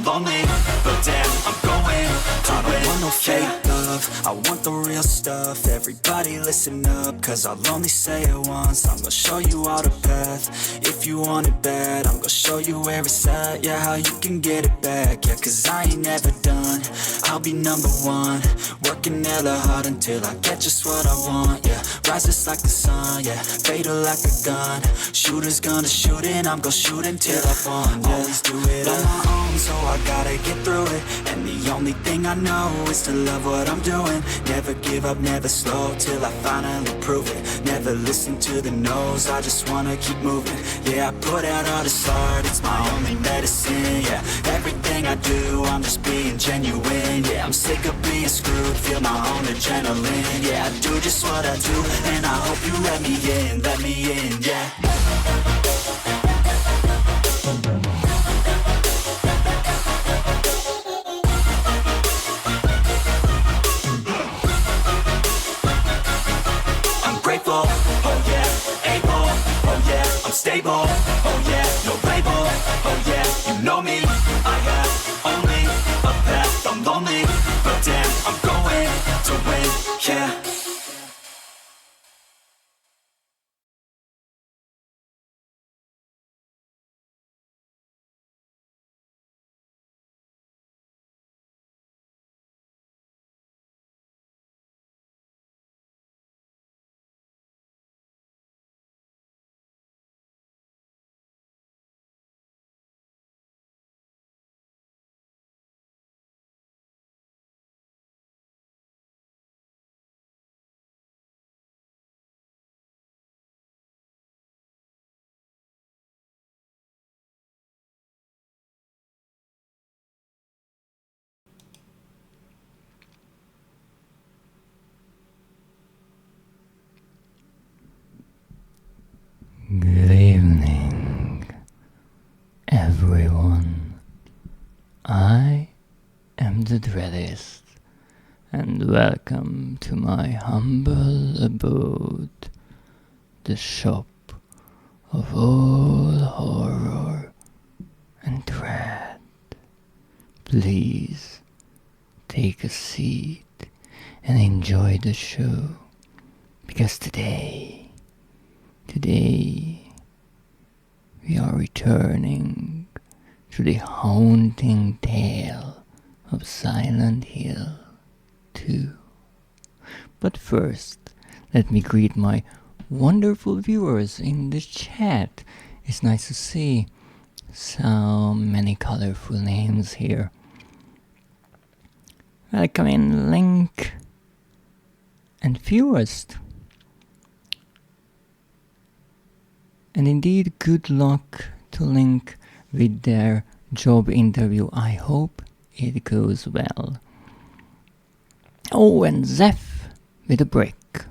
I'm lonely, but damn, I'm going to win. I don't want no fake love, I want the real stuff. Everybody listen up, cause I'll only say it once. I'm gonna show you all the path. If you want it bad, I'm gonna show you where it's at. Yeah, how you can get it back. Yeah, cause I ain't never done, I'll be number one. Working hella hard until I get just what I want. Yeah, rises like the sun, yeah, fatal like a gun. Shooters gonna shoot and I'm gonna shoot until I won. Yeah, always do it on my own, so I gotta get through it. And the only thing I know is to love what I'm doing. Never give up, never slow, till I finally prove it. Never listen to the no's, I just wanna keep moving. Yeah, I put out all this art, it's my only medicine. Yeah, everything I do, I'm just being genuine. Yeah, I'm sick of being screwed, feel my own adrenaline. Yeah, I do just what I do, and I hope you let me in, yeah. Oh yeah, able, oh yeah, I'm stable, oh yeah, no label, oh yeah, you know me, I have only a path, I'm lonely, but damn, I'm going to win, yeah. Good evening, everyone. I am the Dreadist, and welcome to my humble abode, the shop of all horror and dread. Please take a seat and enjoy the show, because today we are returning to the haunting tale of Silent Hill 2. But first, let me greet my wonderful viewers in the chat. It's nice to see so many colorful names here. Welcome in, Link and Fewest. And indeed, good luck to Link with their job interview. I hope it goes well. Oh, and Zeph with a brick.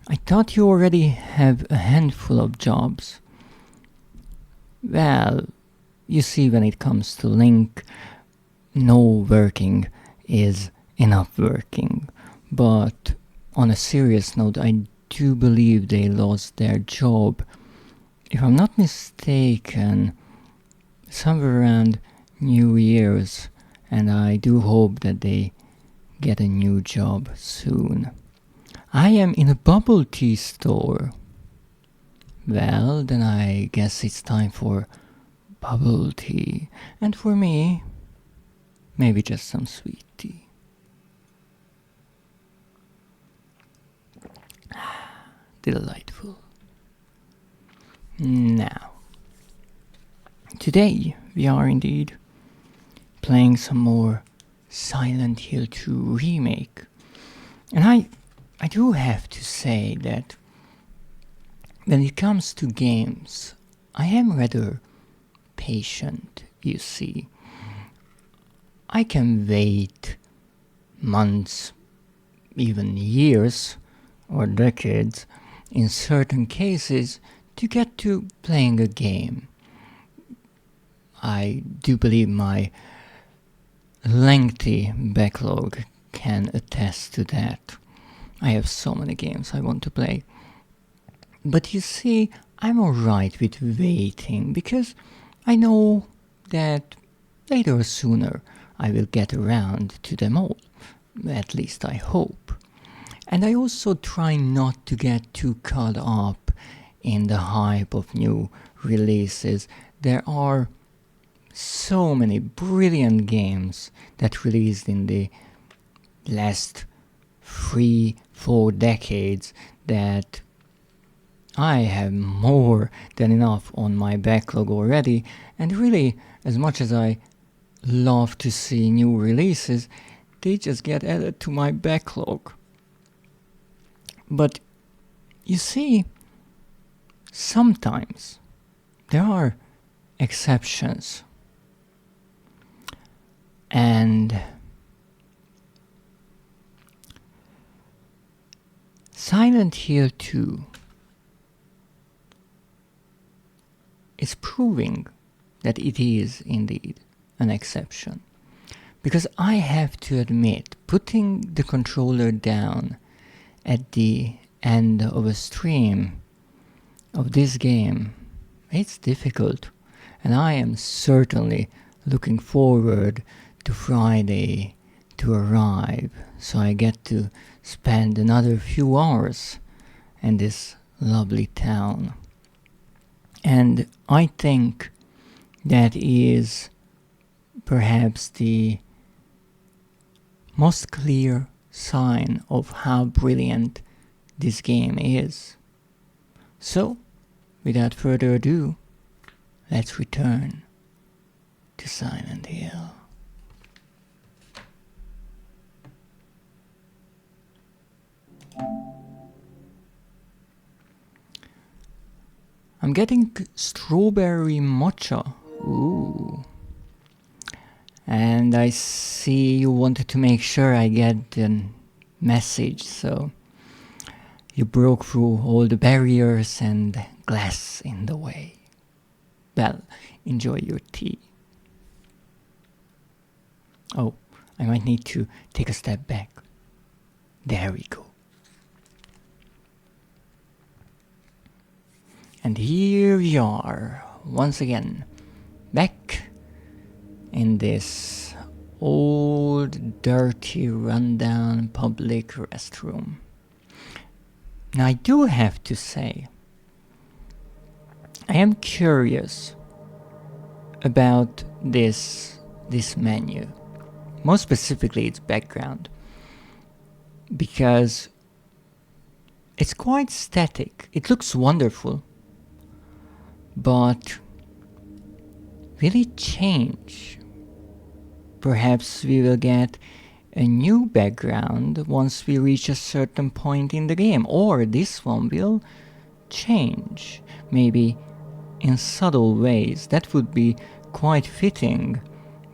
I thought you already have a handful of jobs. Well, you see, when it comes to Link, no working is enough working. But on a serious note, I do believe they lost their job, if I'm not mistaken, somewhere around New Year's, and I do hope that they get a new job soon. I am in a bubble tea store. Well, then I guess it's time for bubble tea, and for me, maybe just some sweet tea. Delightful. Now, today we are indeed playing some more Silent Hill 2 Remake. And I do have to say that when it comes to games, I am rather patient, you see. I can wait months, even years, or decades, in certain cases, to get to playing a game. I do believe my lengthy backlog can attest to that. I have so many games I want to play. But you see, I'm alright with waiting, because I know that later or sooner I will get around to them all. At least I hope. And I also try not to get too caught up in the hype of new releases. There are so many brilliant games that released in the last 3-4 decades that I have more than enough on my backlog already, and really, as much as I love to see new releases, they just get added to my backlog. But you see, sometimes there are exceptions. And Silent Hill 2 is proving that it is indeed an exception. Because I have to admit, putting the controller down at the end of a stream of this game, it's difficult. And I am certainly looking forward to Friday to arrive, so I get to spend another few hours in this lovely town. And I think that is perhaps the most clear sign of how brilliant this game is. So, without further ado, let's return to Silent Hill. I'm getting strawberry matcha. Ooh. And I see you wanted to make sure I get the message, so you broke through all the barriers and glass in the way. Well, enjoy your tea. Oh, I might need to take a step back. There we go. And here we are, once again, back in this old, dirty, rundown public restroom. Now I do have to say, I am curious about this menu, most specifically its background, because it's quite static. It looks wonderful, but will it change? Perhaps we will get a new background once we reach a certain point in the game, or this one will change, maybe in subtle ways. That would be quite fitting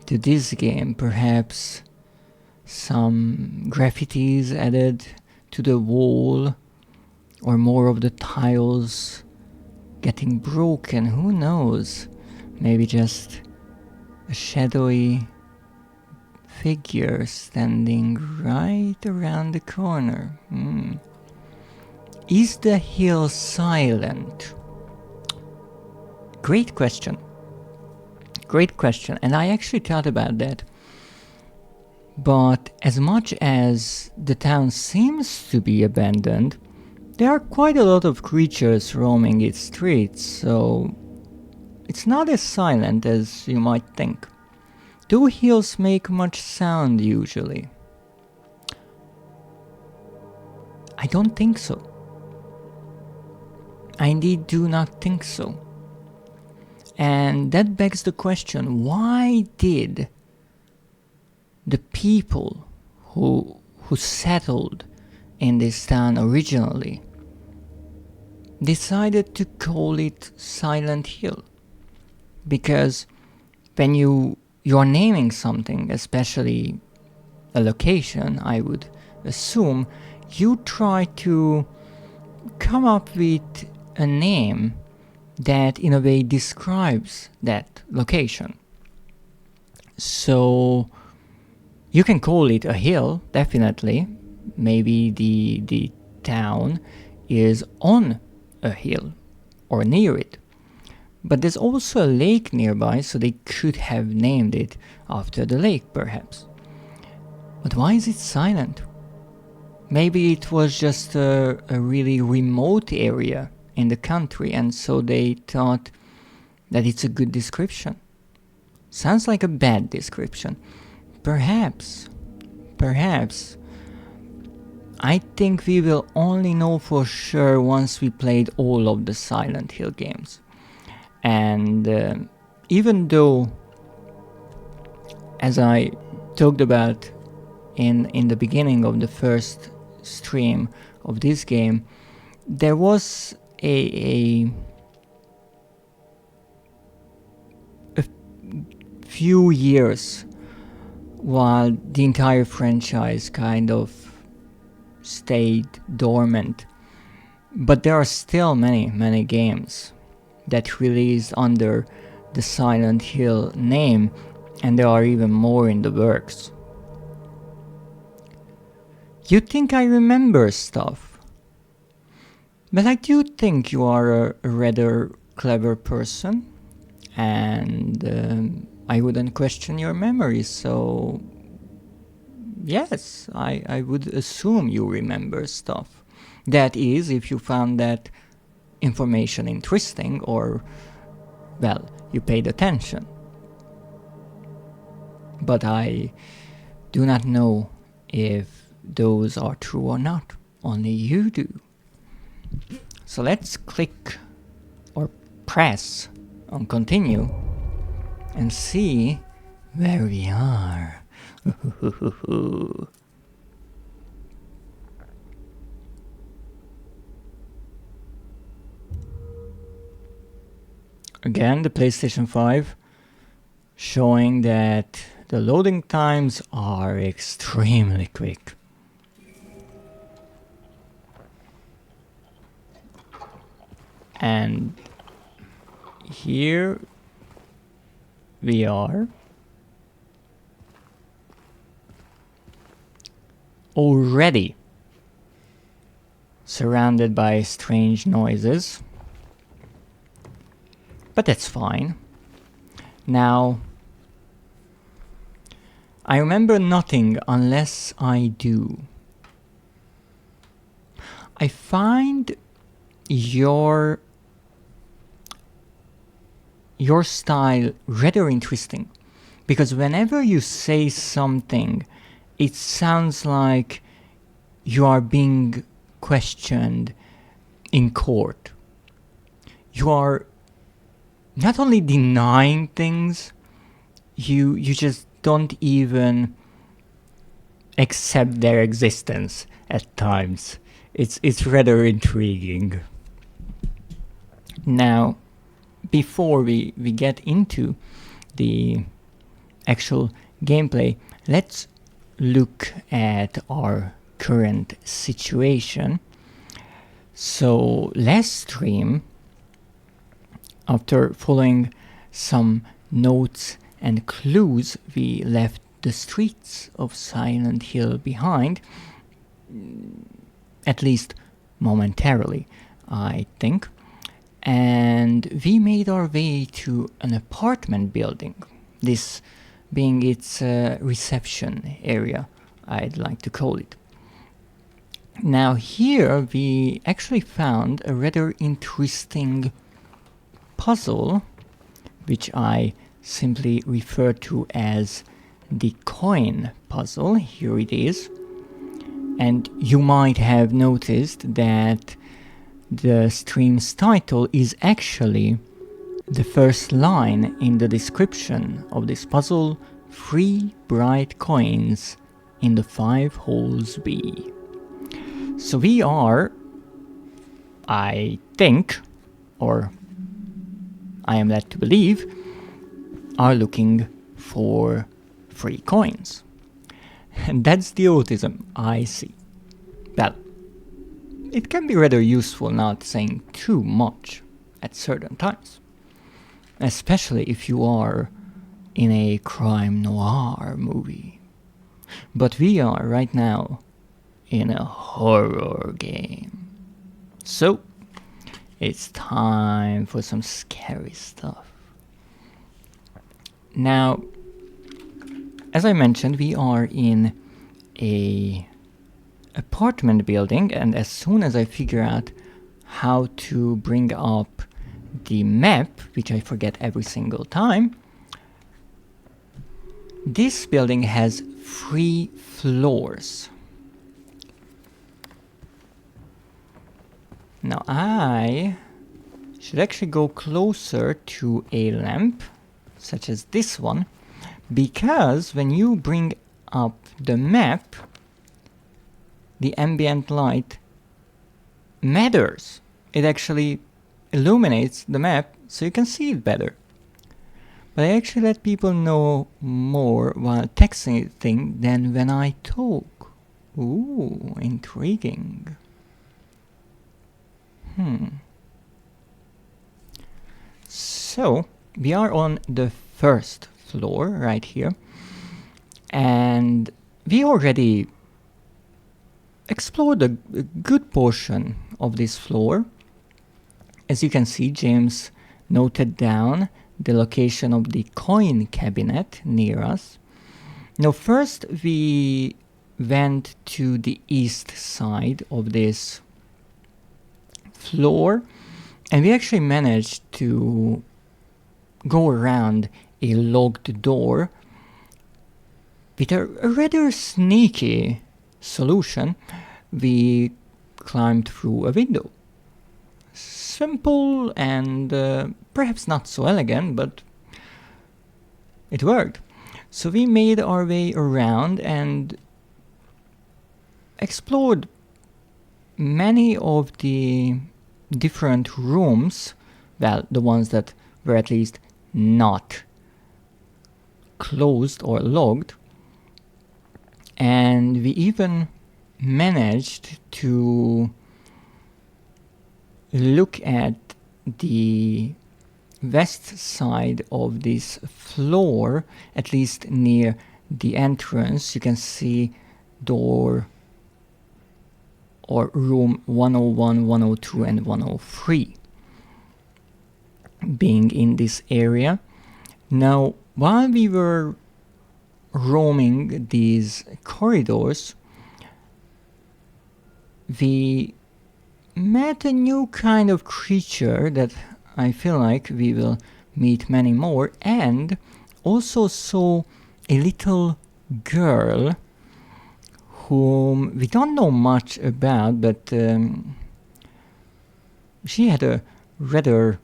to this game. Perhaps some graffitis added to the wall, or more of the tiles getting broken, who knows? Maybe just a shadowy figure standing right around the corner. Is the hill silent? Great question. Great question, and I actually thought about that. But as much as the town seems to be abandoned, there are quite a lot of creatures roaming its streets, so it's not as silent as you might think. Do hills make much sound usually? I don't think so. I indeed do not think so. And that begs the question, why did the people who settled in this town originally decided to call it Silent Hill? Because when you are naming something, especially a location, I would assume, you try to come up with a name that in a way describes that location. So you can call it a hill, definitely. Maybe the town is on a hill or near it. But there's also a lake nearby, so they could have named it after the lake, perhaps. But why is it silent? Maybe it was just a really remote area in the country, and so they thought that it's a good description. Sounds like a bad description. Perhaps. I think we will only know for sure once we played all of the Silent Hill games. And even though, as I talked about in the beginning of the first stream of this game, there was a few years while the entire franchise kind of stayed dormant, but there are still many games that released under the Silent Hill name, and there are even more in the works. You think I remember stuff? But I do think you are a rather clever person, and I wouldn't question your memory, so yes, I would assume you remember stuff. That is, if you found that information interesting, or, well, you paid attention. But I do not know if those are true or not. Only you do. So let's click or press on continue and see where we are. Again, the PlayStation 5 showing that the loading times are extremely quick. And here we are, already surrounded by strange noises, but that's fine. Now, I remember nothing unless I do. I find your style rather interesting, because whenever you say something, it sounds like you are being questioned in court. You are not only denying things, you just don't even accept their existence at times. It's rather intriguing. Now, before we get into the actual gameplay, let's look at our current situation. So last stream, after following some notes and clues, we left the streets of Silent Hill behind, at least momentarily, I think. And we made our way to an apartment building, this being its reception area, I'd like to call it. Now here we actually found a rather interesting puzzle, which I simply refer to as the coin puzzle. Here it is. And you might have noticed that the stream's title is actually the first line in the description of this puzzle: 3 bright coins in the 5 holes B. So we are, I think, or I am led to believe, are looking for 3 coins. And that's the autism I see. Well, it can be rather useful not saying too much at certain times, especially if you are in a crime noir movie. But we are right now in a horror game. So, it's time for some scary stuff. Now, as I mentioned, we are in a apartment building, and as soon as I figure out how to bring up the map, which I forget every single time, this building has 3 floors. Now I should actually go closer to a lamp, such as this one, because when you bring up the map, the ambient light matters. It actually illuminates the map so you can see it better. But I actually let people know more while texting than when I talk. Ooh, intriguing. So, we are on the first floor right here, and we already explored a good portion of this floor. As you can see, James noted down the location of the coin cabinet near us. Now first we went to the east side of this floor, and we actually managed to go around a locked door with a rather sneaky solution. We climbed through a window. Simple and perhaps not so elegant, but it worked. So we made our way around and explored many of the different rooms, well, the ones that were at least not closed or locked, and we even managed to look at the west side of this floor, at least near the entrance. You can see door or room 101, 102 and 103 being in this area. Now, while we were roaming these corridors, we met a new kind of creature that I feel like we will meet many more, and also saw a little girl whom we don't know much about, but she had a rather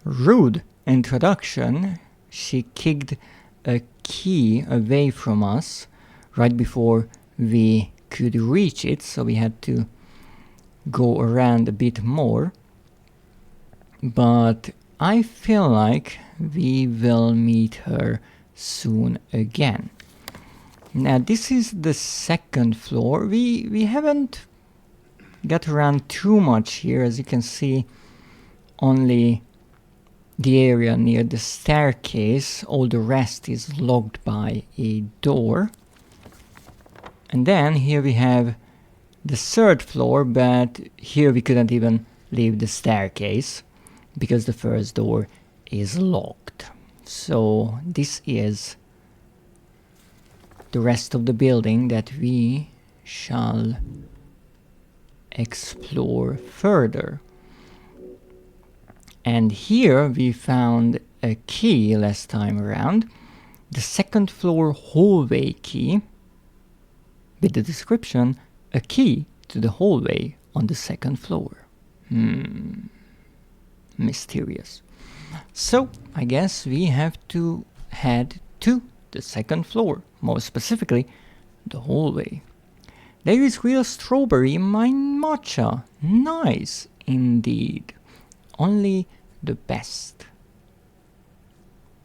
rude introduction. She kicked a key away from us right before we could reach it, so we had to go around a bit more. But I feel like we will meet her soon again. Now this is the second floor. We haven't got around too much here. As you can see, only the area near the staircase. All the rest is locked by a door. And then here we have the third floor, but here we couldn't even leave the staircase because the first door is locked. So this is the rest of the building that we shall explore further. And here we found a key last time around, the second floor hallway key, with the description, a key to the hallway on the second floor. Mysterious. So I guess we have to head to the second floor, more specifically the hallway. There is real strawberry in my matcha. Nice indeed. Only the best.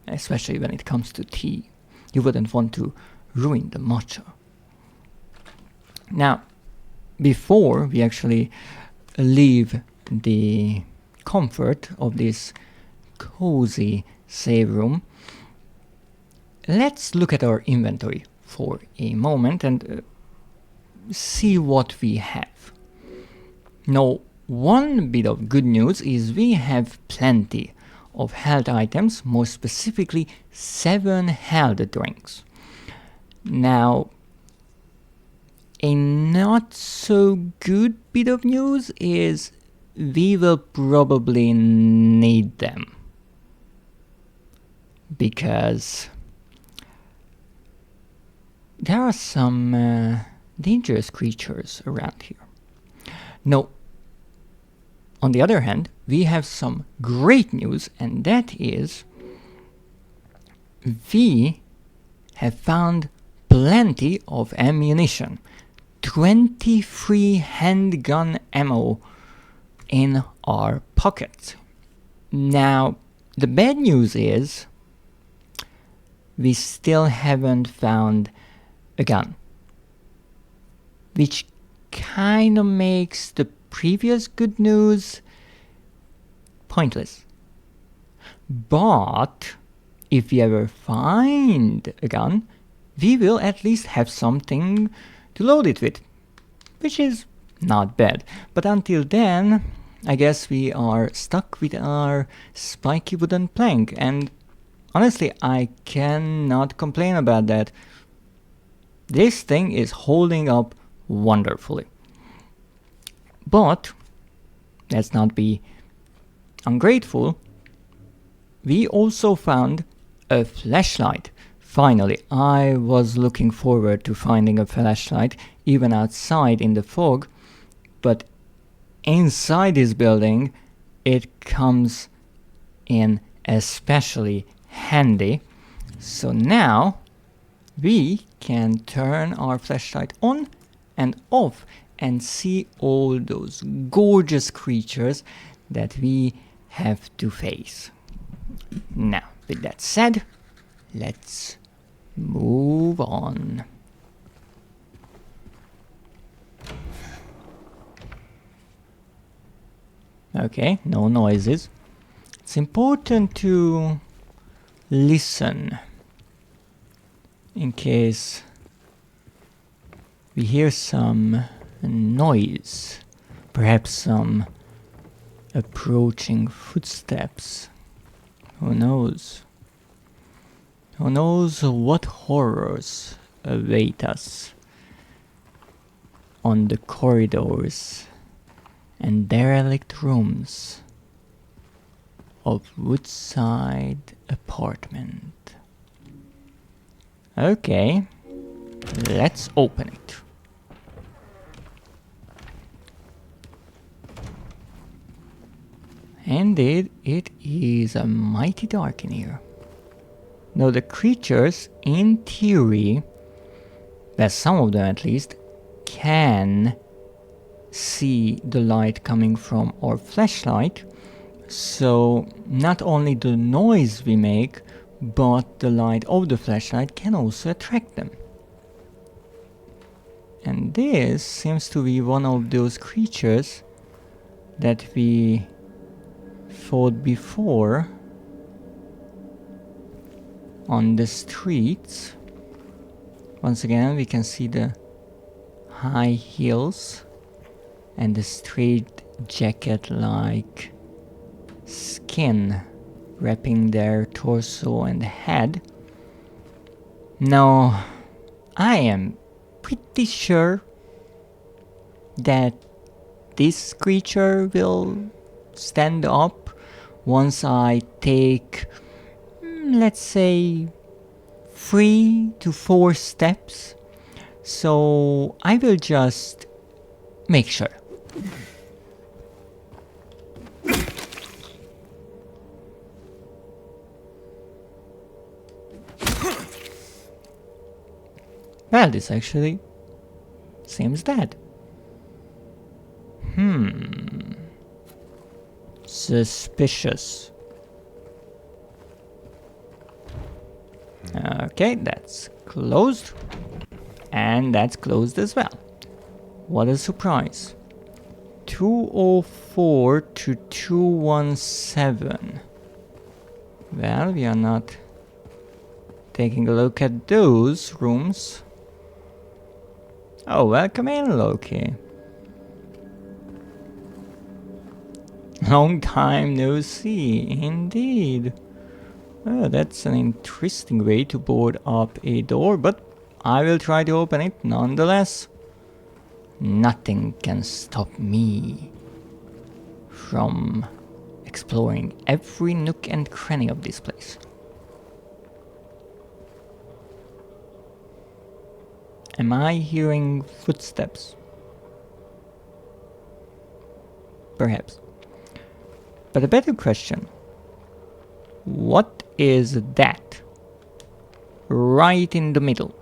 Especially when it comes to tea. You wouldn't want to ruin the matcha. Now, before we actually leave the comfort of this cozy save room, let's look at our inventory for a moment and see what we have. Now, one bit of good news is we have plenty of health items, more specifically 7 health drinks. Now, a not so good bit of news is we will probably need them, because there are some dangerous creatures around here. No. On the other hand, we have some great news, and that is we have found plenty of ammunition. 23 handgun ammo in our pockets. Now, the bad news is we still haven't found a gun, which kind of makes the previous good news pointless. But if we ever find a gun, we will at least have something to load it with, which is not bad. But until then, I guess we are stuck with our spiky wooden plank, and honestly, I cannot complain about that. This thing is holding up wonderfully. But let's not be ungrateful. We also found a flashlight. Finally, I was looking forward to finding a flashlight even outside in the fog, but inside this building it comes in especially handy. So now we can turn our flashlight on and off and see all those gorgeous creatures that we have to face. Now, with that said, let's move on. Okay, no noises. It's important to listen in case we hear some noise, perhaps some approaching footsteps. Who knows? Who knows what horrors await us on the corridors and derelict rooms of Woodside apartment. Okay, let's open it. Indeed, it is mighty dark in here. Now the creatures, in theory, well, some of them at least, can see the light coming from our flashlight. So not only the noise we make, but the light of the flashlight can also attract them. And this seems to be one of those creatures that we fought before on the streets. Once again, we can see the high heels and the straight jacket-like skin wrapping their torso and head. Now, I am pretty sure that this creature will stand up once I take, let's say, 3 to 4 steps. So I will just make sure. Well, this actually seems dead. Suspicious. Okay, that's closed. And that's closed as well. What a surprise. 204 to 217. Well, we are not taking a look at those rooms. Oh, welcome in, Loki. Long time no see, indeed. Oh, that's an interesting way to board up a door, but I will try to open it nonetheless. Nothing can stop me from exploring every nook and cranny of this place. Am I hearing footsteps? Perhaps. But a better question. What is that? Right in the middle.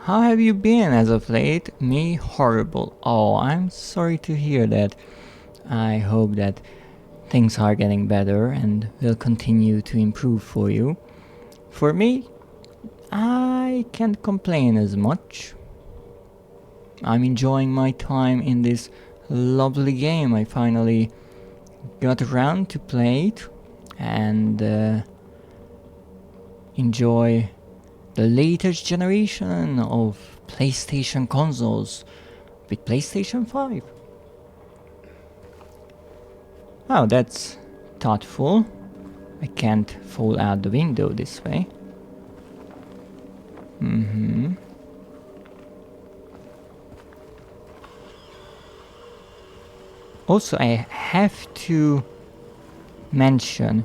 How have you been as of late? Me, horrible. Oh, I'm sorry to hear that. I hope that things are getting better and will continue to improve for you. For me, I can't complain as much. I'm enjoying my time in this lovely game. I finally got around to play it and enjoy the latest generation of PlayStation consoles with PlayStation 5. Oh, that's thoughtful. I can't fall out the window this way. Also, I have to mention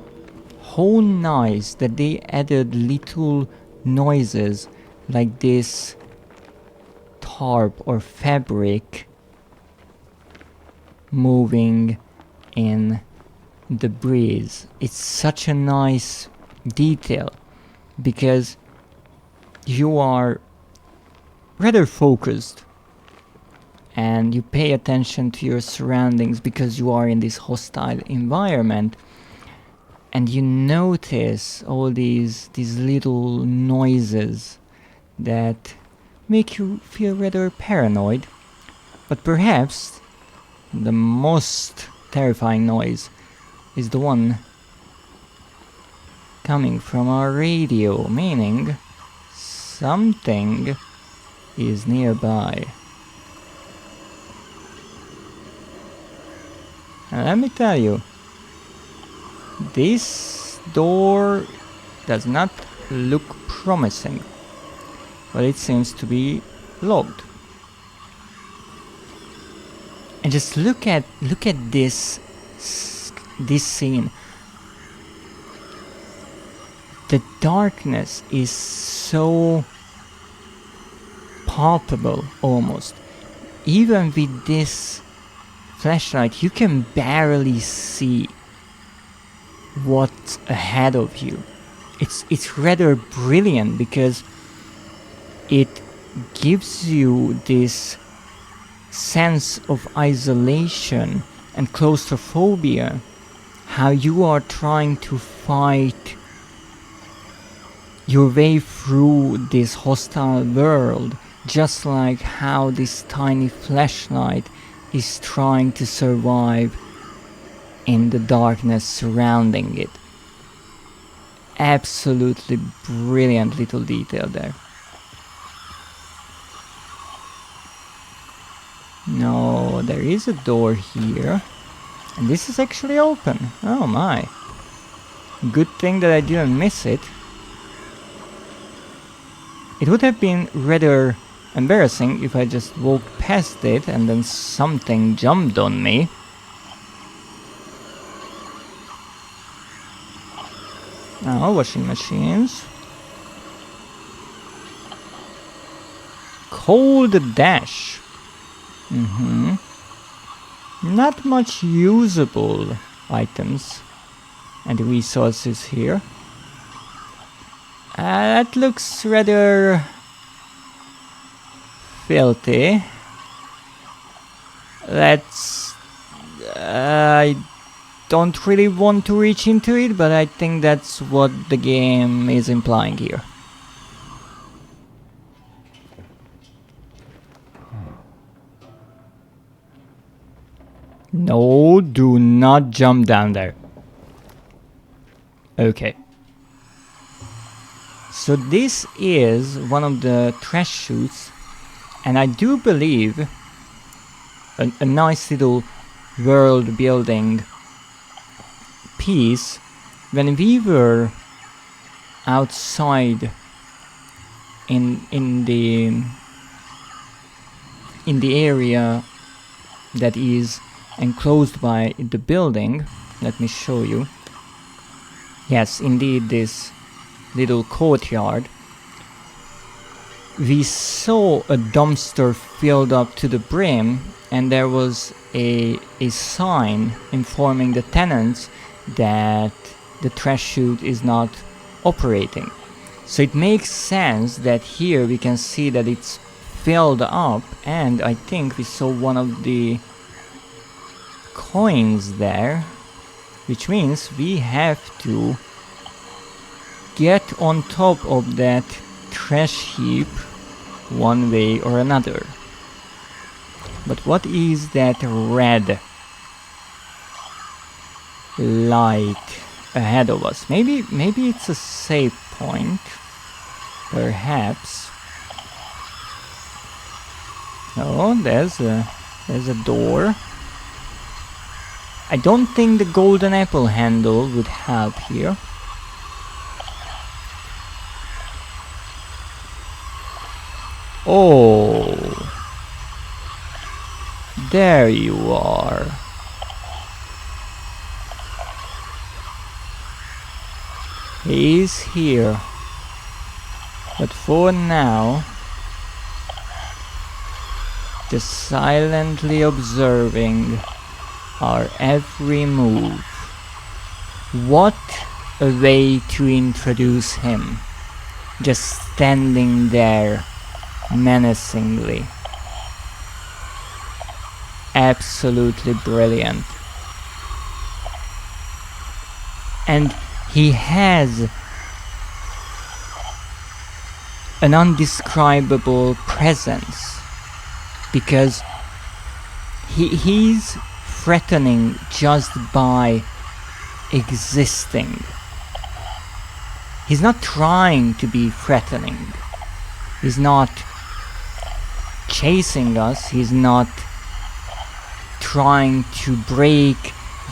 how nice that they added little noises like this tarp or fabric moving in the breeze. It's such a nice detail because you are rather focused and you pay attention to your surroundings because you are in this hostile environment, and you notice all these little noises that make you feel rather paranoid. But perhaps the most terrifying noise is the one coming from our radio, meaning something is nearby. And let me tell you, this door does not look promising, but it seems to be locked. And just look at this scene. The darkness is so palpable almost. Even with this flashlight, you can barely see what's ahead of you. It's rather brilliant because it gives you this sense of isolation and claustrophobia, how you are trying to fight your way through this hostile world, just like how this tiny flashlight is trying to survive in the darkness surrounding it. Absolutely brilliant little detail there. No, there is a door here, and this is actually open. Oh my. Good thing that I didn't miss it. It would have been rather embarrassing if I just walked past it and then something jumped on me. Now, washing machines. Cold dash. Not much usable items and resources here. That looks rather filthy. I don't really want to reach into it, but I think that's what the game is implying here. No, do not jump down there. Okay. So this is one of the trash chutes, and I do believe a nice little world building piece. When we were outside in the area that is enclosed by the building, let me show you. Yes, indeed, this little courtyard. We saw a dumpster filled up to the brim, and there was a sign informing the tenants that the trash chute is not operating. So it makes sense that here we can see that it's filled up, and I think we saw one of the coins there, which means we have to get on top of that trash heap one way or another. But what is that red light ahead of us? Maybe it's a save point, perhaps. Oh, there's a door. I don't think the golden apple handle would help here. Oh, there you are. He's here. But for now, just silently observing our every move. What a way to introduce him. Just standing there menacingly. Absolutely brilliant. And he has an undescribable presence, because he's threatening just by existing. He's not trying to be threatening. He's not chasing us. He's not trying to break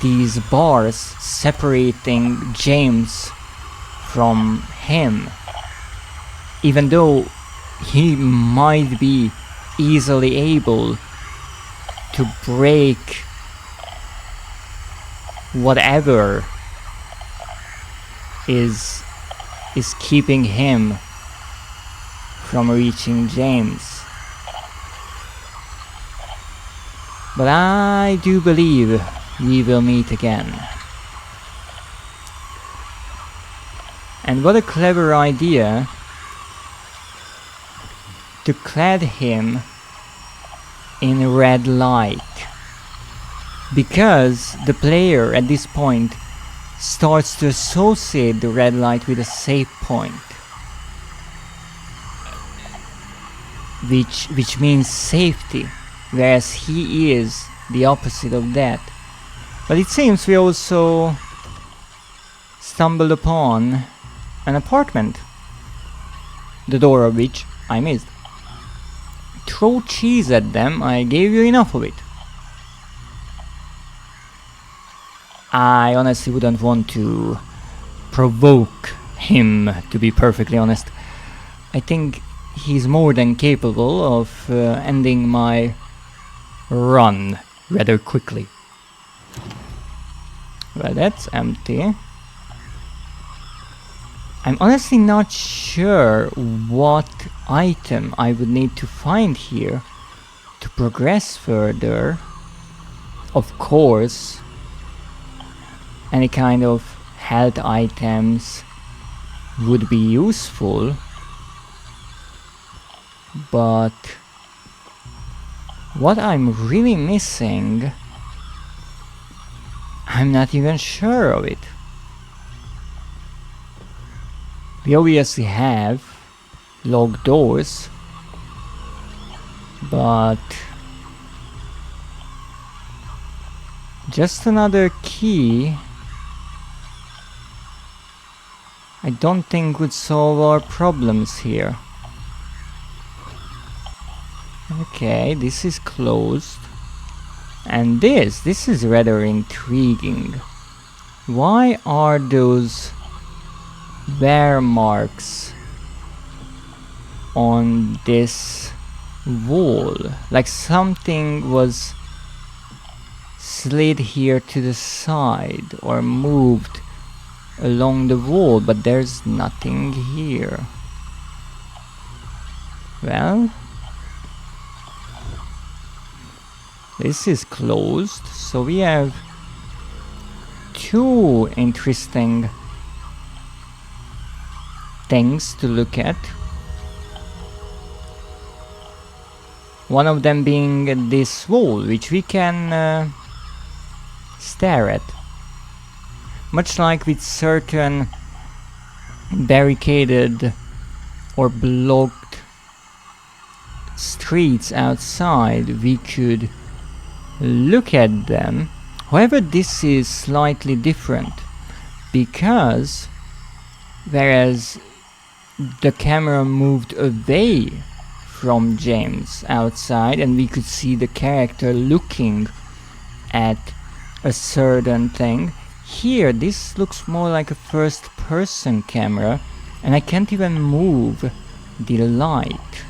these bars separating James from him. Even though he might be easily able to break whatever is keeping him from reaching James. But I do believe we will meet again. And what a clever idea to clad him in red light, because the player at this point starts to associate the red light with a save point, which means safety, whereas he is the opposite of that. But it seems we also stumbled upon an apartment, the door of which I missed. Throw cheese at them, I gave you enough of it. I honestly wouldn't want to provoke him, to be perfectly honest. I think he's more than capable of ending my run rather quickly. Well, that's empty. I'm honestly not sure what item I would need to find here to progress further. Of course, any kind of health items would be useful, but what I'm really missing, I'm not even sure of it. We obviously have locked doors, but just another key. I don't think would solve our problems here. Okay, this is closed. And this is rather intriguing. Why are those wear marks on this wall? Like something was slid here to the side or moved along the wall, but there's nothing here. Well, this is closed, so we have two interesting things to look at. One of them being this wall, which we can stare at. Much like with certain barricaded or blocked streets outside, we could look at them. However, this is slightly different, because whereas the camera moved away from James outside and we could see the character looking at a certain thing, here this looks more like a first-person camera, and I can't even move the light.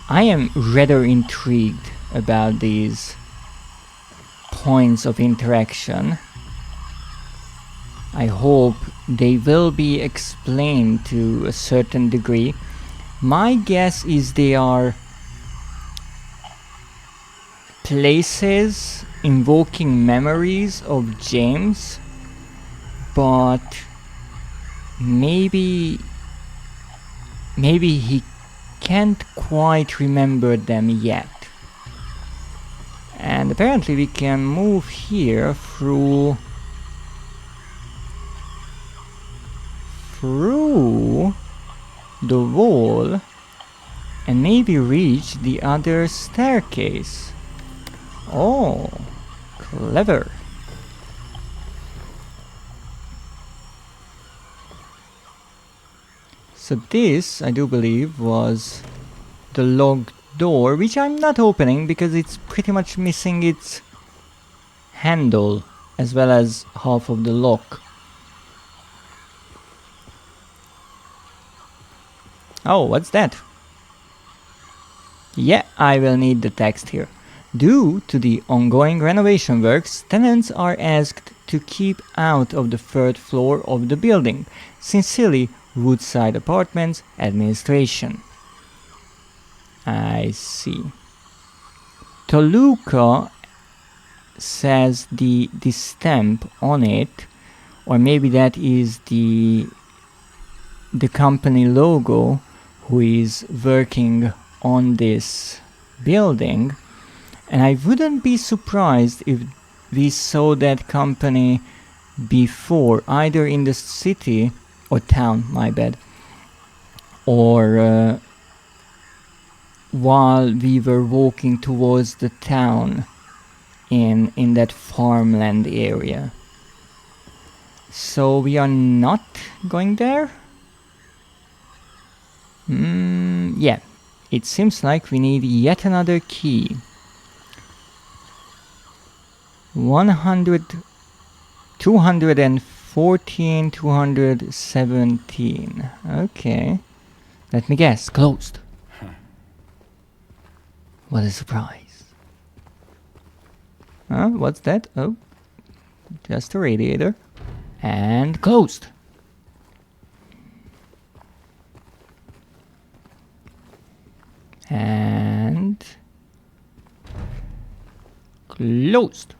I am rather intrigued about these points of interaction. I hope they will be explained to a certain degree. My guess is they are places invoking memories of James, but maybe he can't quite remember them yet. And apparently we can move here through the wall and maybe reach the other staircase. Oh, clever. So this, I do believe, was the locked door, which I'm not opening because it's pretty much missing its handle as well as half of the lock. Oh, what's that? Yeah, I will need the text here. Due to the ongoing renovation works, tenants are asked to keep out of the third floor of the building. Sincerely, Woodside Apartments Administration. I see. Toluca says the stamp on it, or maybe that is the company logo who is working on this building, and I wouldn't be surprised if we saw that company before, either in the city or town, my bad, or while we were walking towards the town in that farmland area. So we are not going there? Yeah, it seems like we need yet another key. 100, 214, 217. Okay. Let me guess. Closed. What a surprise. What's that? Oh, just a radiator. And closed. And closed.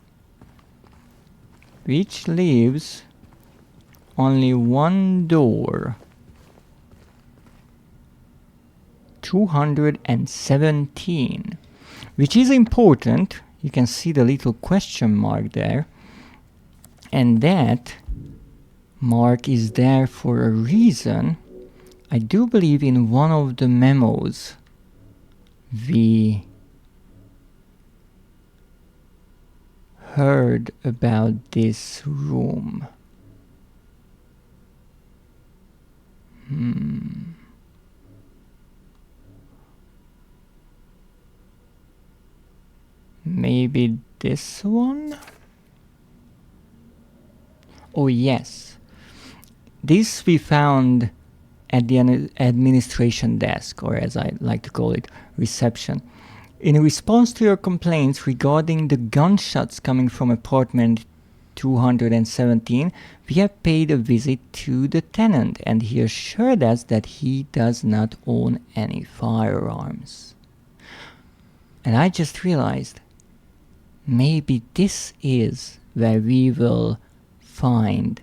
Which leaves only one door. 217. Which is important. You can see the little question mark there. And that mark is there for a reason. I do believe in one of the memos we heard about this room. Maybe this one? Oh yes. This we found at the administration desk, or as I like to call it, reception. In response to your complaints regarding the gunshots coming from apartment 217, we have paid a visit to the tenant, and he assured us that he does not own any firearms. And I just realized, maybe this is where we will find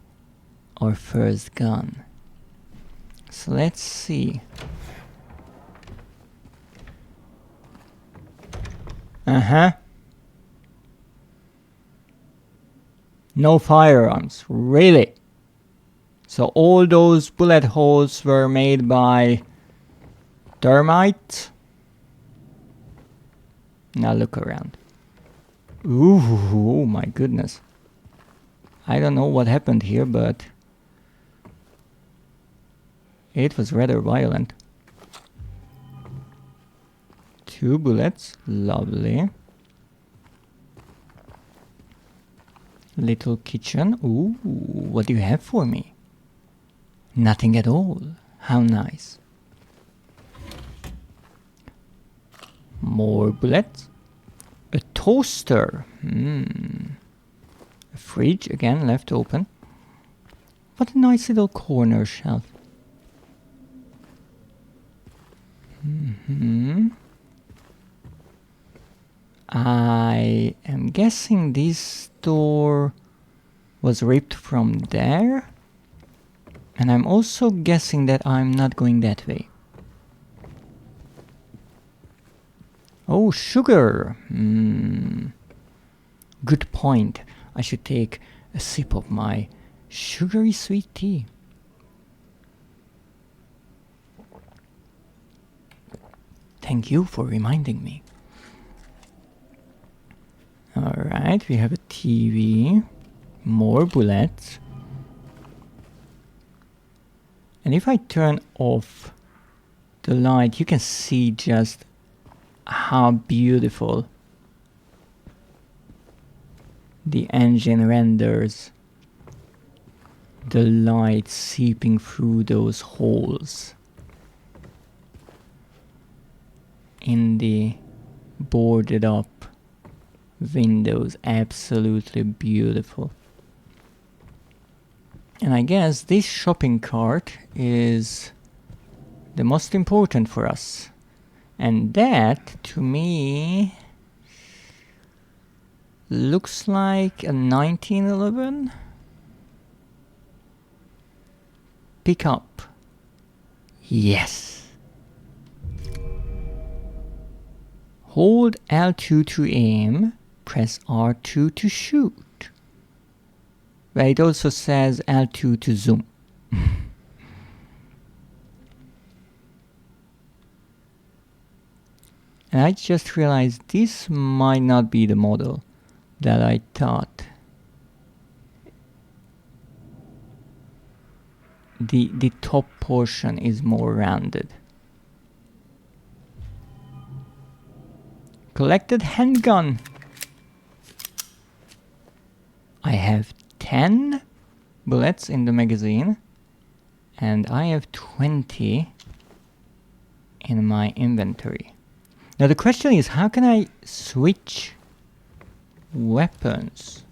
our first gun. So let's see. No firearms, really? So all those bullet holes were made by termites? Now look around. Ooh, oh my goodness. I don't know what happened here, but it was rather violent. 2 bullets, lovely. Little kitchen. Ooh, what do you have for me? Nothing at all. How nice. More bullets. A toaster. A fridge, again, left open. What a nice little corner shelf. I am guessing this door was ripped from there. And I'm also guessing that I'm not going that way. Oh, sugar. Good point. I should take a sip of my sugary sweet tea. Thank you for reminding me. Alright, we have a TV. More bullets. And if I turn off the light, you can see just how beautiful the engine renders the light seeping through those holes in the boarded up windows. Absolutely beautiful. And I guess this shopping cart is the most important for us. And that, to me, looks like a 1911 pickup. Yes. Hold L2 to aim, press R2 to shoot. But it also says L2 to zoom. And I just realized this might not be the model that I thought. The top portion is more rounded. Collected handgun. I have 10 bullets in the magazine, and I have 20 in my inventory. Now the question is, how can I switch weapons?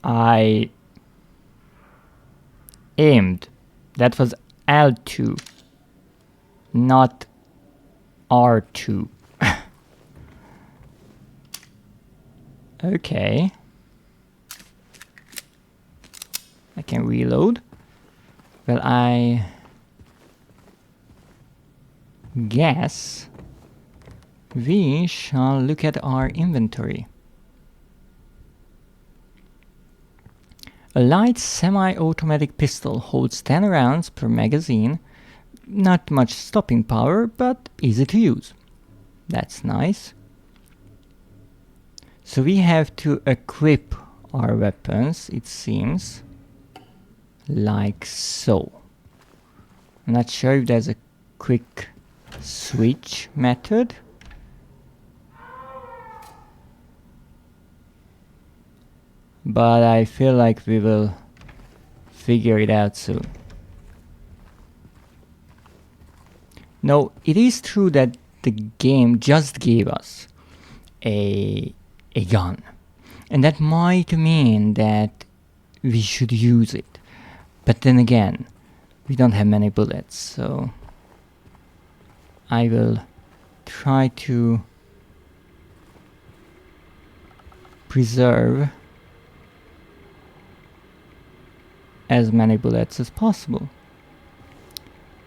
I aimed. That was L2, not R2. Okay. I can reload. Well, I guess we shall look at our inventory. A light semi-automatic pistol holds 10 rounds per magazine. Not much stopping power, but easy to use. That's nice. So we have to equip our weapons, it seems. Like so. I'm not sure if there's a quick switch method. But I feel like we will figure it out soon. No, it is true that the game just gave us a gun. And that might mean that we should use it. But then again, we don't have many bullets, so I will try to preserve as many bullets as possible.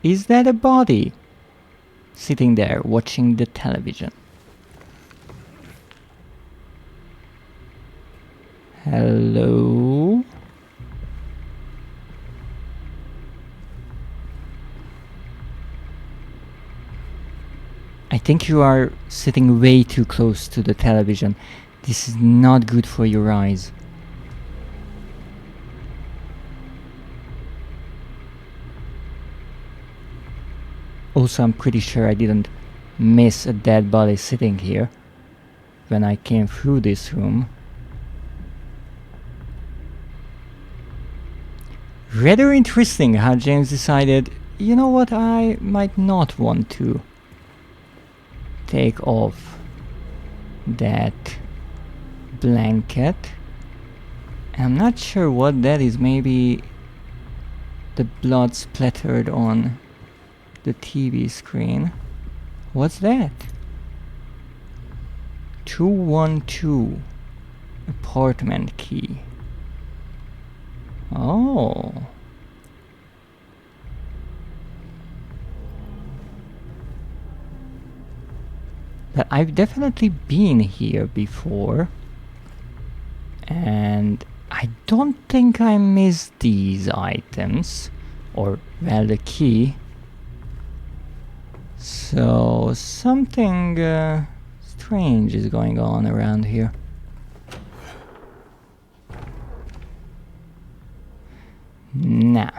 Is that a body sitting there watching the television? Hello? I think you are sitting way too close to the television. This is not good for your eyes. Also, I'm pretty sure I didn't miss a dead body sitting here when I came through this room. Rather interesting how James decided, you know what, I might not want to take off that blanket. I'm not sure what that is. Maybe the blood splattered on the TV screen. What's that? 212 apartment key. Oh. But I've definitely been here before. And I don't think I missed these items. Or, well, the key. So, something strange is going on around here. Now,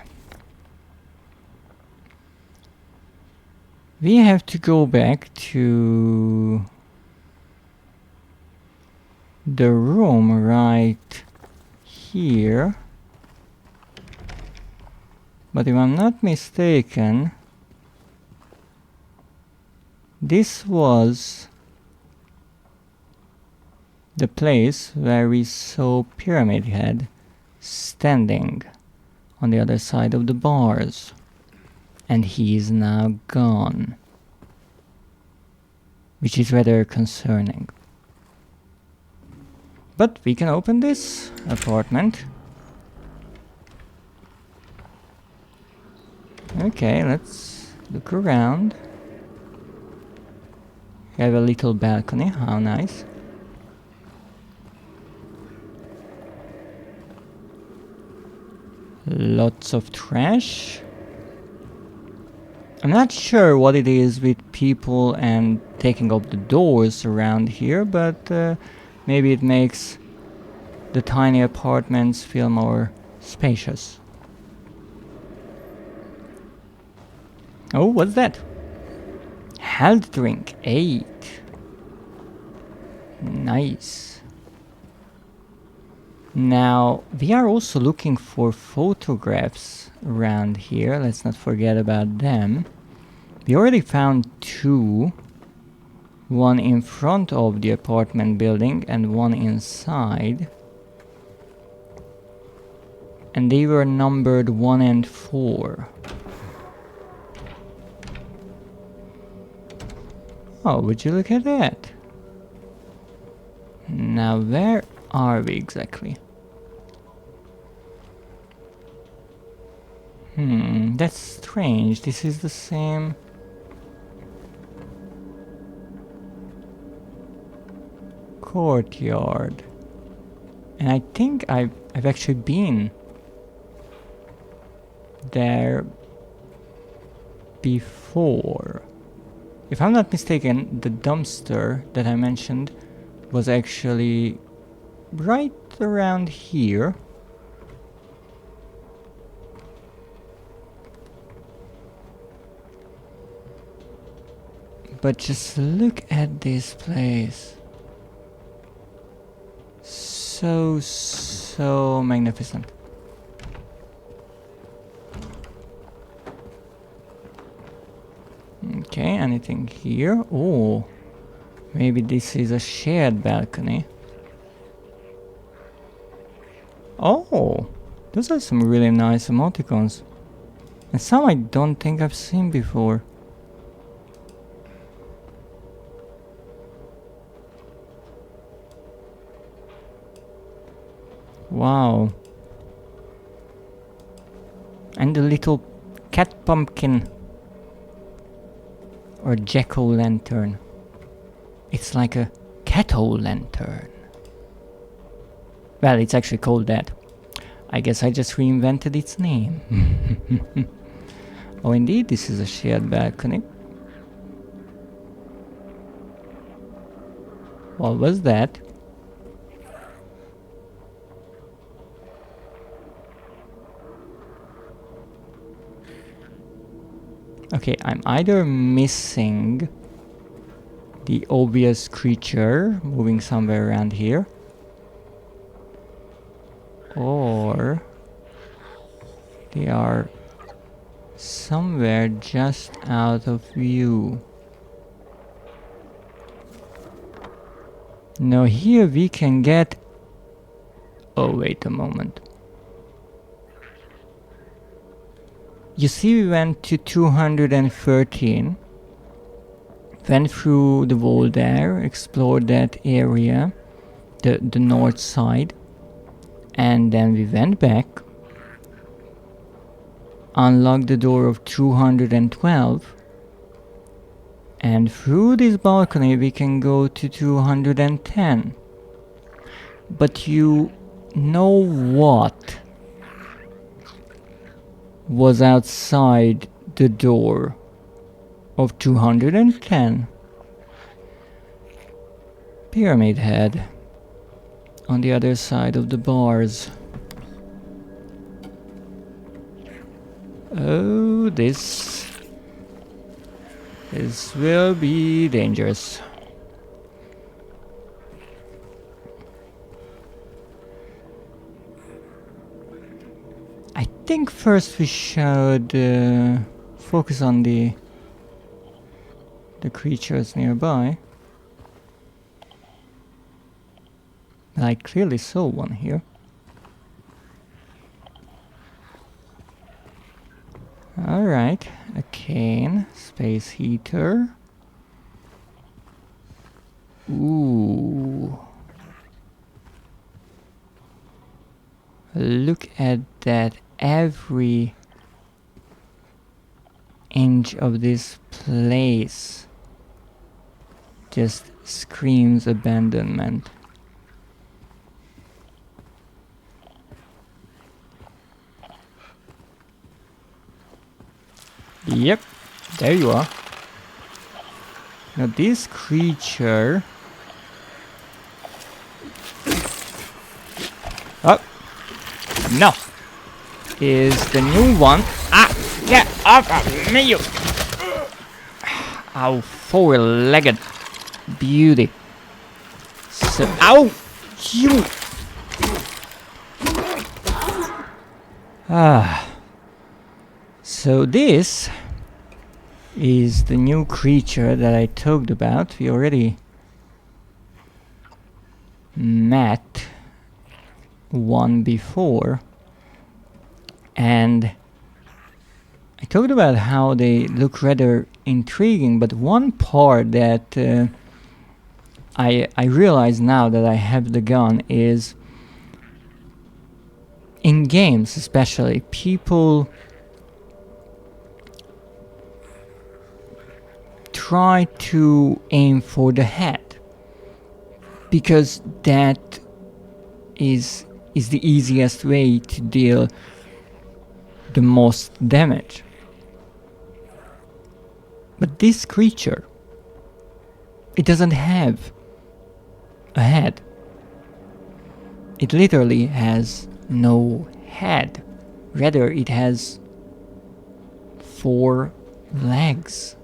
we have to go back to the room right here. But if I'm not mistaken, this was the place where we saw Pyramid Head standing on the other side of the bars. And he is now gone. Which is rather concerning. But we can open this apartment. Okay, let's look around. We have a little balcony, how nice. Lots of trash. I'm not sure what it is with people and taking up the doors around here, but maybe it makes the tiny apartments feel more spacious. Oh, what's that? Health drink 8. Nice. Now, we are also looking for photographs around here. Let's not forget about them. We already found 2. One in front of the apartment building and one inside. And they were numbered 1 and 4. Oh, would you look at that? Now, where are we exactly? That's strange. This is the same courtyard. And I think I've actually been there before. If I'm not mistaken, the dumpster that I mentioned was actually right just around here. But just look at this place. So magnificent. Okay, anything here? Oh, maybe this is a shared balcony. Oh, those are some really nice emoticons. And some I don't think I've seen before. Wow. And the little cat pumpkin. Or jack-o'-lantern. It's like a cat-o'-lantern. Well, it's actually called that. I guess I just reinvented its name. Oh, indeed, this is a shared balcony. What was that? Okay, I'm either missing the obvious creature moving somewhere around here, or they are somewhere just out of view. Now here we can get... Oh, wait a moment. You see, we went to 213, went through the wall there, explored that area, the north side, and then we went back, unlocked the door of 212, and through this balcony we can go to 210. But you know what was outside the door of 210? Pyramid Head on the other side of the bars. Oh, this will be dangerous. I think first we should focus on the creatures nearby. I clearly saw one here. Alright, a cane, space heater. Ooh. Look at that. Every inch of this place just screams abandonment. Yep, there you are. Now this creature... Oh! No! Is the new one. Ah! Get off of me, you! Ow, four-legged beauty. So, ow! You! Ah. So this is the new creature that I talked about. We already met one before. And I talked about how they look rather intriguing, but one part that I realize now that I have the gun is, in games especially, people try to aim for the head, because that is the easiest way to deal the most damage. But this creature, it doesn't have a head. it literally has no head. Rather, it has 4 legs.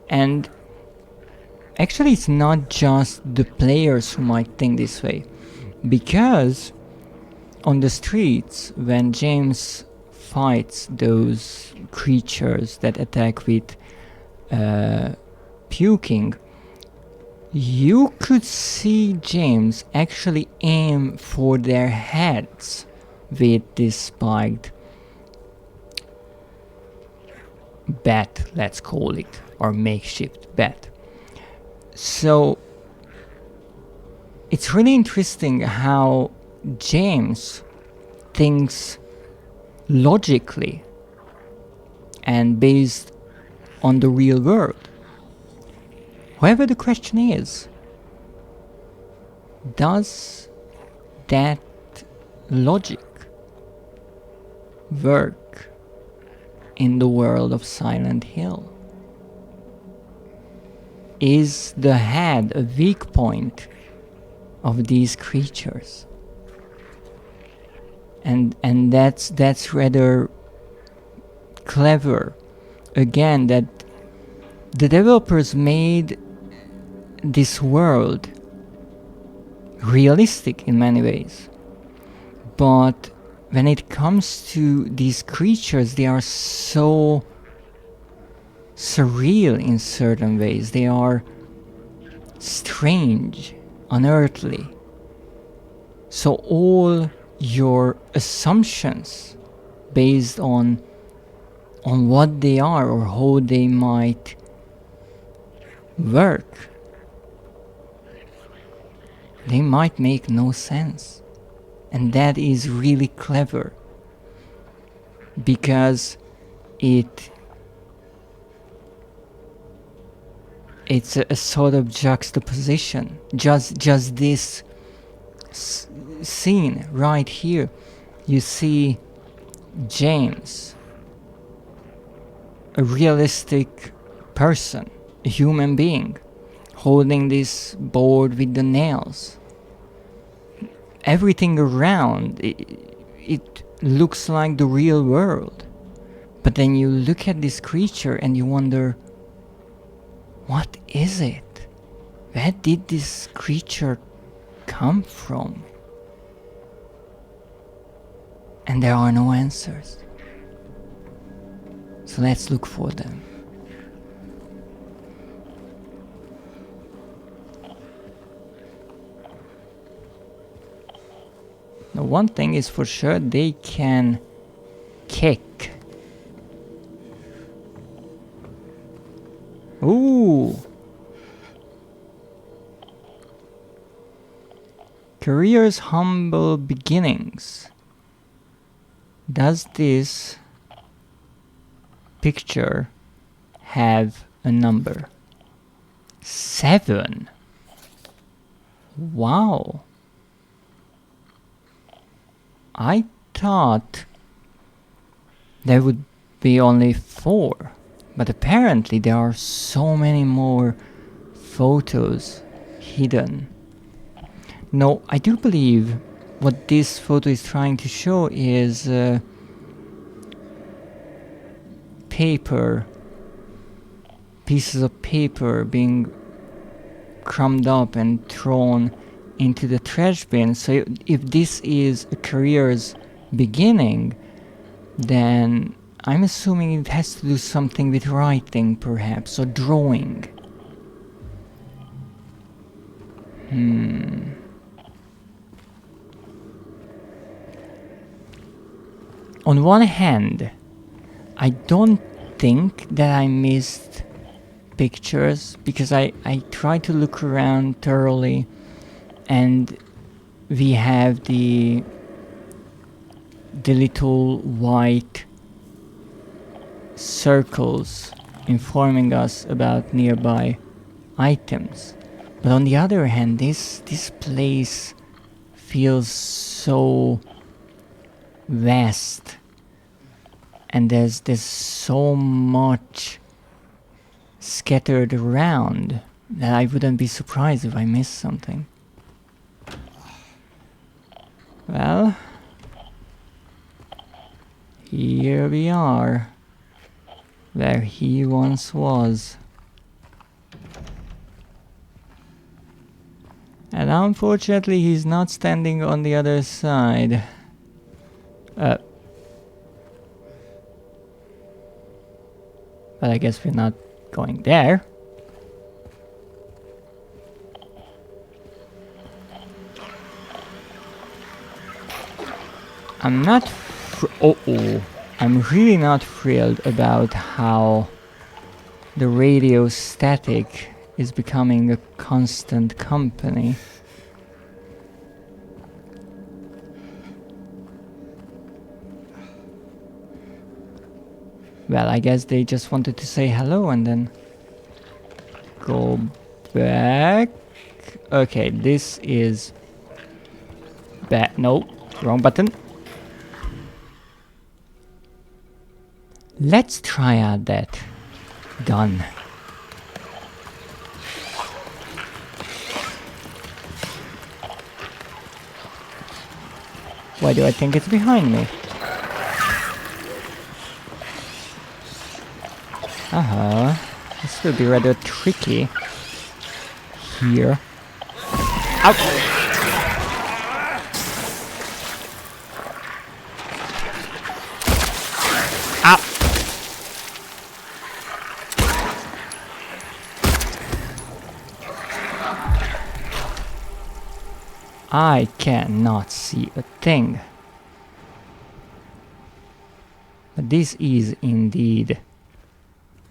And actually, it's not just the players who might think this way, because on the streets, when James fights those creatures that attack with puking, you could see James actually aim for their heads with this spiked bat, let's call it, or makeshift bat. So it's really interesting how James thinks logically and based on the real world. However, the question is, does that logic work in the world of Silent Hill? Is the head a weak point of these creatures? And that's rather clever. Again, that the developers made this world realistic in many ways, but when it comes to these creatures, they are so surreal in certain ways. They are strange, unearthly. So all your assumptions based on what they are or how they might work, they might make no sense. And that is really clever, because it's a sort of juxtaposition. Just this scene right here, you see James, a realistic person, a human being, holding this board with the nails. Everything around it looks like the real world, but then you look at this creature and you wonder, what is it? Where did this creature come from? And there are no answers. So let's look for them. Now, one thing is for sure, they can kick. Ooh! Career's humble beginnings. Does this picture have a number? 7. Wow. I thought there would be only 4, but apparently there are so many more photos hidden. No, I do believe what this photo is trying to show is pieces of paper being crumbed up and thrown into the trash bin. So if this is a career's beginning, then I'm assuming it has to do something with writing, perhaps, or drawing. On one hand, I don't think that I missed pictures, because I tried to look around thoroughly, and we have the little white circles informing us about nearby items. But on the other hand, this place feels so vast, and there's so much scattered around that I wouldn't be surprised if I missed something. Well, here we are, where he once was. And unfortunately, he's not standing on the other side. But I guess we're not going there. I'm not I'm really not thrilled about how the radio static is becoming a constant company. Well, I guess they just wanted to say hello and then go back. Okay, this is bad. No, wrong button. Let's try out that gun. Why do I think it's behind me? This will be rather tricky here. Ow! Ow! I cannot see a thing. But this is indeed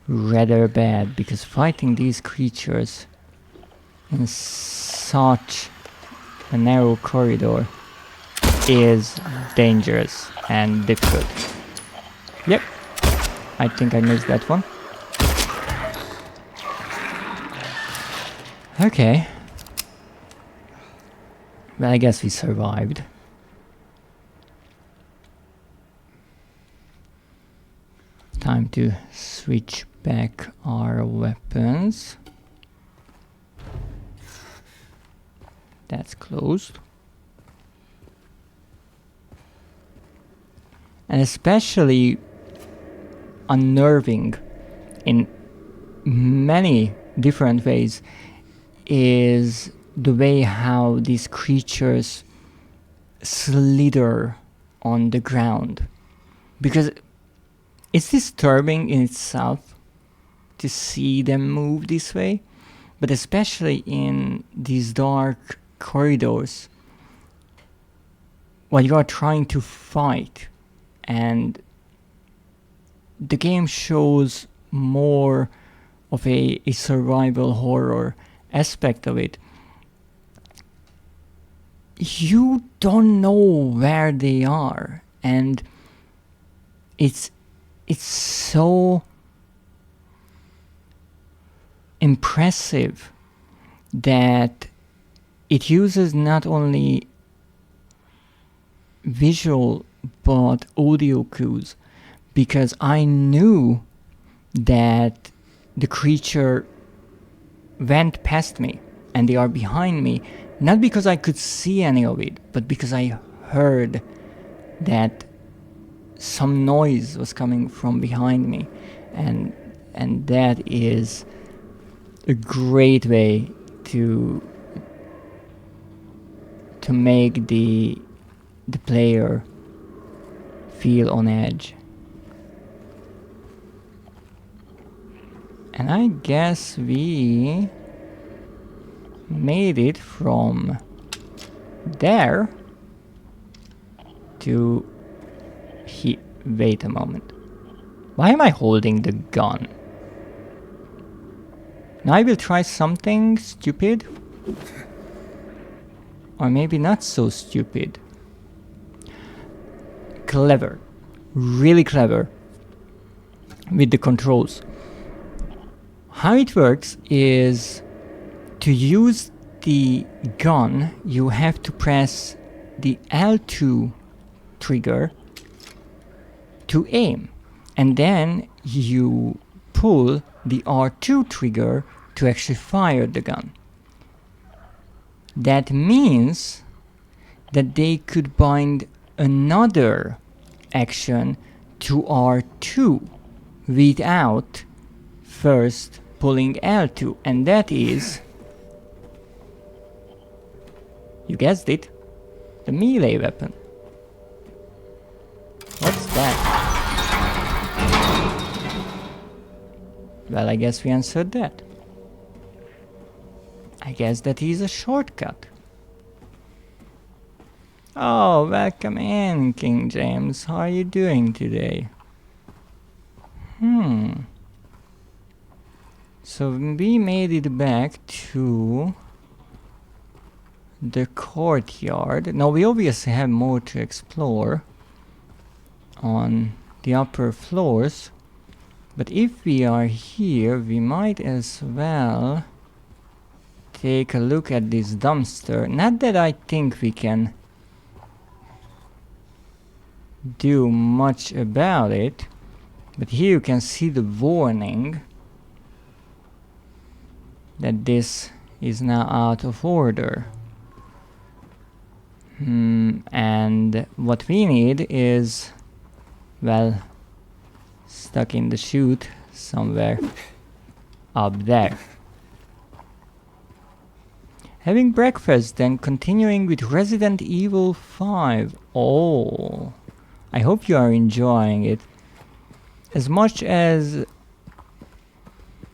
rather bad, because fighting these creatures in such a narrow corridor is dangerous and difficult. Yep, I think I missed that one. Okay. Well, I guess we survived. Time to switch back our weapons. That's closed. And especially unnerving in many different ways is the way how these creatures slither on the ground. Because it's disturbing in itself to see them move this way, but especially in these dark corridors while you are trying to fight, and the game shows more of a survival horror aspect of it. You don't know where they are, and it's so impressive that it uses not only visual but audio cues, because I knew that the creature went past me and they are behind me, not because I could see any of it, but because I heard that some noise was coming from behind me, and that is a great way to make the player feel on edge. And I guess we made it from there to here. Wait a moment. Why am I holding the gun? Now I will try something stupid. Or maybe not so stupid. Clever. Really clever. With the controls. How it works is, to use the gun, you have to press the L2 trigger to aim, and then you pull the R2 trigger to actually fire the gun. That means that they could bind another action to R2 without first pulling L2, and that is, you guessed it, the melee weapon. What's that? Well, I guess we answered that. I guess that is a shortcut. Oh, welcome in, King James. How are you doing today? So we made it back to the courtyard. Now we obviously have more to explore on the upper floors, but if we are here, we might as well take a look at this dumpster. Not that I think we can do much about it, but here you can see the warning that this is now out of order. And what we need is, well, stuck in the chute somewhere up there. Having breakfast, then continuing with Resident Evil 5. Oh, I hope you are enjoying it. As much as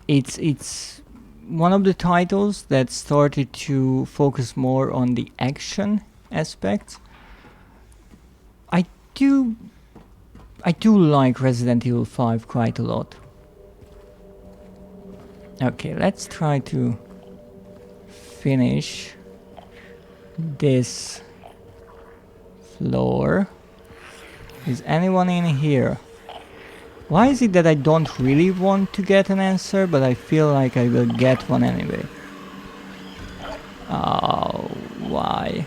it's one of the titles that started to focus more on the action aspects, I do like Resident Evil 5 quite a lot. Okay, let's try to finish this floor. Is anyone in here? Why is it that I don't really want to get an answer, but I feel like I will get one anyway? Oh, why?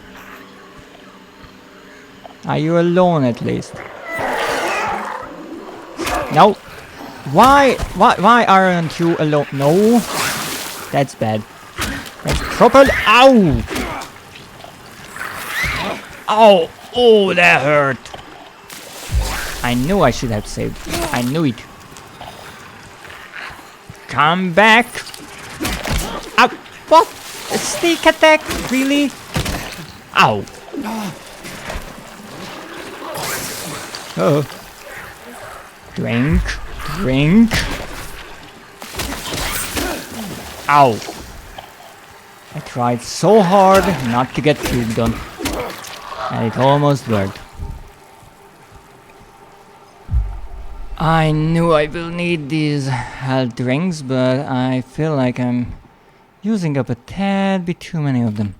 Are you alone at least? No. Why aren't you alone? No. That's bad. That's proper. Ow! Ow! Oh, that hurt. I knew I should have saved. I knew it. Come back. Ow! What? A sneak attack? Really? Ow! Oh. Drink. Drink. Ow! I tried so hard not to get puked on. And it almost worked. I knew I will need these health drinks, but I feel like I'm using up a tad bit too many of them.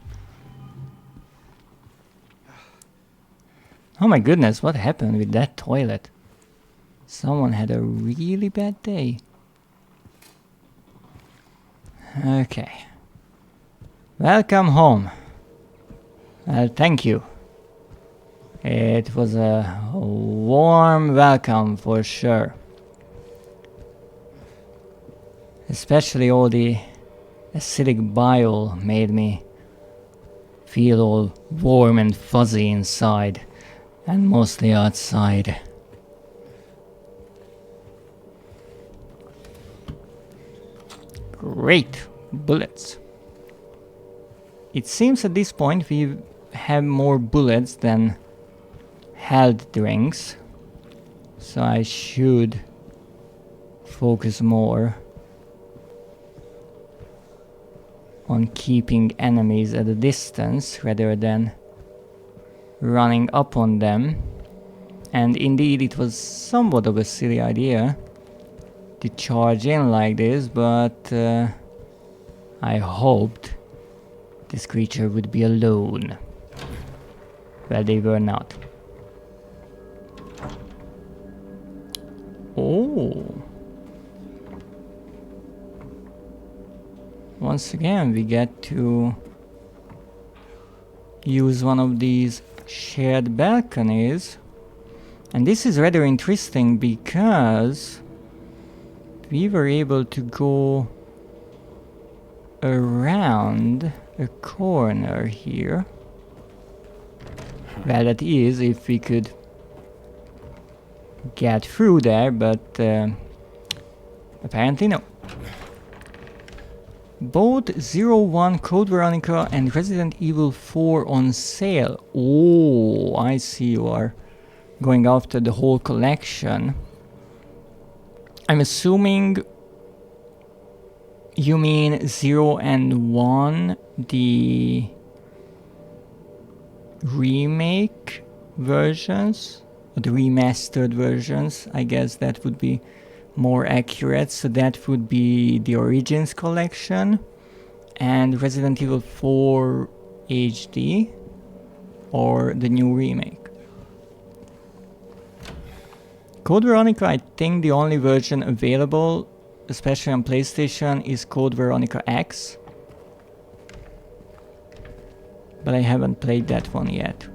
Oh my goodness, what happened with that toilet? Someone had a really bad day. Okay. Welcome home. Well, thank you. It was a warm welcome for sure. Especially all the acidic bile made me feel all warm and fuzzy inside, and mostly outside. Great bullets. It seems at this point we have more bullets than health drinks, so I should focus more on keeping enemies at a distance rather than running up on them. And indeed it was somewhat of a silly idea to charge in like this, but I hoped this creature would be alone. Well, they were not. Oh. Once again, we get to use one of these shared balconies. And this is rather interesting because we were able to go around a corner here. Well, that is if we could get through there, but apparently no. Both 01 Code Veronica and Resident Evil 4 on sale. Oh, I see you are going after the whole collection. I'm assuming you mean 0 and 1, the remake versions, or the remastered versions. I guess that would be more accurate. So that would be the Origins collection and Resident Evil 4 HD, or the new remake. Code Veronica, I think the only version available, especially on PlayStation, is Code Veronica X. But I haven't played that one yet.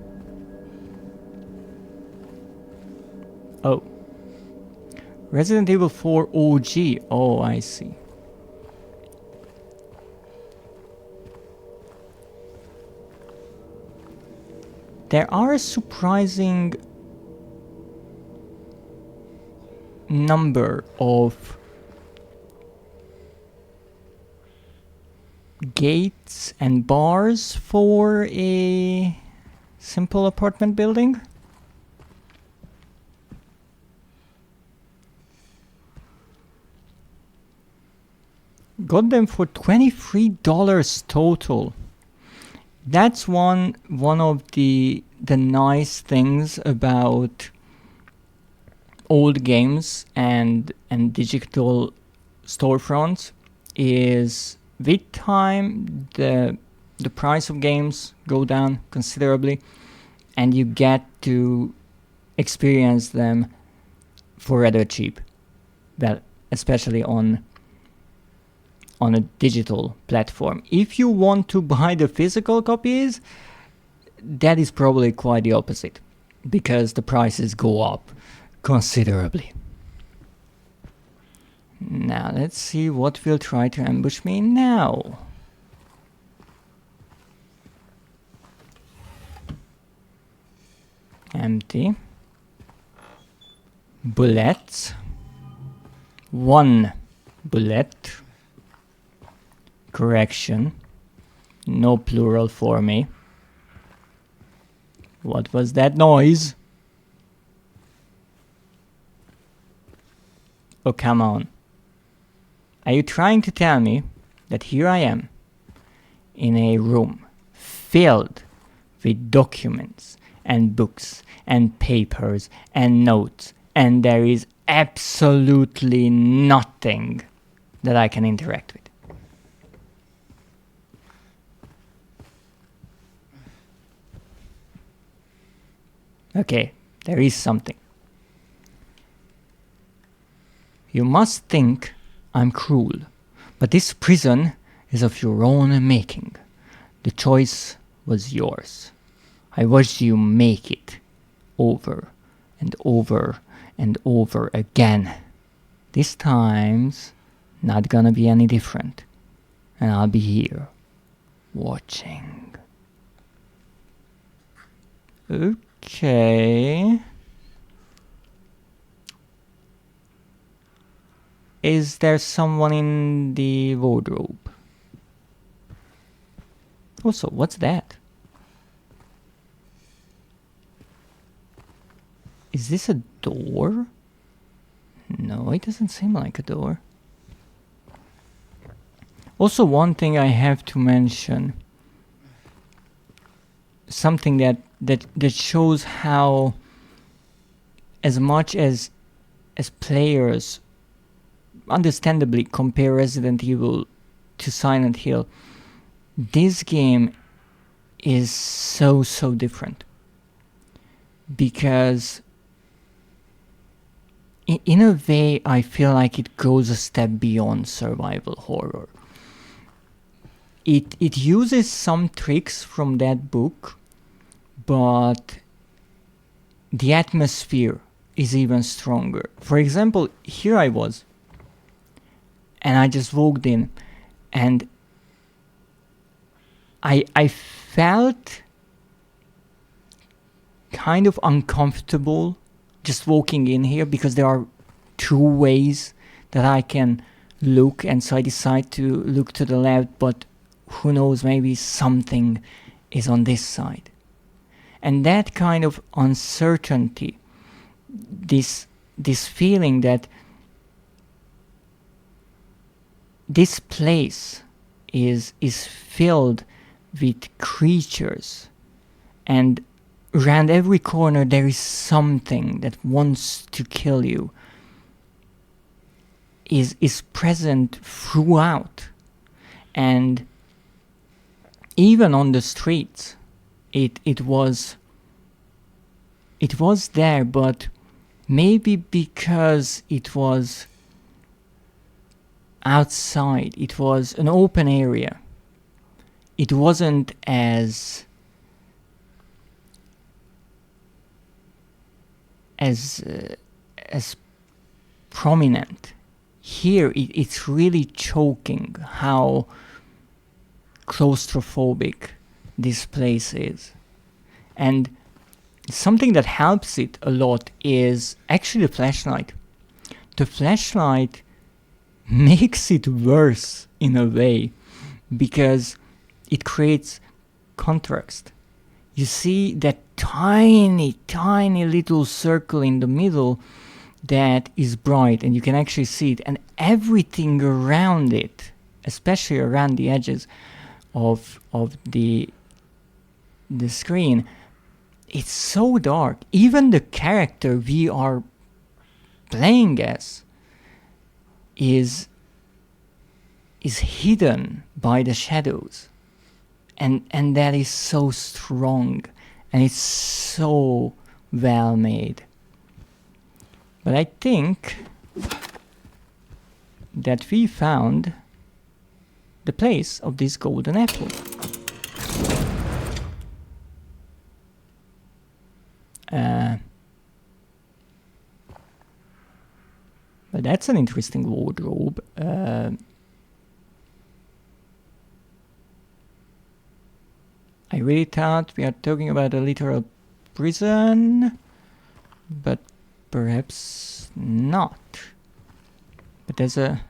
Oh. Resident Evil 4 OG. Oh, I see. There are a surprising number of gates and bars for a simple apartment building. Got them for $23 total. That's one of the nice things about old games and digital storefronts, is with time the price of games go down considerably, and you get to experience them for rather cheap. Well, especially on a digital platform. If you want to buy the physical copies, that is probably quite the opposite, because the prices go up considerably. Now let's see what will try to ambush me now. Empty. Bullets. One bullet. Correction. No plural for me. What was that noise? Oh, come on. Are you trying to tell me that here I am in a room filled with documents and books and papers and notes, and there is absolutely nothing that I can interact with? Okay, there is something. You must think I'm cruel, but this prison is of your own making. The choice was yours. I watched you make it over and over and over again. This time's not gonna be any different, and I'll be here, watching. Okay. Is there someone in the wardrobe? Also, what's that? Is this a door? No, it doesn't seem like a door. Also, one thing I have to mention, something that shows how, as much as players understandably compare Resident Evil to Silent Hill, this game is so different, because in a way I feel like it goes a step beyond survival horror. It uses some tricks from that book, but the atmosphere is even stronger. For example, here I was, and I just walked in, and I felt kind of uncomfortable just walking in here because there are two ways that I can look, and so I decide to look to the left, but who knows, maybe something is on this side. And that kind of uncertainty, this feeling that this place is filled with creatures, and around every corner there is something that wants to kill you, is present throughout. And even on the streets, it was there, but maybe because it was outside, it was an open area, it wasn't as prominent. Here it's really choking how claustrophobic this place is. And something that helps it a lot is actually the flashlight. The flashlight makes it worse in a way because it creates contrast. You see that tiny little circle in the middle that is bright, and you can actually see it, and everything around it, especially around the edges of the screen, it's so dark. Even the character we are playing as is hidden by the shadows, and that is so strong, and it's so well made. But I think that we found the place of this golden apple. But that's an interesting wardrobe. I really thought we are talking about a literal prison, but perhaps not. But there's a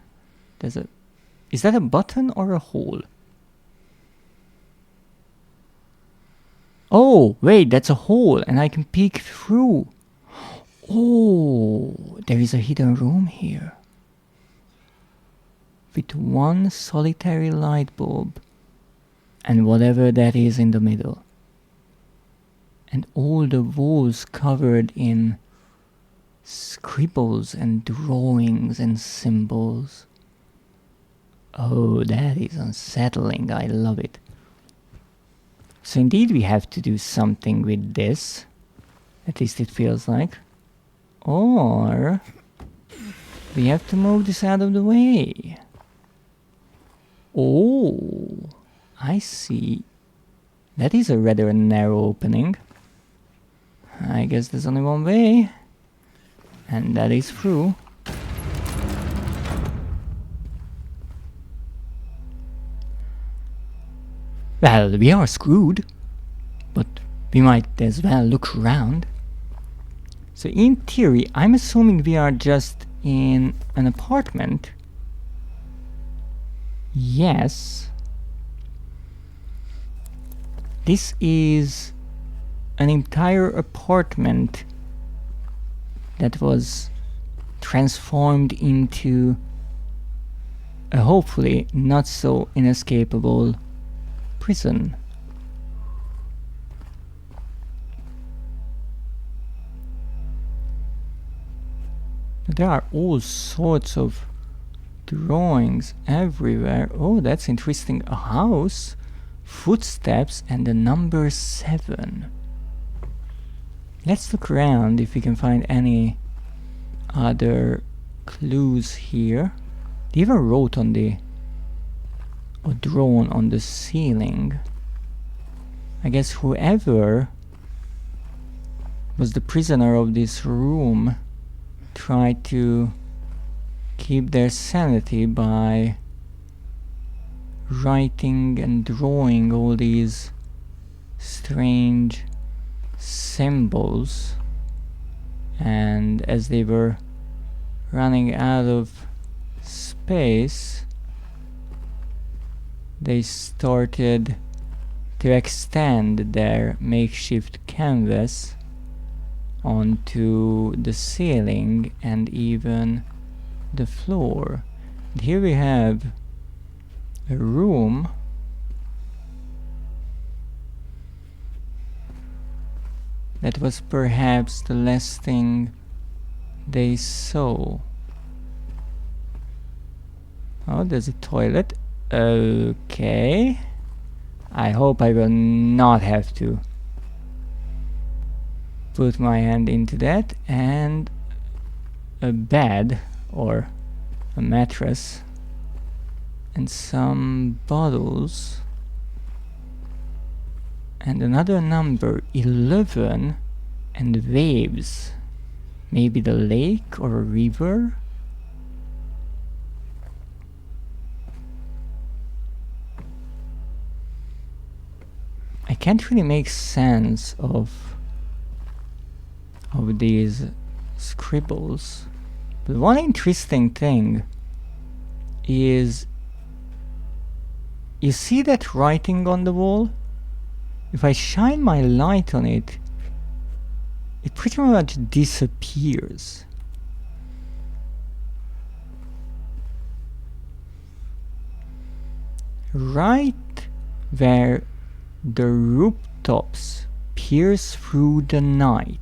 is that a button or a hole? Oh, wait, that's a hole, and I can peek through. Oh, there is a hidden room here with one solitary light bulb and whatever that is in the middle, and all the walls covered in scribbles and drawings and symbols. Oh, that is unsettling. I love it. So indeed we have to do something with this. At least it feels like. Or we have to move this out of the way. Oh, I see. That is a rather narrow opening. I guess there's only one way. And that is through. Well, we are screwed, but we might as well look around. So in theory, I'm assuming we are just in an apartment. Yes. This is an entire apartment that was transformed into a hopefully not so inescapable prison. There are all sorts of drawings everywhere. Oh, that's interesting. A house, footsteps, and the number 7. Let's look around if we can find any other clues here. They even wrote on the or drawn on the ceiling. I guess whoever was the prisoner of this room tried to keep their sanity by writing and drawing all these strange symbols, and as they were running out of space, they started to extend their makeshift canvas onto the ceiling and even the floor. And here we have a room that was perhaps the last thing they saw. Oh, there's a toilet. Okay. I hope I will not have to put my hand into that. And a bed or a mattress and some bottles and another number 11 and waves. Maybe the lake or a river. I can't really make sense of these scribbles, but one interesting thing is, you see that writing on the wall? If I shine my light on it, it pretty much disappears. Right where the rooftops pierce through the night,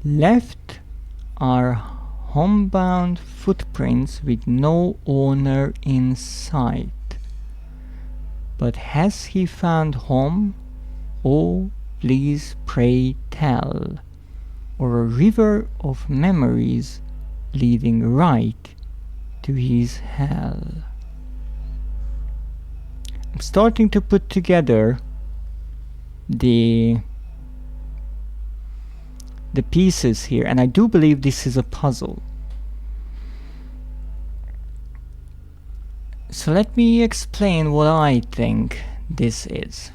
left are homebound footprints with no owner in sight. But has he found home? Oh, please pray tell. Or a river of memories leading right to his hell. I'm starting to put together the pieces here, and I do believe this is a puzzle. So let me explain what I think this is.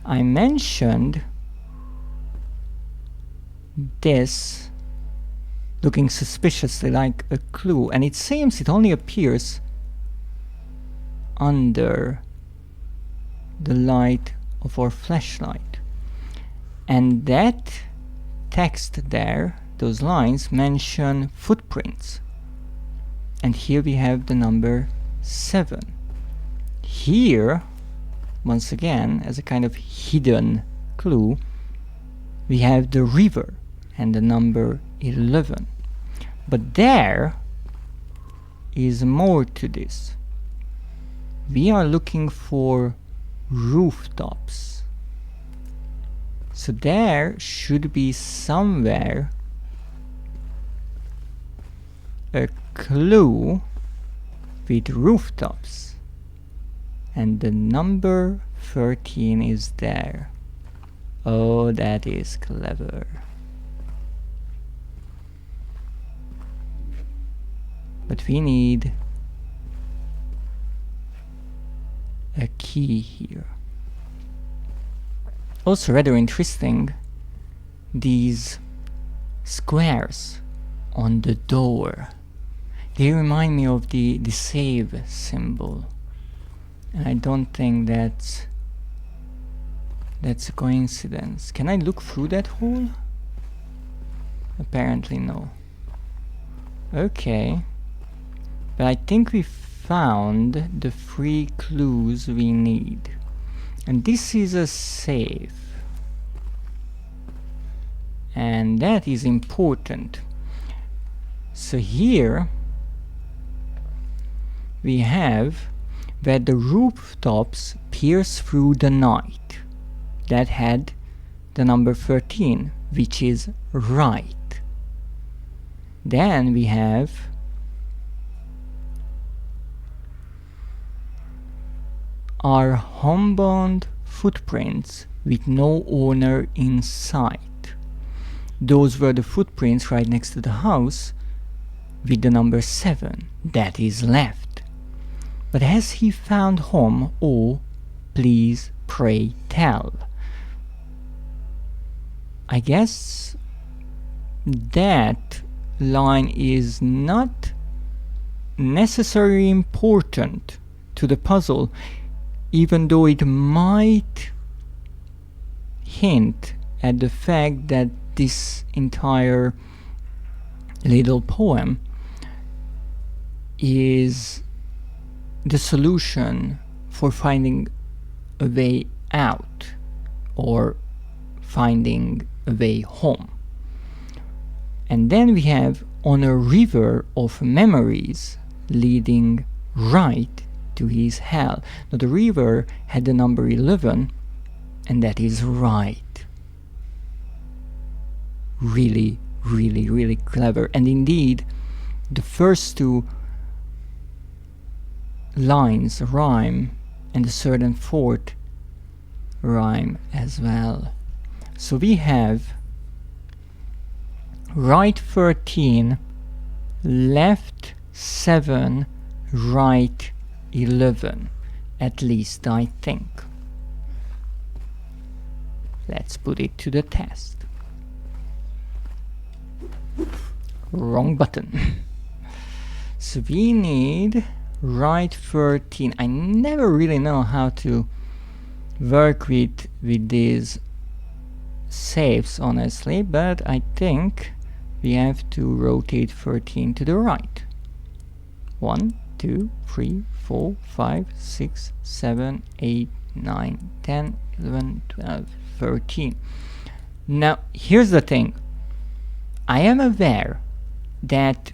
I mentioned this looking suspiciously like a clue, and it seems it only appears under the light of our flashlight. And that text there, those lines, mention footprints. And here we have the number 7. Here, once again, as a kind of hidden clue, we have the river and the number 11. But there is more to this. We are looking for rooftops. So there should be somewhere a clue with rooftops, and the number 13 is there. Oh, that is clever. But we need a key here. Also rather interesting, these squares on the door. They remind me of the save symbol. And I don't think that's a coincidence. Can I look through that hole? Apparently no. Okay. But I think we found the 3 clues we need. And this is a safe. And that is important. So here we have where the rooftops pierce through the night. That had the number 13, which is right. Then we have are homebound footprints with no owner in sight. Those were the footprints right next to the house with the number 7, that is left. But has he found home? Oh, please, pray, tell. I guess that line is not necessarily important to the puzzle, even though it might hint at the fact that this entire little poem is the solution for finding a way out or finding a way home. And then we have on a river of memories leading right to his hell. Now the river had the number 11, and that is right. Really, really, really clever. And indeed, the first two lines rhyme, and the third and fourth rhyme as well. So we have right 13, left 7, right 11. At least I think. Let's put it to the test. Wrong button. So we need right 13. I never really know how to work with these saves, honestly, but I think we have to rotate 13 to the right. 1, 2, 3, 4, 5, 6, 7, 8, 9, 10, 11, 12, 13. Now, here's the thing. I am aware that,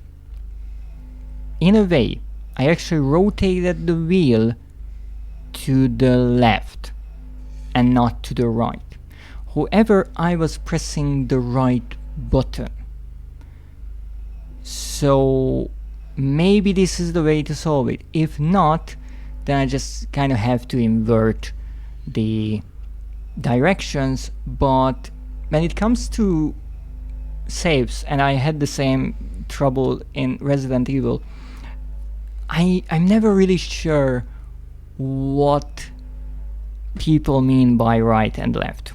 in a way, I actually rotated the wheel to the left and not to the right. However, I was pressing the right button. So maybe this is the way to solve it. If not, then I just kind of have to invert the directions. But when it comes to saves, and I had the same trouble in Resident Evil, I'm never really sure what people mean by right and left.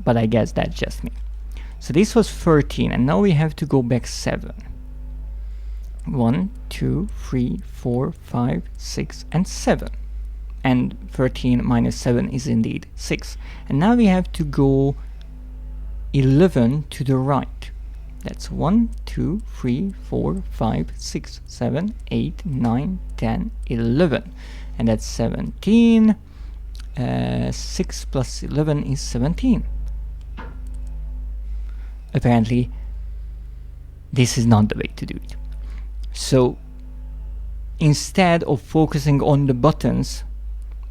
But I guess that's just me. So this was 13, and now we have to go back 7. 1, 2, 3, 4, 5, 6, and 7. And 13 minus 7 is indeed 6. And now we have to go 11 to the right. That's 1, 2, 3, 4, 5, 6, 7, 8, 9, 10, 11. And that's 17. 6 plus 11 is 17. Apparently, this is not the way to do it. So, instead of focusing on the buttons,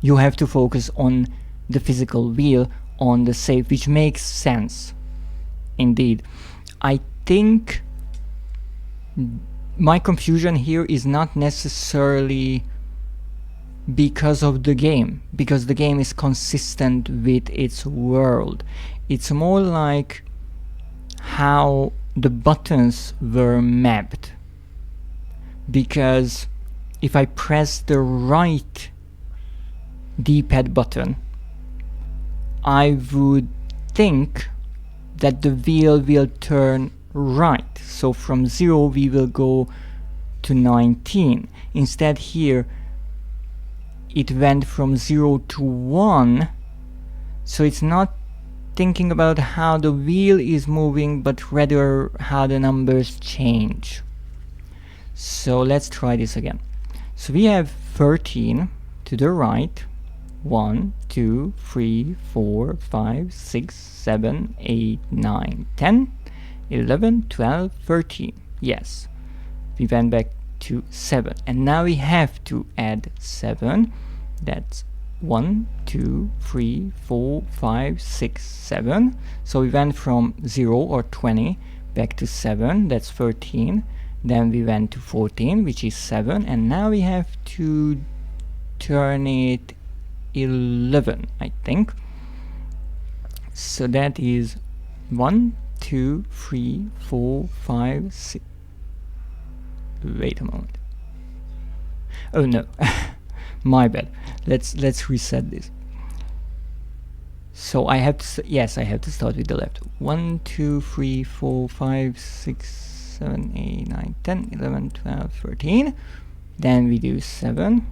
you have to focus on the physical wheel on the save, which makes sense. Indeed. I think my confusion here is not necessarily because of the game, because the game is consistent with its world. It's more like how the buttons were mapped. Because if I press the right D-pad button, I would think that the wheel will turn right. So from 0 we will go to 19. Instead here it went from 0 to 1, so it's not thinking about how the wheel is moving, but rather how the numbers change. So let's try this again. So we have 13 to the right. 1, 2, 3, 4, 5, 6, 7, 8, 9, 10, 11, 12, 13. Yes, we went back to 7. And now we have to add 7. That's 1, 2, 3, 4, 5, 6, 7. So we went from 0 or 20 back to 7. That's 13. Then we went to 14, which is 7. And now we have to turn it 11, I think. So that is 1, 2, 3, 4, 5, 6. Wait a moment. Oh no. My bad. Let's reset this. So I have to, yes, I have to start with the left. 1, 2, 3, 4, 5, 6, 7, 8, 9, 10, 11, 12, 13. Then we do 7.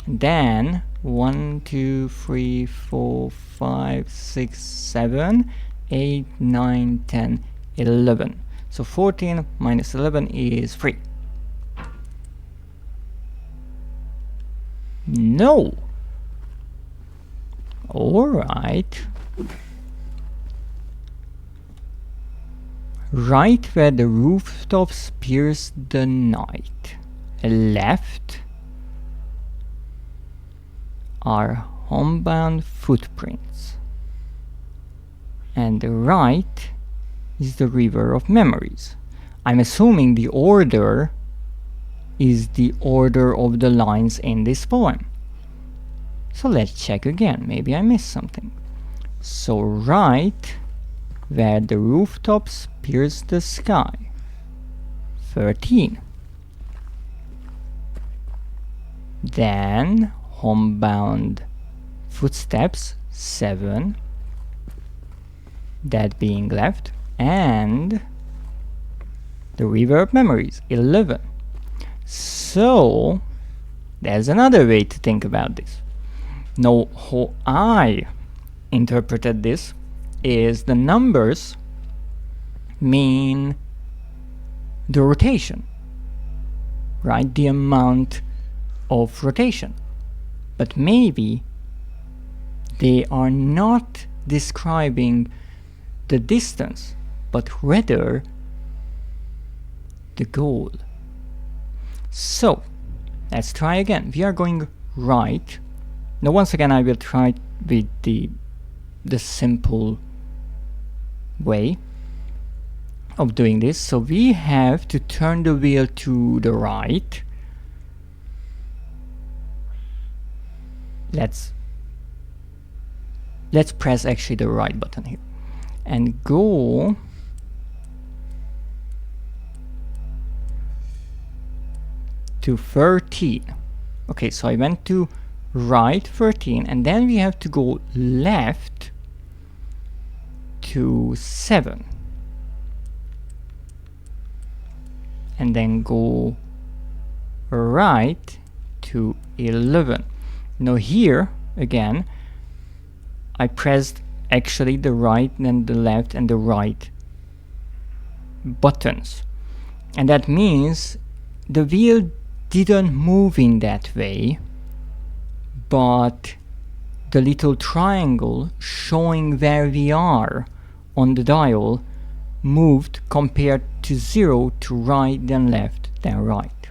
Then 1, 2, 3, 4, 5, 6, 7, 8, 9, 10, 11. So 14 minus 11 is 3. No. Alright. Right where the rooftops pierce the night. Left are homebound footprints. And the right is the river of memories. I'm assuming the order is the order of the lines in this poem. So let's check again, maybe I missed something. So right where the rooftops pierce the sky, 13. Then homebound footsteps, 7. That being left, and the river of memories, 11. So there's another way to think about this. Now, how I interpreted this is the numbers mean the rotation, right? The amount of rotation. But maybe they are not describing the distance, but rather the goal. So let's try again. We are going right. Now once again I will try with the simple way of doing this. So we have to turn the wheel to the right. Let's press actually the right button here and go to 13. Okay, so I went to right 13, and then we have to go left to 7, and then go right to 11. Now here again I pressed actually the right and the left and the right buttons, and that means the wheel didn't move in that way, but the little triangle showing where we are on the dial moved compared to 0 to right, then left, then right.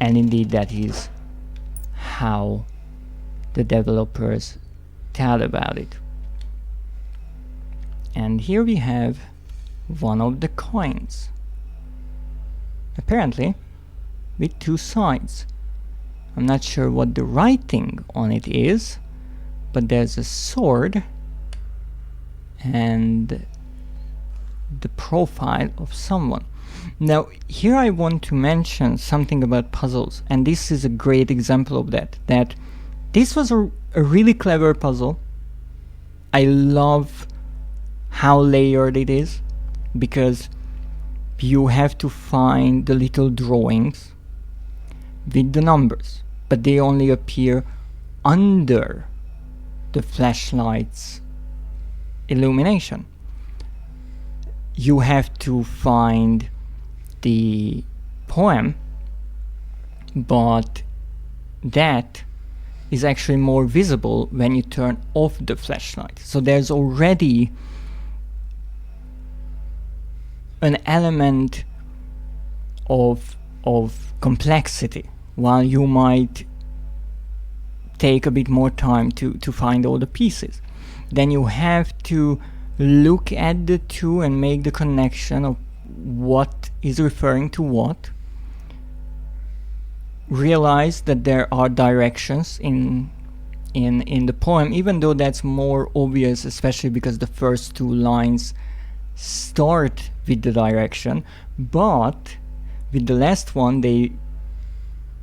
And indeed that is how the developers tell about it. And here we have one of the coins, apparently with 2 sides. I'm not sure what the writing on it is, but there's a sword and the profile of someone. Now here I want to mention something about puzzles, and this is a great example of that. That this was a really clever puzzle. I love how layered it is, because you have to find the little drawings with the numbers, but they only appear under the flashlight's illumination. You have to find the poem, but that is actually more visible when you turn off the flashlight. So there's already an element of complexity, while you might take a bit more time to find all the pieces. Then you have to look at the two and make the connection of what is referring to what. Realize that there are directions in the poem, even though that's more obvious, especially because the first 2 lines start with the direction, but with the last one they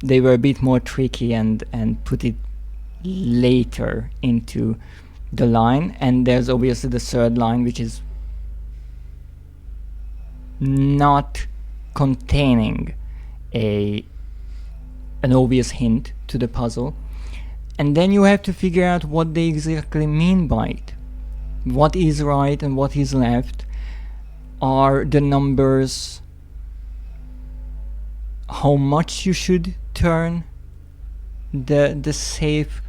they were a bit more tricky and put it later into the line. And there's obviously the third line, which is not containing an obvious hint to the puzzle. And then you have to figure out what they exactly mean by it. What is right and what is left? Are the numbers how much you should turn the safe,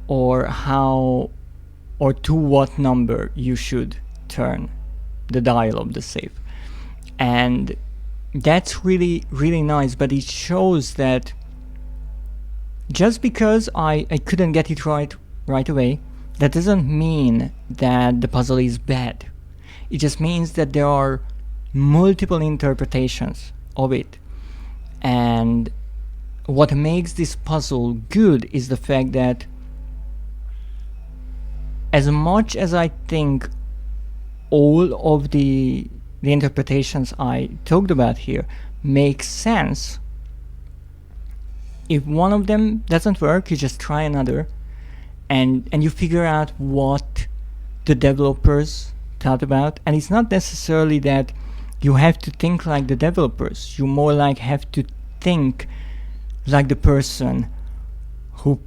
or how, or to what number you should turn the dial of the safe? And that's really, really nice, but it shows that just because I couldn't get it right away, that doesn't mean that the puzzle is bad. It just means that there are multiple interpretations of it. And what makes this puzzle good is the fact that as much as I think all of the interpretations I talked about here make sense, if one of them doesn't work, you just try another, and you figure out what the developers thought about. And it's not necessarily that you have to think like the developers. You more like have to think like the person who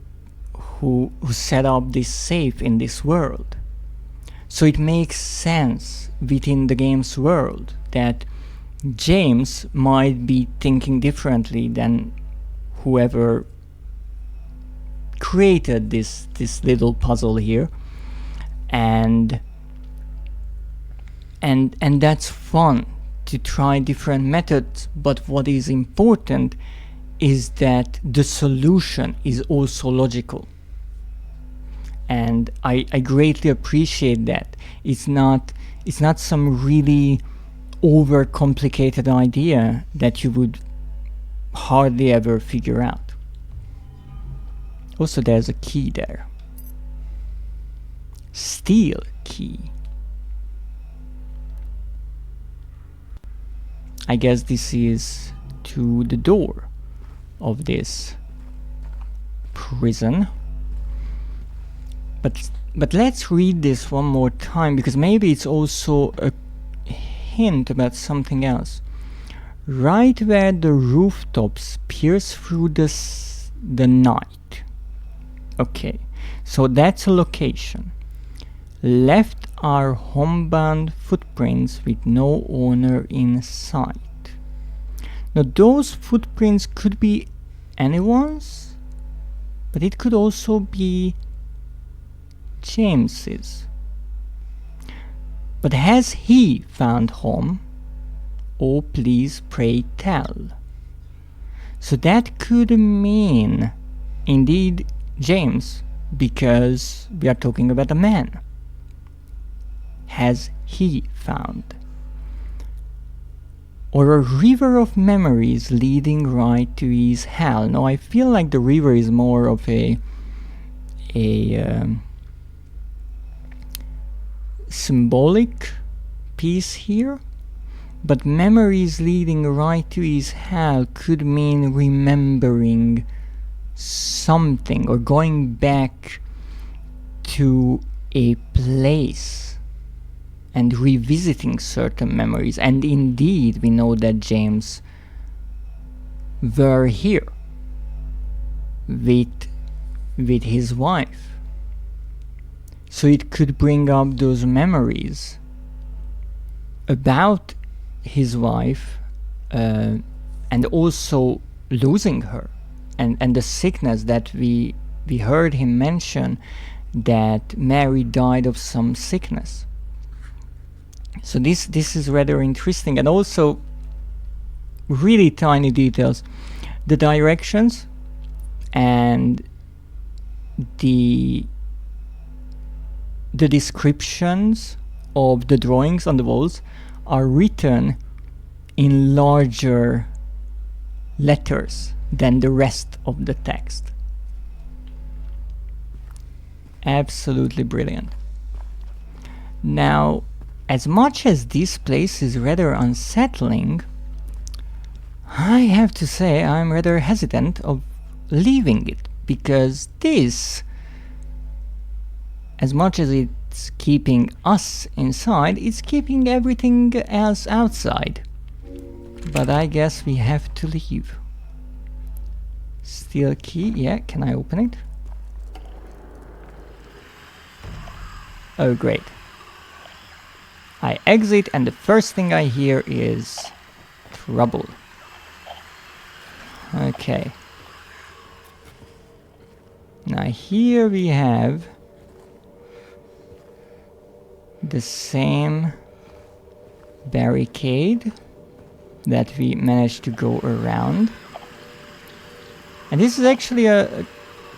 set up this safe in this world. So it makes sense within the game's world that James might be thinking differently than whoever created this little puzzle here, and that's fun to try different methods. But what is important is that the solution is also logical, and I greatly appreciate that. It's not some really overcomplicated idea that you would hardly ever figure out. Also, there's a key there. Steel key. I guess this is to the door of this prison. But let's read this one more time, because maybe it's also a hint about something else. Right where the rooftops pierce through the night. Okay, so that's a location. Left are homebound footprints with no owner in sight. Now those footprints could be anyone's, but it could also be James's. But has he found home? Oh, please pray tell. So that could mean indeed James, because we are talking about a man. Has he found? Or a river of memories leading right to his hell. Now I feel like the river is more of a symbolic piece here, but memories leading right to his hell could mean remembering something or going back to a place and revisiting certain memories. And indeed we know that James were here with his wife, so it could bring up those memories about his wife, and also losing her, and the sickness that we heard him mention, that Mary died of some sickness. So this is rather interesting, and also really tiny details. The directions and the descriptions of the drawings on the walls are written in larger letters than the rest of the text. Absolutely brilliant. Now, as much as this place is rather unsettling, I have to say I'm rather hesitant of leaving it, because this, as much as it's keeping us inside, it's keeping everything else outside. But I guess we have to leave. Steel key, yeah, can I open it? Oh great. I exit and the first thing I hear is trouble. Okay. Now here we have the same barricade that we managed to go around. And this is actually a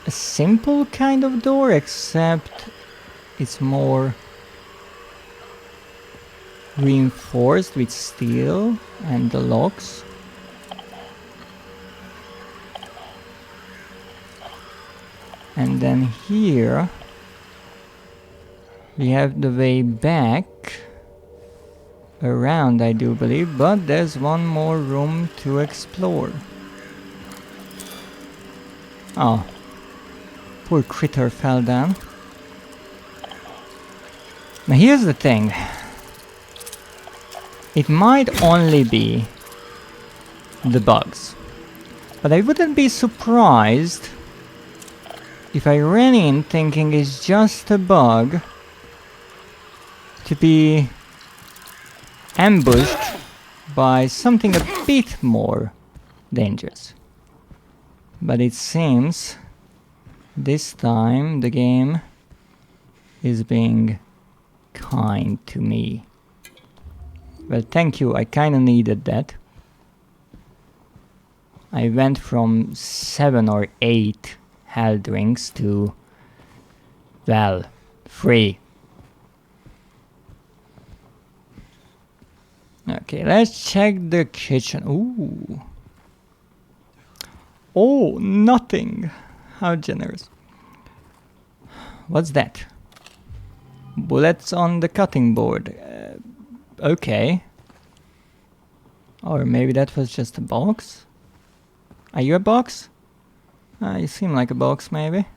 simple kind of door, except it's more reinforced with steel and the locks. And then here we have the way back around, I do believe, but there's one more room to explore. Oh, poor critter fell down. Now here's the thing. It might only be the bugs, but I wouldn't be surprised if I ran in thinking it's just a bug to be ambushed by something a bit more dangerous. But it seems this time the game is being kind to me. Well, thank you, I kinda needed that. I went from 7 or 8 health drinks to, well, 3. Okay, let's check the kitchen. Ooh. Oh, nothing. How generous. What's that? Bullets on the cutting board. Okay. Or maybe that was just a box? Are you a box? You seem like a box, maybe.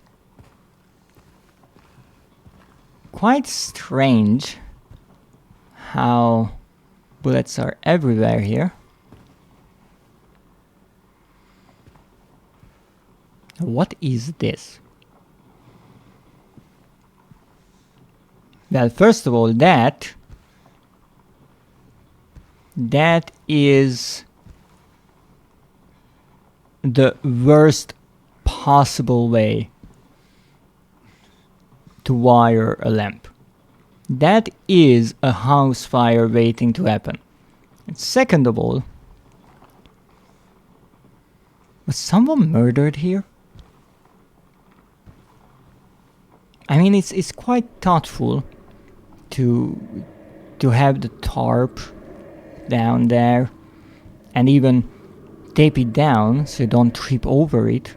Quite strange how bullets are everywhere here. What is this? Well, first of all, that is the worst possible way to wire a lamp. That is a house fire waiting to happen. And second of all, was someone murdered here? I mean, it's quite thoughtful to have the tarp down there and even tape it down so you don't trip over it.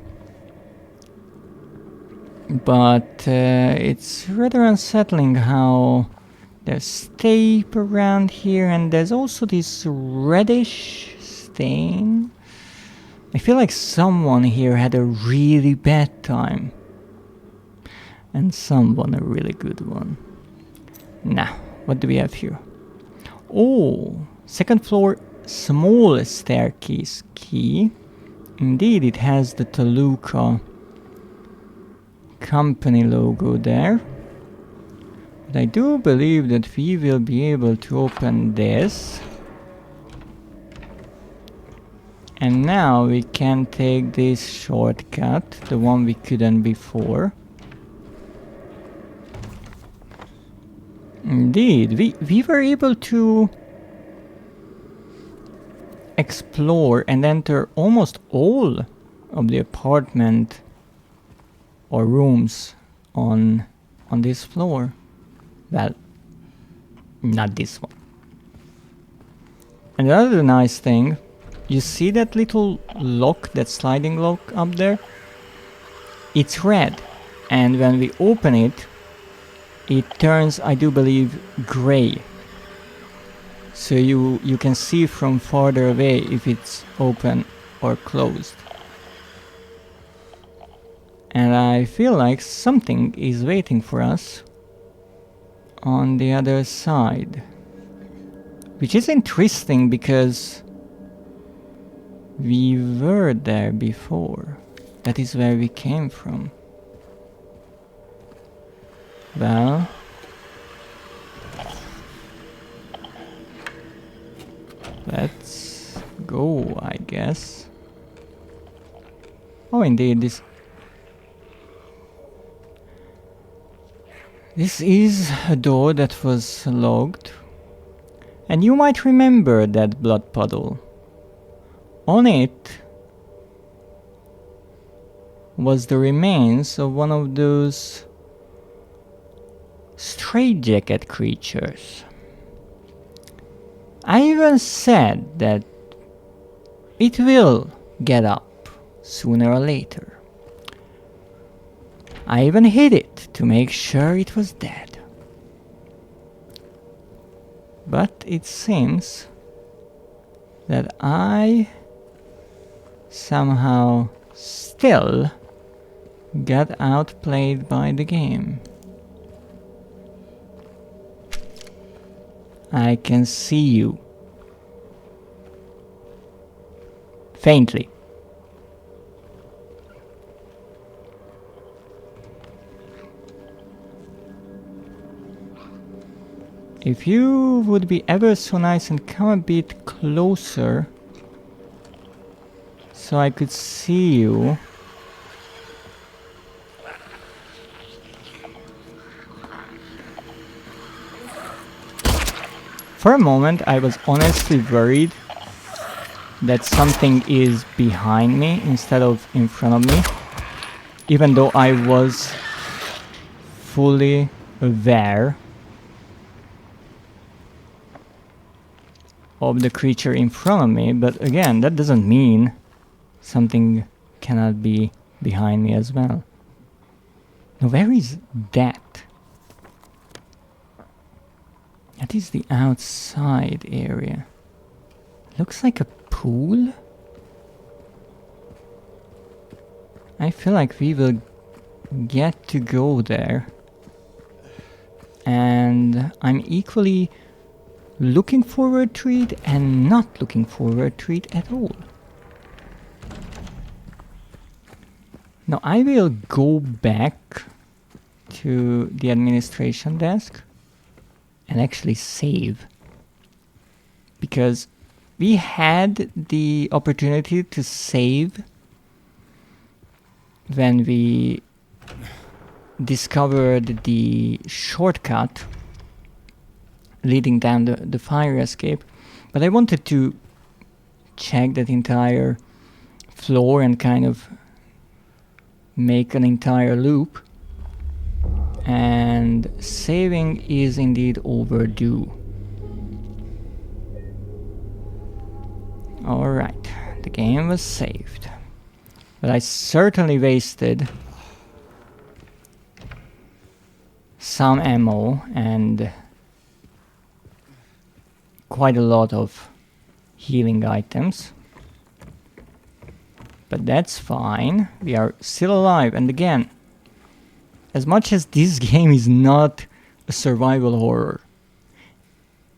But it's rather unsettling how there's tape around here and there's also this reddish stain. I feel like someone here had a really bad time. And someone a really good one. Now, what do we have here? Oh, second floor, small staircase key. Indeed, it has the Toluca company logo there. But I do believe that we will be able to open this. And now we can take this shortcut, the one we couldn't before. Indeed, we were able to explore and enter almost all of the apartment or rooms on this floor. Well, not this one. Another nice thing, you see that little lock, that sliding lock up there? It's red, and when we open it, it turns, I do believe, gray. so you can see from farther away if it's open or closed. And I feel like something is waiting for us on the other side, which is interesting because we were there before. That is where we came from. Well, let's go, I guess. Oh, indeed, this is a door that was locked. And you might remember that blood puddle. On it was the remains of one of those straitjacket creatures. I even said that it will get up sooner or later. I even hit it to make sure it was dead. But it seems that I somehow still got outplayed by the game. I can see you. Faintly. If you would be ever so nice and come a bit closer so I could see you. For a moment I was honestly worried that something is behind me instead of in front of me, even though I was fully aware of the creature in front of me. But again, that doesn't mean something cannot be behind me as well. Now where is that? That is the outside area. Looks like a pool. I feel like we will get to go there. And I'm equally looking forward to it and not looking forward to it at all. Now I will go back to the administration desk and actually save, because we had the opportunity to save when we discovered the shortcut leading down the fire escape, but I wanted to check that entire floor and kind of make an entire loop, and saving is indeed overdue. Alright, the game was saved, but I certainly wasted some ammo and quite a lot of healing items. But that's fine, we are still alive. And again, as much as this game is not a survival horror,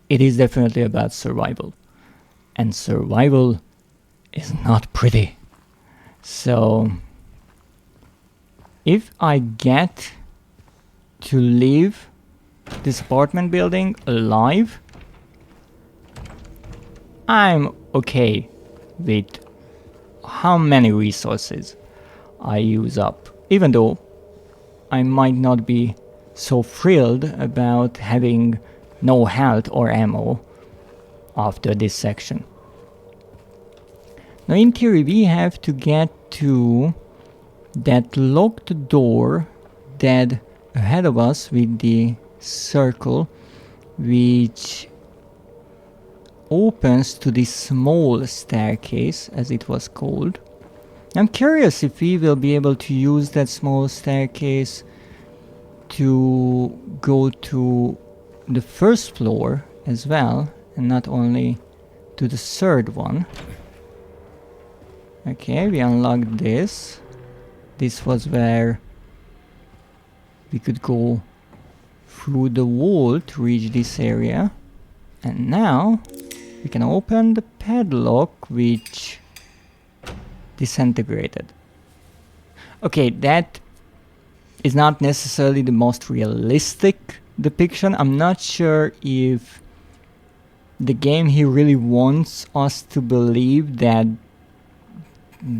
it is definitely about survival. And survival is not pretty. So if I get to leave this apartment building alive, I'm okay with how many resources I use up, even though I might not be so thrilled about having no health or ammo after this section. Now in theory we have to get to that locked door dead ahead of us with the circle, which opens to this small staircase, as it was called. I'm curious if we will be able to use that small staircase to go to the first floor as well, and not only to the third one. Okay, we unlocked this. This was where we could go through the wall to reach this area. And now we can open the padlock, which disintegrated. Okay, that is not necessarily the most realistic depiction. I'm not sure if the game here really wants us to believe that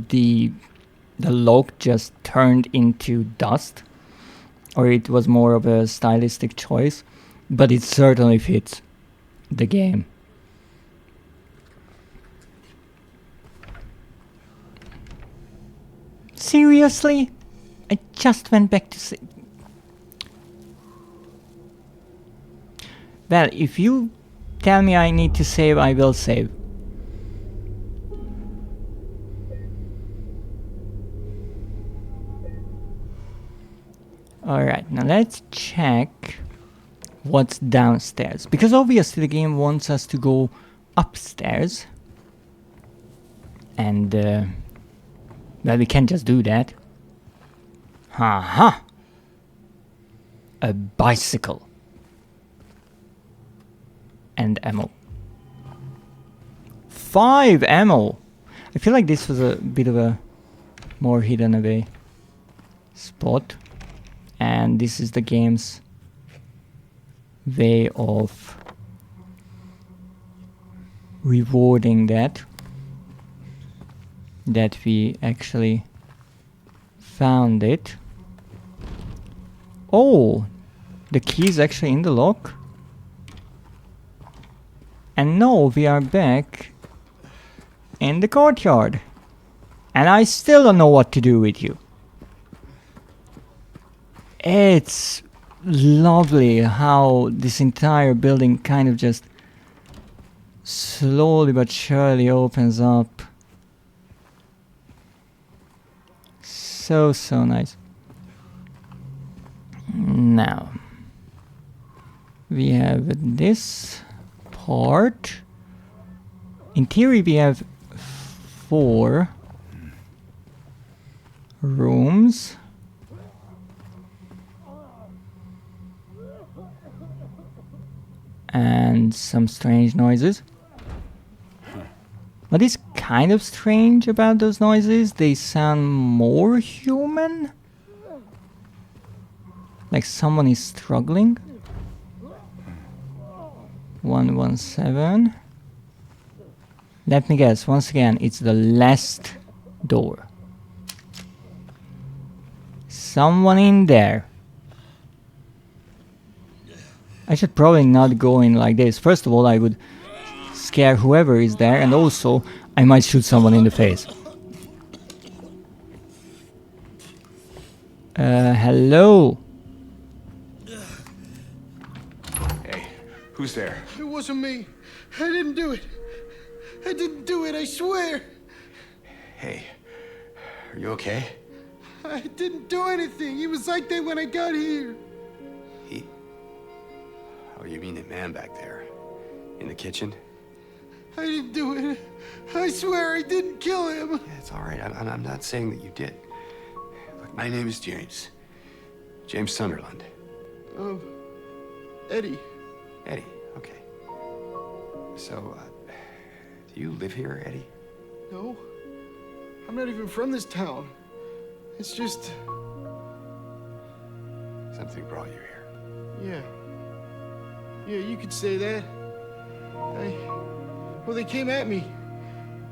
the lock just turned into dust, or it was more of a stylistic choice, but it certainly fits the game. Seriously? I just went back to say... Well, if you tell me I need to save, I will save. Alright, now let's check what's downstairs. Because obviously the game wants us to go upstairs. And, well, we can't just do that. Haha! A bicycle. And ammo. 5 ammo! I feel like this was a bit of a more hidden away spot. And this is the game's way of rewarding that we actually found it. Oh, the key is actually in the lock. And now we are back in the courtyard. And I still don't know what to do with you. It's lovely how this entire building kind of just slowly but surely opens up. So nice. Now we have this part. In theory we have 4 rooms. And some strange noises. What is kind of strange about those noises? They sound more human? Like someone is struggling? 117. Let me guess, once again, it's the last door. Someone in there. I should probably not go in like this. First of all, I would scare whoever is there, and also I might shoot someone in the face. Hello? Hey, who's there? It wasn't me. I didn't do it. I didn't do it, I swear. Hey, are you okay? I didn't do anything. He was like that when I got here. He... Oh, you mean the man back there? In the kitchen? I didn't do it. I swear I didn't kill him. Yeah, it's all right. I'm not saying that you did. Look, my name is James. James Sunderland. Eddie. Eddie, okay. So, do you live here, Eddie? No. I'm not even from this town. It's just... Something brought you here. Yeah. Yeah, you could say that. Well, they came at me.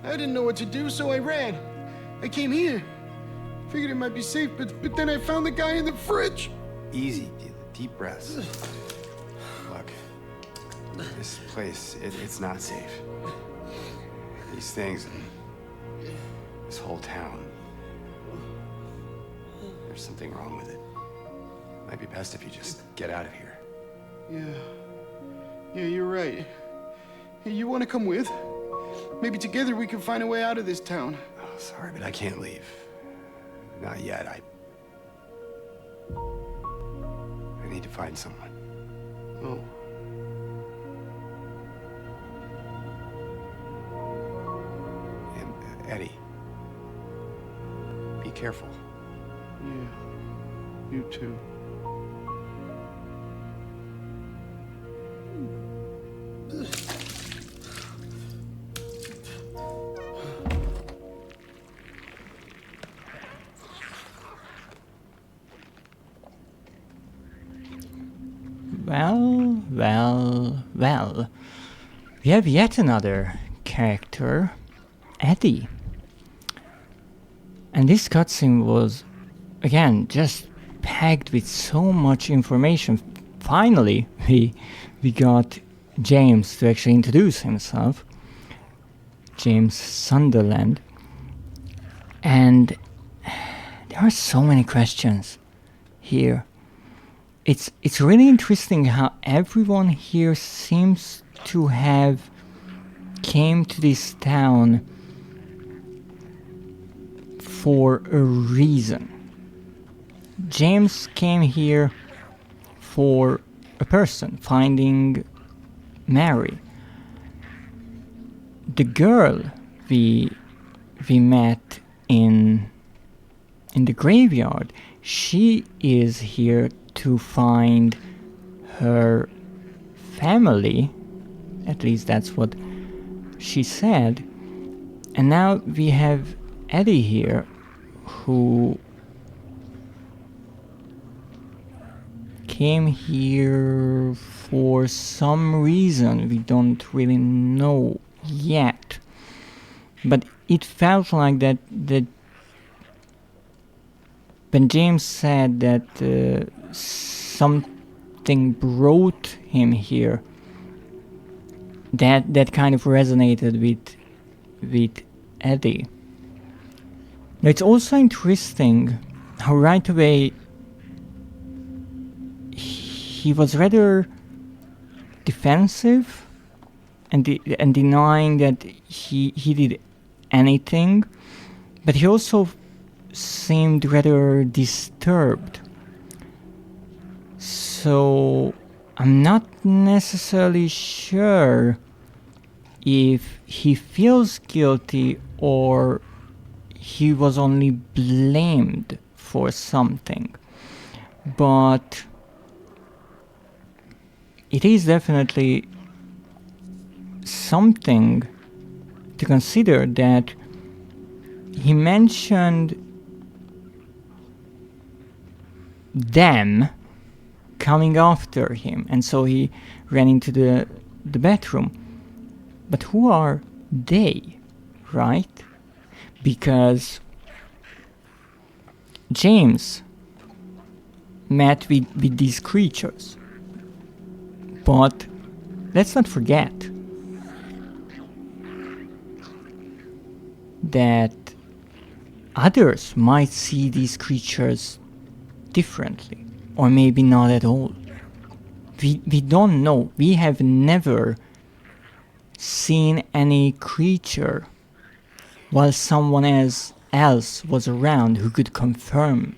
I didn't know what to do, so I ran. I came here. Figured it might be safe, but then I found the guy in the fridge. Easy, deep breaths. Look, this place, it's not safe. These things, this whole town, there's something wrong with it. Might be best if you just get out of here. Yeah, you're right. Hey, you want to come with? Maybe together we can find a way out of this town. Oh, sorry, but I can't leave. Not yet. I need to find someone. Oh. Eddie. Be careful. Yeah, you too. Well. We have yet another character, Eddie. And this cutscene was, again, just packed with so much information. Finally, we got James to actually introduce himself. James Sunderland. And there are so many questions here. It's really interesting how everyone here seems to have came to this town for a reason. James came here for a person, finding Mary. The girl we met in the graveyard, she is here to find her family. At least that's what she said. And now we have Eddie here, who came here for some reason we don't really know yet. But it felt like that when James said that something brought him here, that kind of resonated with Eddie. Now, it's also interesting how right away he was rather defensive and denying that he did anything, but he also seemed rather disturbed. So I'm not necessarily sure if he feels guilty or he was only blamed for something. But it is definitely something to consider that he mentioned them coming after him, and so he ran into the bedroom. But who are they, right? Because James met with these creatures. But let's not forget that others might see these creatures differently, or maybe not at all. We don't know. We have never seen any creature while someone else was around who could confirm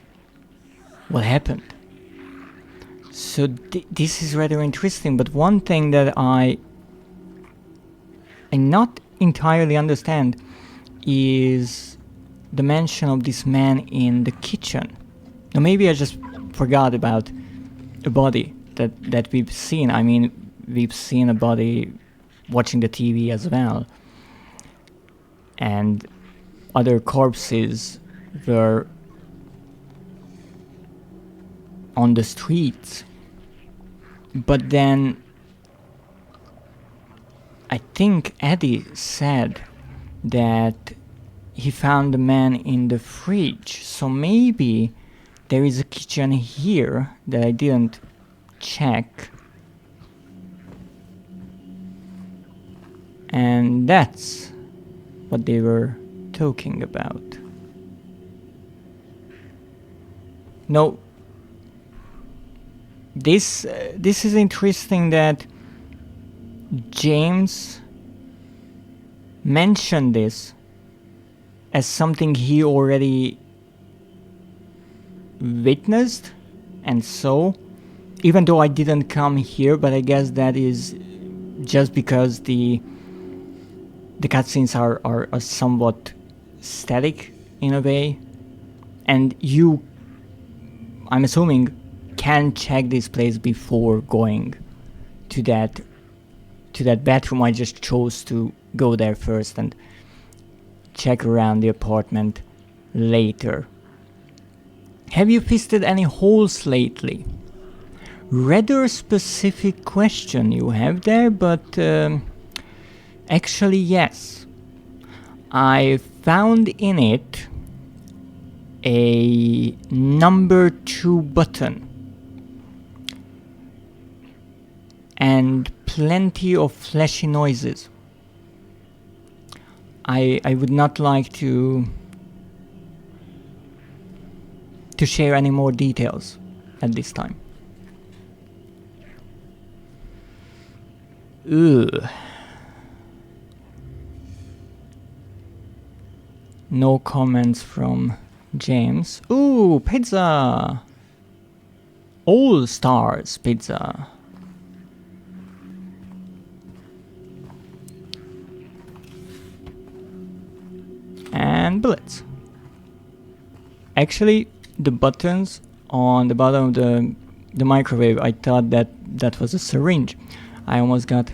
what happened. So this is rather interesting, but one thing that I not entirely understand is the mention of this man in the kitchen. Now maybe I just forgot about a body that we've seen. I mean, we've seen a body watching the TV as well. And other corpses were on the streets. But then I think Eddie said that he found the man in the fridge. So maybe there is a kitchen here that I didn't check. And that's what they were talking about. No, this is interesting that James mentioned this as something he already witnessed and saw, even though I didn't come here, but I guess that is just because the cutscenes are somewhat static in a way, and you, I'm assuming, can check this place before going to that bathroom. I just chose to go there first and check around the apartment later. Have you fisted any holes lately? Rather specific question you have there, but actually yes. I found in it a number 2 button and plenty of flashy noises. I would not like to share any more details at this time. Ugh. No comments from James. Ooh, pizza! All Stars pizza. And bullets. Actually, the buttons on the bottom of the microwave, I thought that was a syringe. I almost got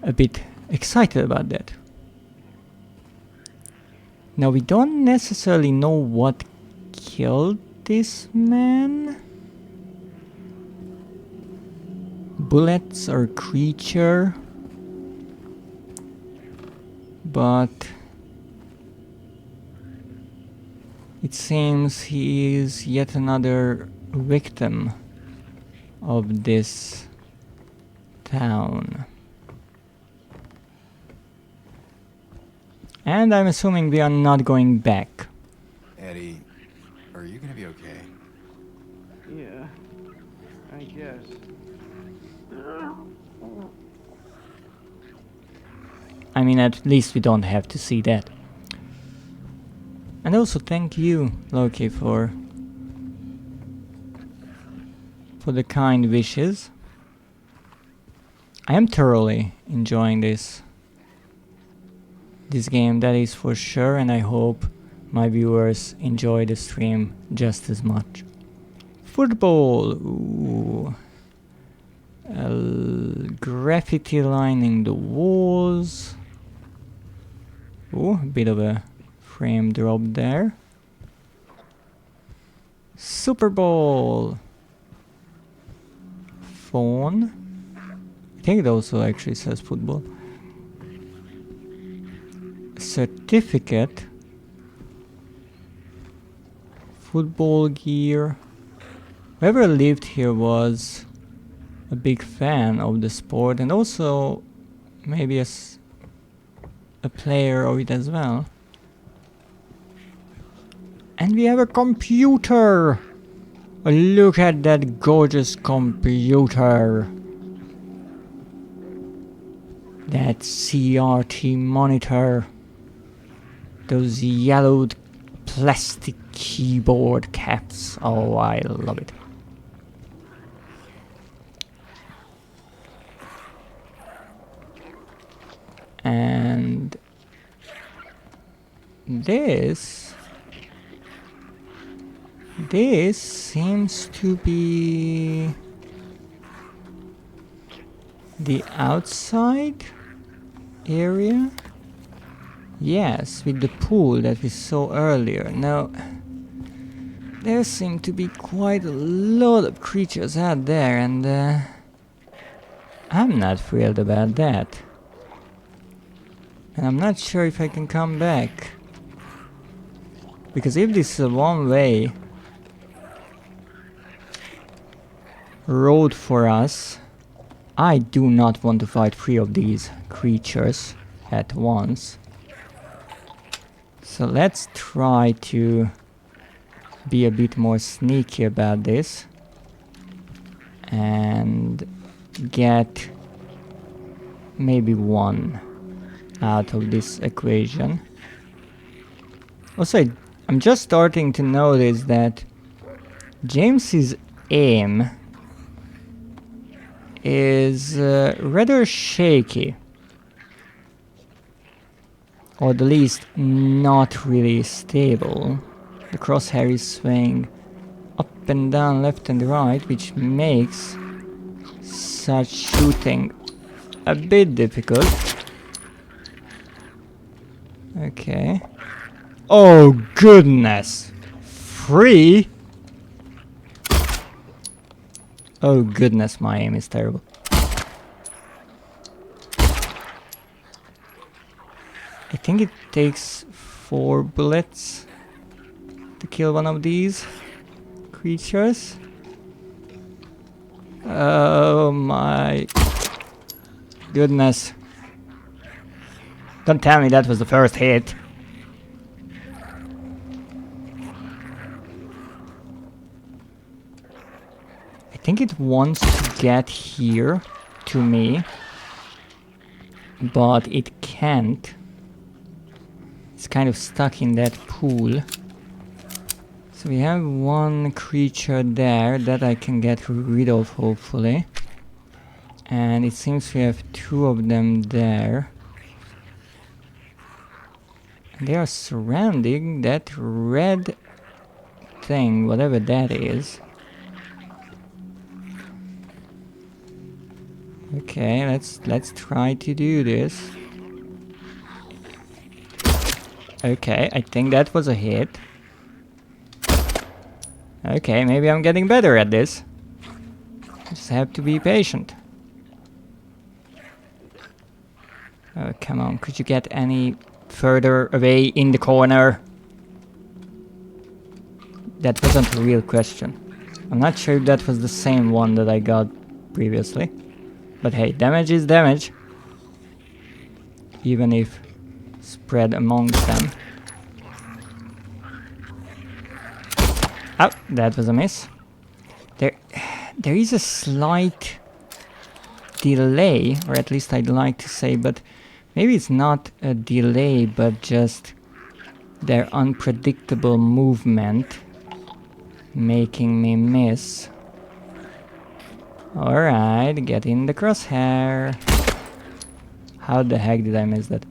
a bit excited about that. Now we don't necessarily know what killed this man. Bullets or creature. But it seems he is yet another victim of this town. And I'm assuming we are not going back. Eddie, are you gonna be okay? Yeah, I guess. I mean, at least we don't have to see that. And also thank you, Loki, for the kind wishes. I am thoroughly enjoying this game, that is for sure, and I hope my viewers enjoy the stream just as much. Football, ooh. Graffiti lining the walls. Ooh, a bit of a frame drop there. Super Bowl. Phone. I think it also actually says football. Certificate. Football gear. Whoever lived here was a big fan of the sport, and also maybe as a player of it as well. And we have a computer! Look at that gorgeous computer! That CRT monitor. Those yellowed plastic keyboard caps. Oh, I love it. And this seems to be the outside area. Yes, with the pool that we saw earlier. Now, there seem to be quite a lot of creatures out there, and I'm not thrilled about that. And I'm not sure if I can come back. Because if this is a one-way road for us, I do not want to fight 3 of these creatures at once. So let's try to be a bit more sneaky about this and get maybe 1 out of this equation. Also, I'm just starting to notice that James's aim is rather shaky. or the least not really stable. The crosshair is swaying up and down, left and right, which makes such shooting a bit difficult. Okay. Oh goodness! 3? Oh goodness, my aim is terrible. I think it takes 4 bullets to kill one of these creatures. Oh my goodness. Don't tell me that was the first hit. I think it wants to get here to me, but it can't. It's kind of stuck in that pool. So we have one creature there that I can get rid of, hopefully. And it seems we have 2 of them there. And they are surrounding that red thing, whatever that is. Okay, let's try to do this. Okay, I think that was a hit. Okay, maybe I'm getting better at this. Just have to be patient. Oh, come on, could you get any further away in the corner? That wasn't a real question. I'm not sure if that was the same one that I got previously. But hey, damage is damage. Even if spread amongst them. Oh, that was a miss. There is a slight delay, or at least I'd like to say, but maybe it's not a delay, but just their unpredictable movement making me miss. Alright, get in the crosshair. How the heck did I miss that?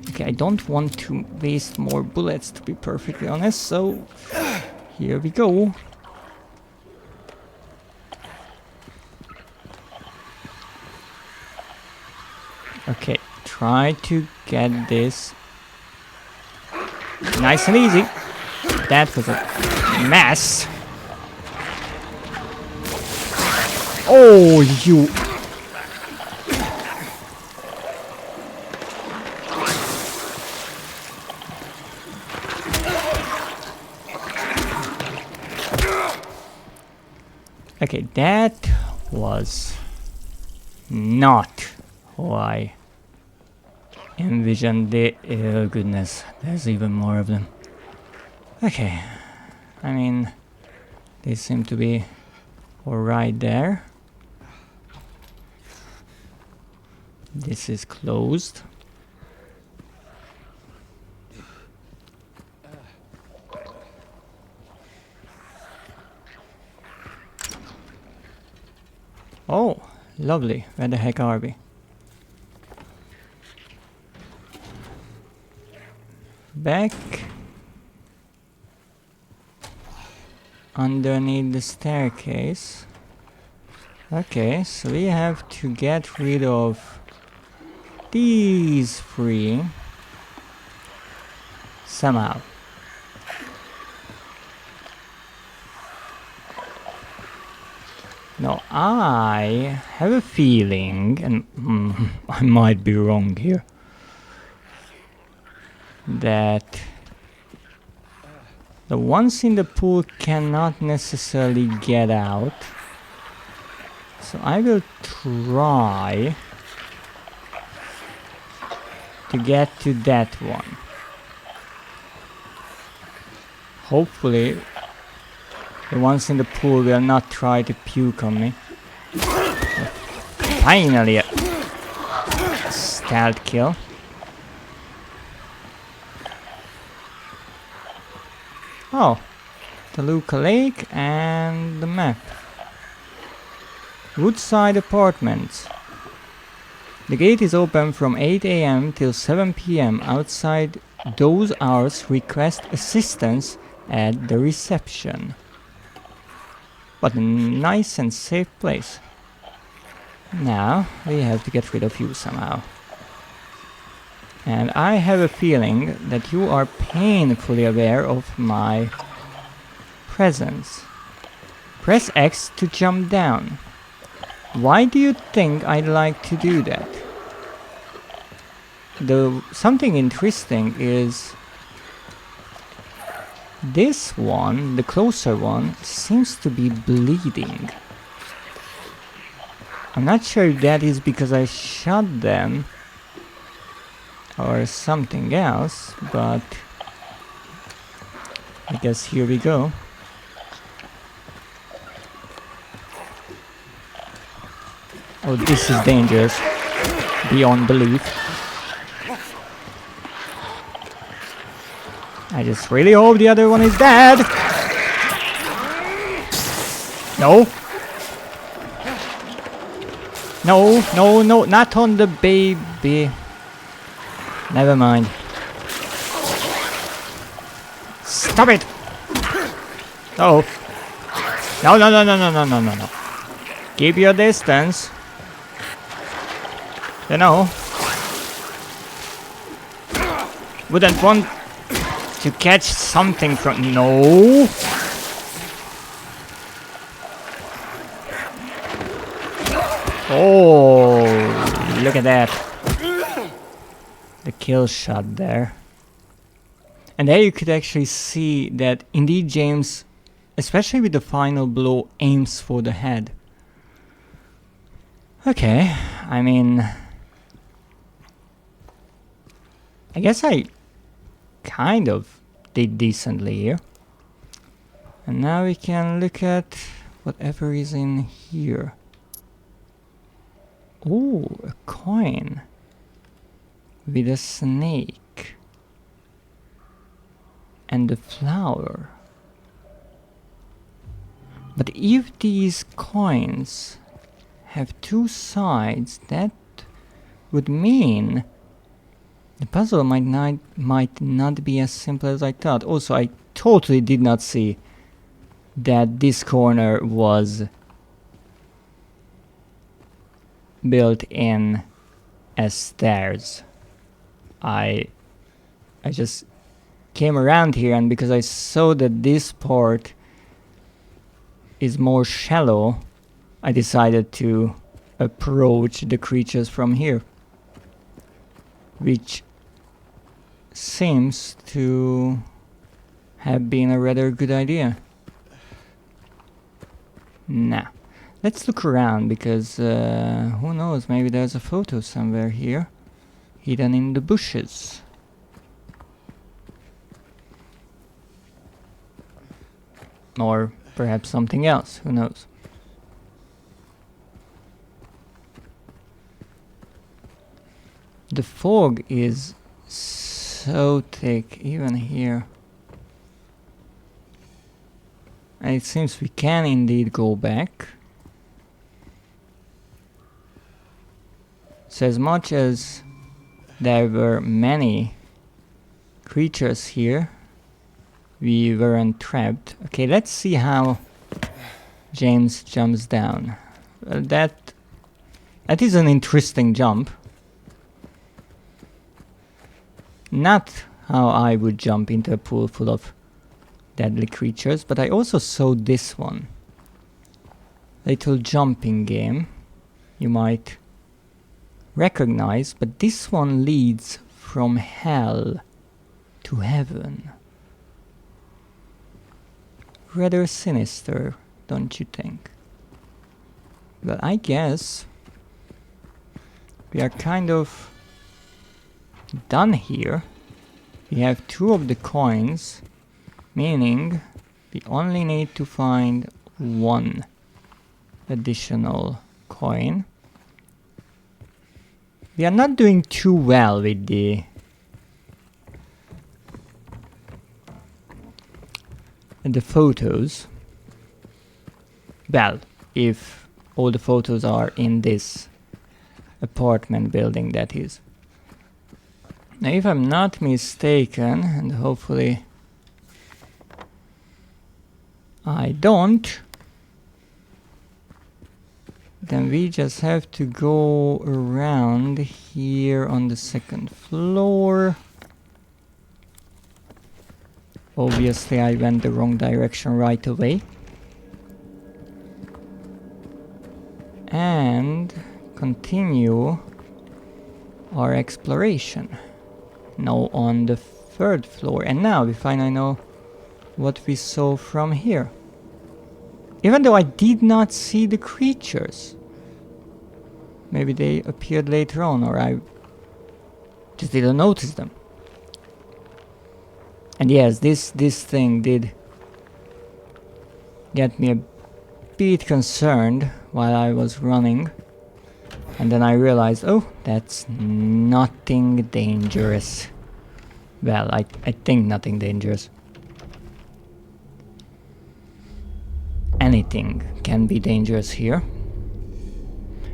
Okay, I don't want to waste more bullets, to be perfectly honest, so here we go. Okay, try to get this nice and easy. That was a mess. Oh, you... Okay, that was not how I envisioned it. Oh goodness, there's even more of them. Okay, I mean, they seem to be alright there. This is closed. Oh, lovely. Where the heck are we? Back underneath the staircase. Okay, so we have to get rid of these 3 somehow. Now I have a feeling, and I might be wrong here, that the ones in the pool cannot necessarily get out. So I will try to get to that one. Hopefully the ones in the pool will not try to puke on me. Finally a stealth kill. Oh, the Luca Lake and the map. Woodside Apartments. The gate is open from 8 AM till 7 PM. Outside those hours, request assistance at the reception. What a nice and safe place. Now, we have to get rid of you somehow. And I have a feeling that you are painfully aware of my presence. Press X to jump down. Why do you think I'd like to do that? Something interesting is this one, the closer one, seems to be bleeding. I'm not sure if that is because I shot them or something else, but I guess here we go. Oh, this is dangerous. Beyond belief. I just really hope the other one is dead. No. No, no, no, not on the baby. Never mind. Stop it! Oh. No, no, no, no, no, no, no, no, no. Keep your distance. You know. Wouldn't want to catch something from... No! Oh, look at that. The kill shot there. And there you could actually see that indeed James, especially with the final blow, aims for the head. Okay, I mean... I guess I kind of did decently here. And now we can look at whatever is in here. Oh, a coin with a snake and a flower. But if these coins have two sides, that would mean the puzzle might not be as simple as I thought. Also, I totally did not see that this corner was built in as stairs. I just came around here, and because I saw that this part is more shallow, I decided to approach the creatures from here, which seems to have been a rather good idea. Now, let's look around, because who knows, maybe there's a photo somewhere here, hidden in the bushes. Or perhaps something else, who knows. The fog is so thick, even here. And it seems we can indeed go back. So as much as there were many creatures here, we weren't trapped. Okay, let's see how James jumps down. Well, that is an interesting jump. Not how I would jump into a pool full of deadly creatures, but I also saw this one. Little jumping game you might recognize, but this one leads from hell to heaven. Rather sinister, don't you think? Well, I guess we are kind of done here. We have 2 of the coins, meaning we only need to find 1 additional coin. We are not doing too well with the photos. Well, if all the photos are in this apartment building, that is. Now, if I'm not mistaken, and hopefully I don't, then we just have to go around here on the second floor. Obviously, I went the wrong direction right away. And continue our exploration. Now on the third floor. And now we finally know what we saw from here. Even though I did not see the creatures. Maybe they appeared later on, or I just didn't notice them. And yes, this thing did get me a bit concerned while I was running. And then I realized, oh, that's nothing dangerous. Well, I think nothing dangerous. Anything can be dangerous here.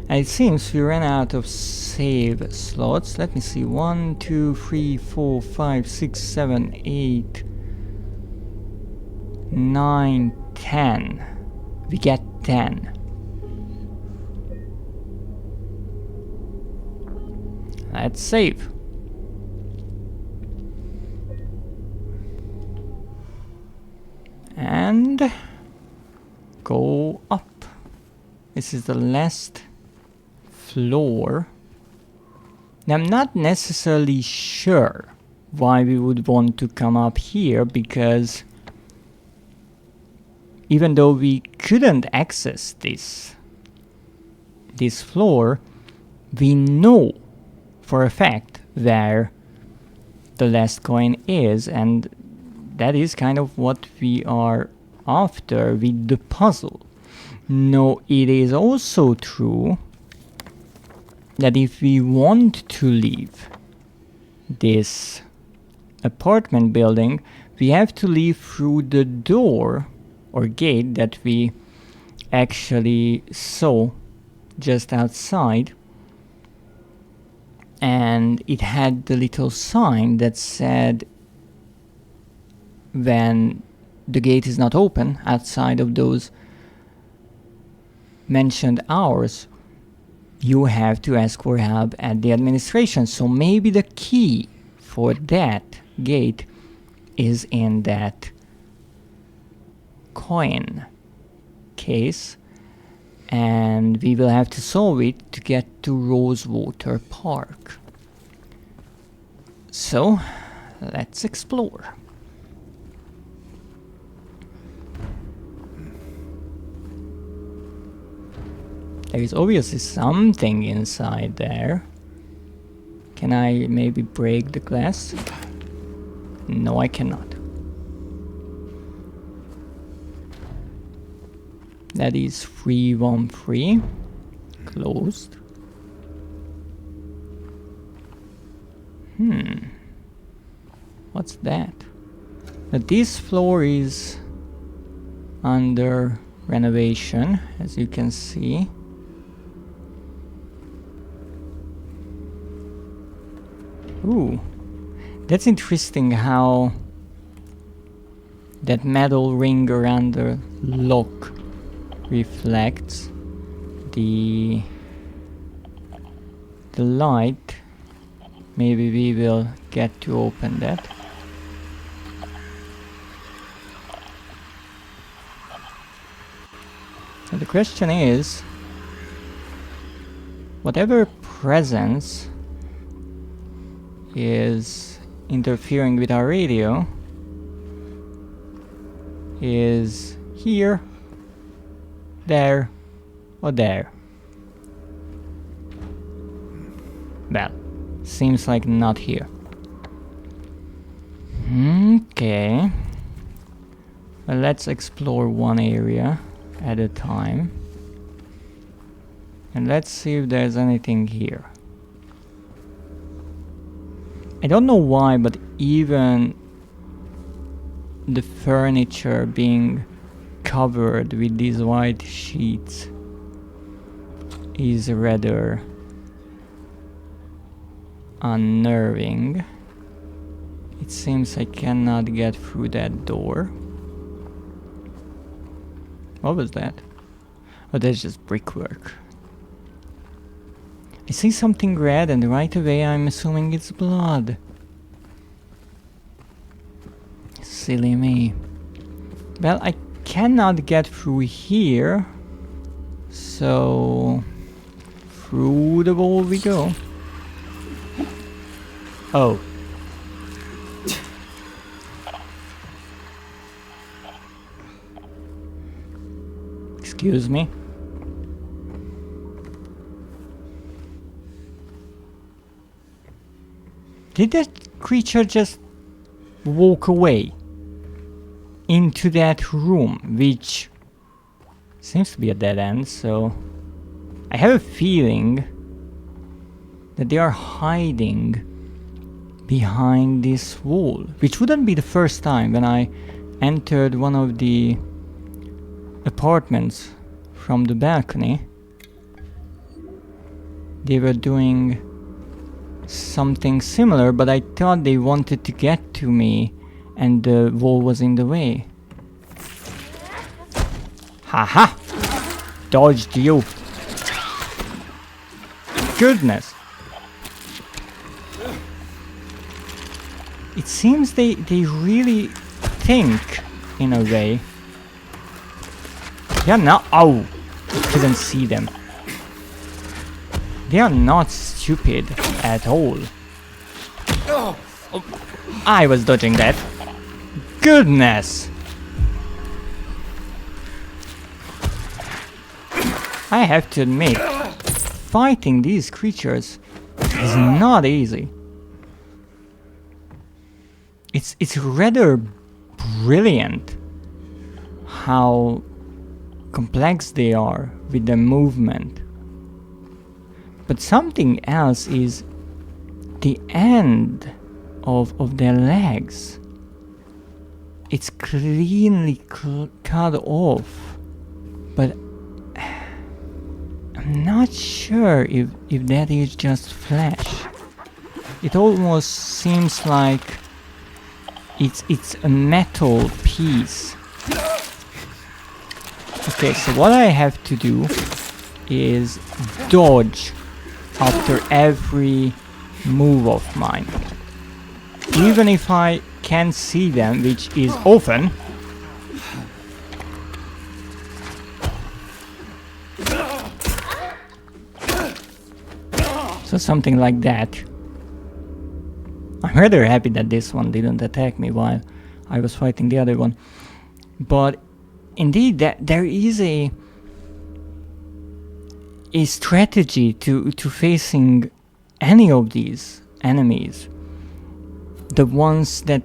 And it seems we ran out of save slots. Let me see. 1, 2, 3, 4, 5, 6, 7, 8, 9, 10. We get 10. Let's save. And go up. This is the last floor. Now, I'm not necessarily sure why we would want to come up here, because even though we couldn't access this floor, we know for a fact where the last coin is, and that is kind of what we are after with the puzzle. Now, it is also true that if we want to leave this apartment building, we have to leave through the door or gate that we actually saw just outside. And it had the little sign that said when the gate is not open outside of those mentioned hours, you have to ask for help at the administration. So maybe the key for that gate is in that coin case, and we will have to solve it to get to Rosewater Park. So let's explore. There is obviously something inside there. Can I maybe break the glass? No, I cannot. That is 313. Closed. What's that? But this floor is under renovation, as you can see. Ooh, that's interesting how that metal ring around the lock reflects the light. Maybe we will get to open that. So the question is, whatever presence is interfering with our radio is here, there, or there. Well, seems like not here. Okay. Well, let's explore one area at a time. And let's see if there's anything here. I don't know why, but even the furniture being covered with these white sheets is rather unnerving. It seems I cannot get through that door. What was that? Oh, that's just brickwork. I see something red and right away I'm assuming it's blood. Silly me. Well, I cannot get through here. So... through the wall we go. Oh. Excuse me. Did that creature just walk away into that room, which seems to be a dead end, so I have a feeling that they are hiding behind this wall, which wouldn't be the first time. When I entered one of the apartments from the balcony, they were doing something similar, but I thought they wanted to get to me and the wall was in the way. Haha! Dodged you! Goodness! It seems they really think, in a way. They are not— oh! Couldn't see them. They are not stupid at all. Oh, I was dodging that. Goodness! I have to admit, fighting these creatures is not easy. It's rather brilliant how complex they are with their movement. But something else is the end of their legs. It's cleanly cut off, but I'm not sure if that is just flesh. It almost seems like it's a metal piece. Okay, so what I have to do is dodge after every move of mine. Even if I can't see them, which is often. So something like that. I'm rather happy that this one didn't attack me while I was fighting the other one. But indeed, there is a strategy to facing any of these enemies. The ones that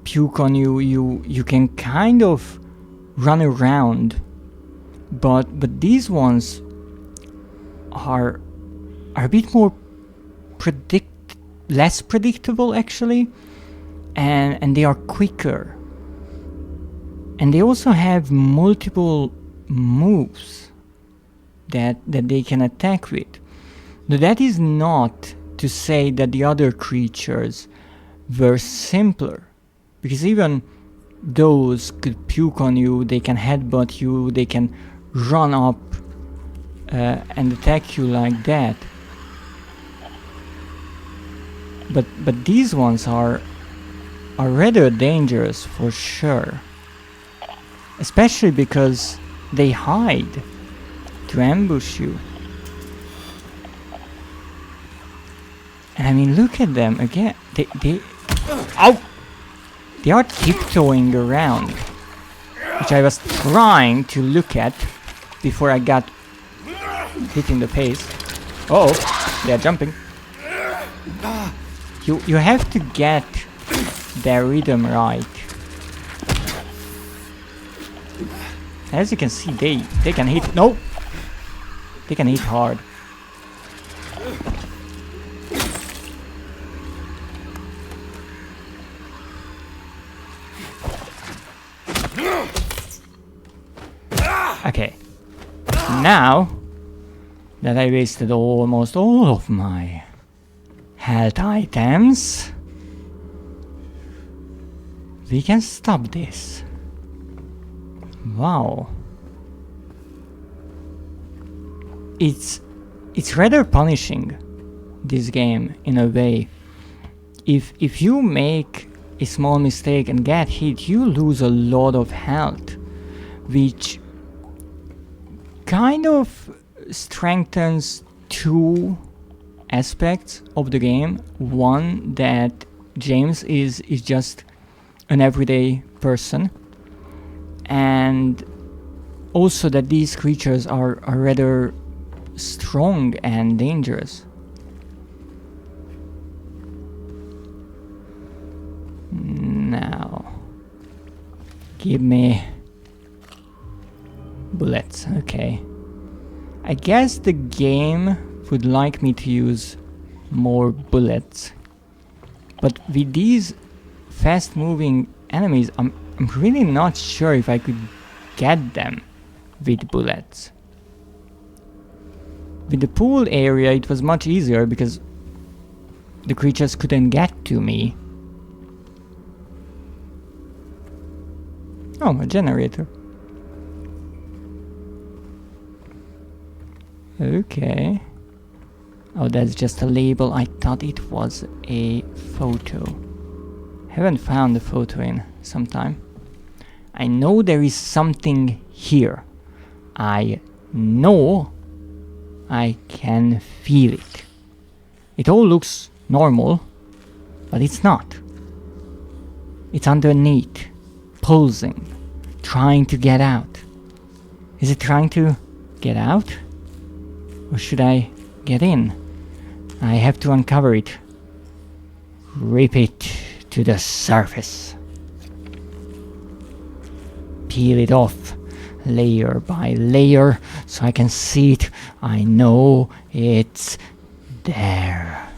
puke on you, you can kind of run around, but these ones are a bit more less predictable actually, and they are quicker, and they also have multiple moves that they can attack with. Now, that is not to say that the other creatures were simpler, because even those could puke on you, they can headbutt you, they can run up and attack you like that. But these ones are rather dangerous for sure, especially because they hide to ambush you. And I mean, look at them again. They are tiptoeing around, which I was trying to look at before I got hit in the face. Uh oh, they are jumping. You have to get their rhythm right. As you can see, they can hit. No, they can hit hard. Okay, now that I wasted almost all of my health items. We can stop this. Wow. It's rather punishing, this game, in a way. If you make a small mistake and get hit, you lose a lot of health, which kind of strengthens two aspects of the game. One, that James is just an everyday person, and also that these creatures are rather strong and dangerous. Now, give me bullets. Okay. I guess the game would like me to use more bullets, but with these fast moving enemies, I'm really not sure if I could get them with bullets. With the pool area it was much easier because the creatures couldn't get to me. Oh, a generator. Okay. Oh, that's just a label. I thought it was a photo. Haven't found the photo in some time. I know there is something here. I know I can feel it. It all looks normal, but it's not. It's underneath, pulsing, trying to get out. Is it trying to get out? Or should I get in? I have to uncover it. Rip it to the surface. Peel it off, layer by layer, so I can see it. I know it's there.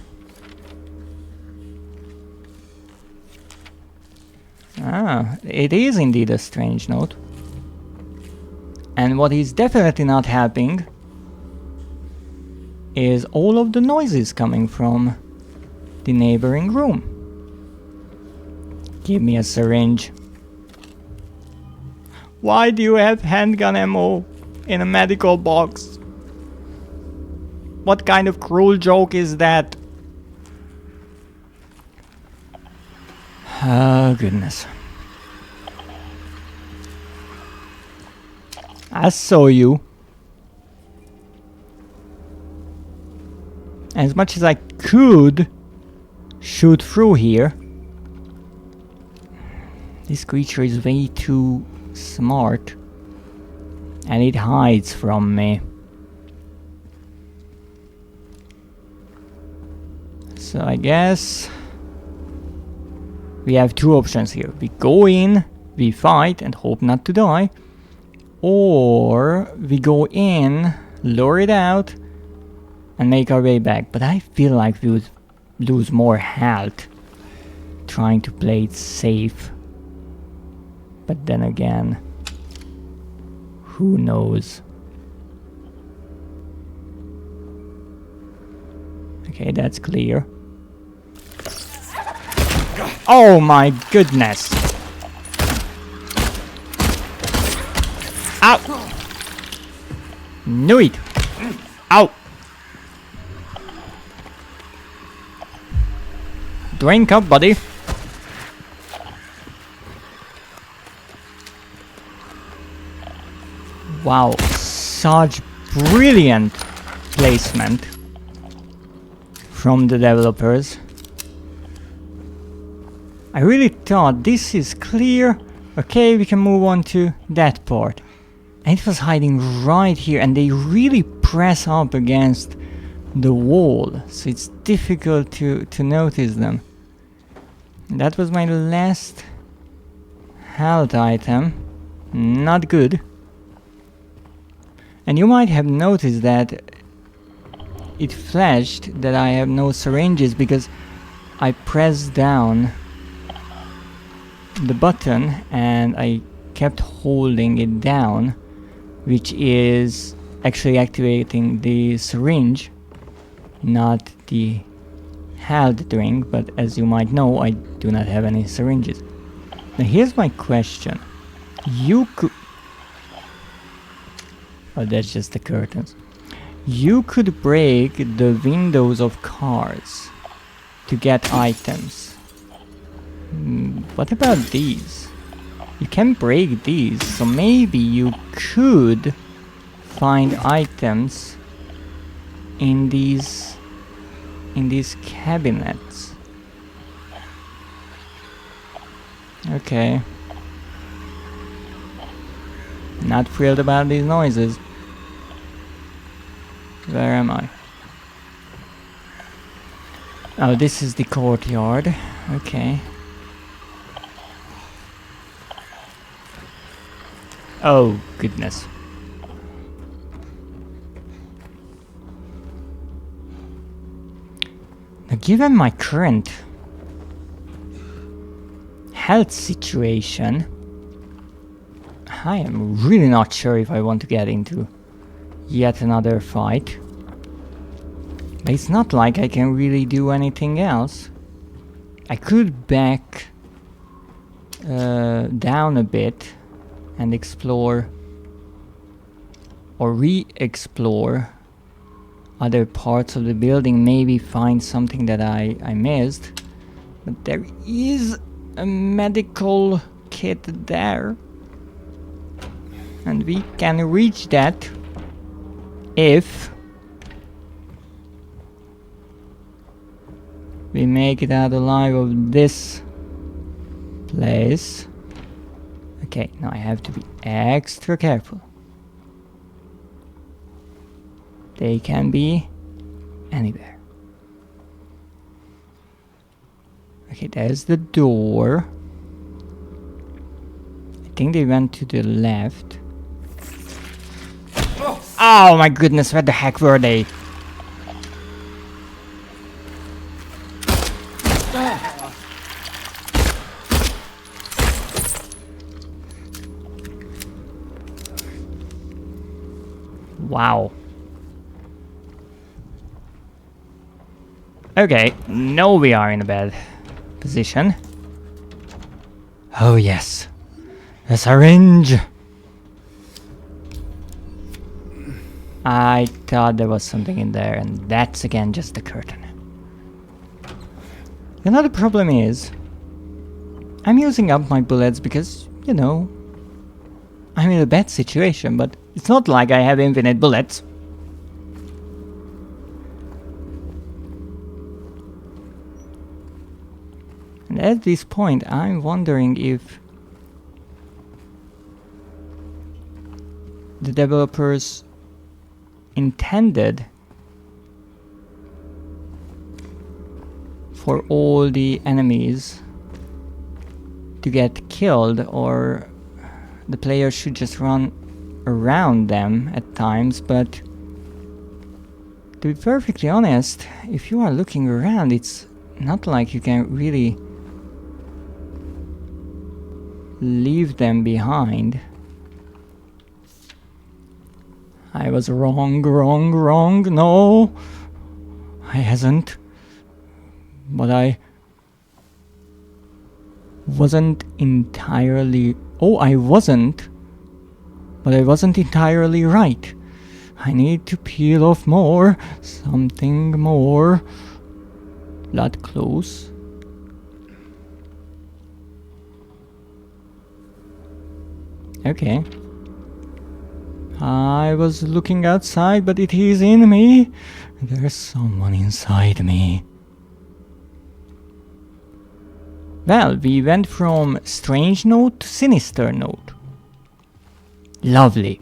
Ah, it is indeed a strange note. And what is definitely not helping is all of the noises coming from the neighboring room. Give me a syringe. Why do you have handgun ammo in a medical box? What kind of cruel joke is that? Oh, goodness. I saw you. As much as I could shoot through here, this creature is way too smart, and it hides from me. So I guess we have two options here. We go in, we fight and hope not to die, or we go in, lure it out and make our way back. But I feel like we would lose more health trying to play it safe. But then again, who knows? Okay, that's clear. Oh my goodness! Ow! Knew it! Ow! Drink up, buddy. Wow, such brilliant placement from the developers. I really thought this is clear. Okay, we can move on to that part. And it was hiding right here, and they really press up against the wall, so it's difficult to notice them. That was my last health item. Not good. And you might have noticed that it flashed that I have no syringes because I pressed down the button and I kept holding it down, which is actually activating the syringe, not the health drink, but as you might know, I do not have any syringes. Now here's my question. You could... Oh, that's just the curtains. You could break the windows of cars to get items. What about these? You can break these, so maybe you could find items in these cabinets. Okay. Not thrilled about these noises. Where am I? Oh, this is the courtyard. Okay. Oh, goodness. Now, given my current health situation, I am really not sure if I want to get into yet another fight. But it's not like I can really do anything else. I could back down a bit and explore or re-explore other parts of the building, maybe find something that I missed. But there is a medical kit there. And we can reach that if we make it out alive of this place. Okay, now I have to be extra careful. They can be anywhere. Okay, there's the door. I think they went to the left. Oh my goodness, where the heck were they? Wow. Okay, now we are in a bad position. Oh yes, a syringe. I thought there was something in there, and that's again just the curtain. Another problem is, I'm using up my bullets because, you know, I'm in a bad situation, but it's not like I have infinite bullets. And at this point, I'm wondering if the developers intended for all the enemies to get killed, or the player should just run around them at times. But to be perfectly honest, if you are looking around, it's not like you can really leave them behind. I was wrong. No, I hasn't. But I wasn't entirely... Oh, I wasn't. But I wasn't entirely right. I need to peel off more. Something more. Blood close. Okay. I was looking outside, but it is in me. There's someone inside me. Well, we went from strange note to sinister note. Lovely.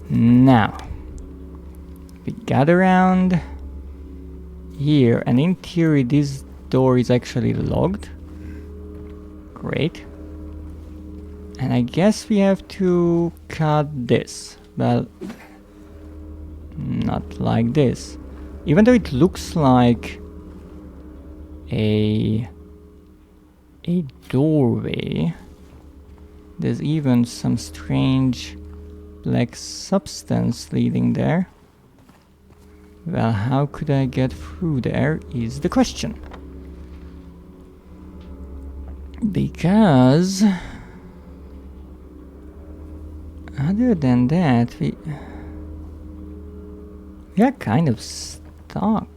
Now, we got around here, and in theory this door is actually locked. Great. And I guess we have to cut this. Well, not like this. Even though it looks like a doorway, there's even some strange black substance leading there. Well, how could I get through there is the question. Because other than that, we are kind of stuck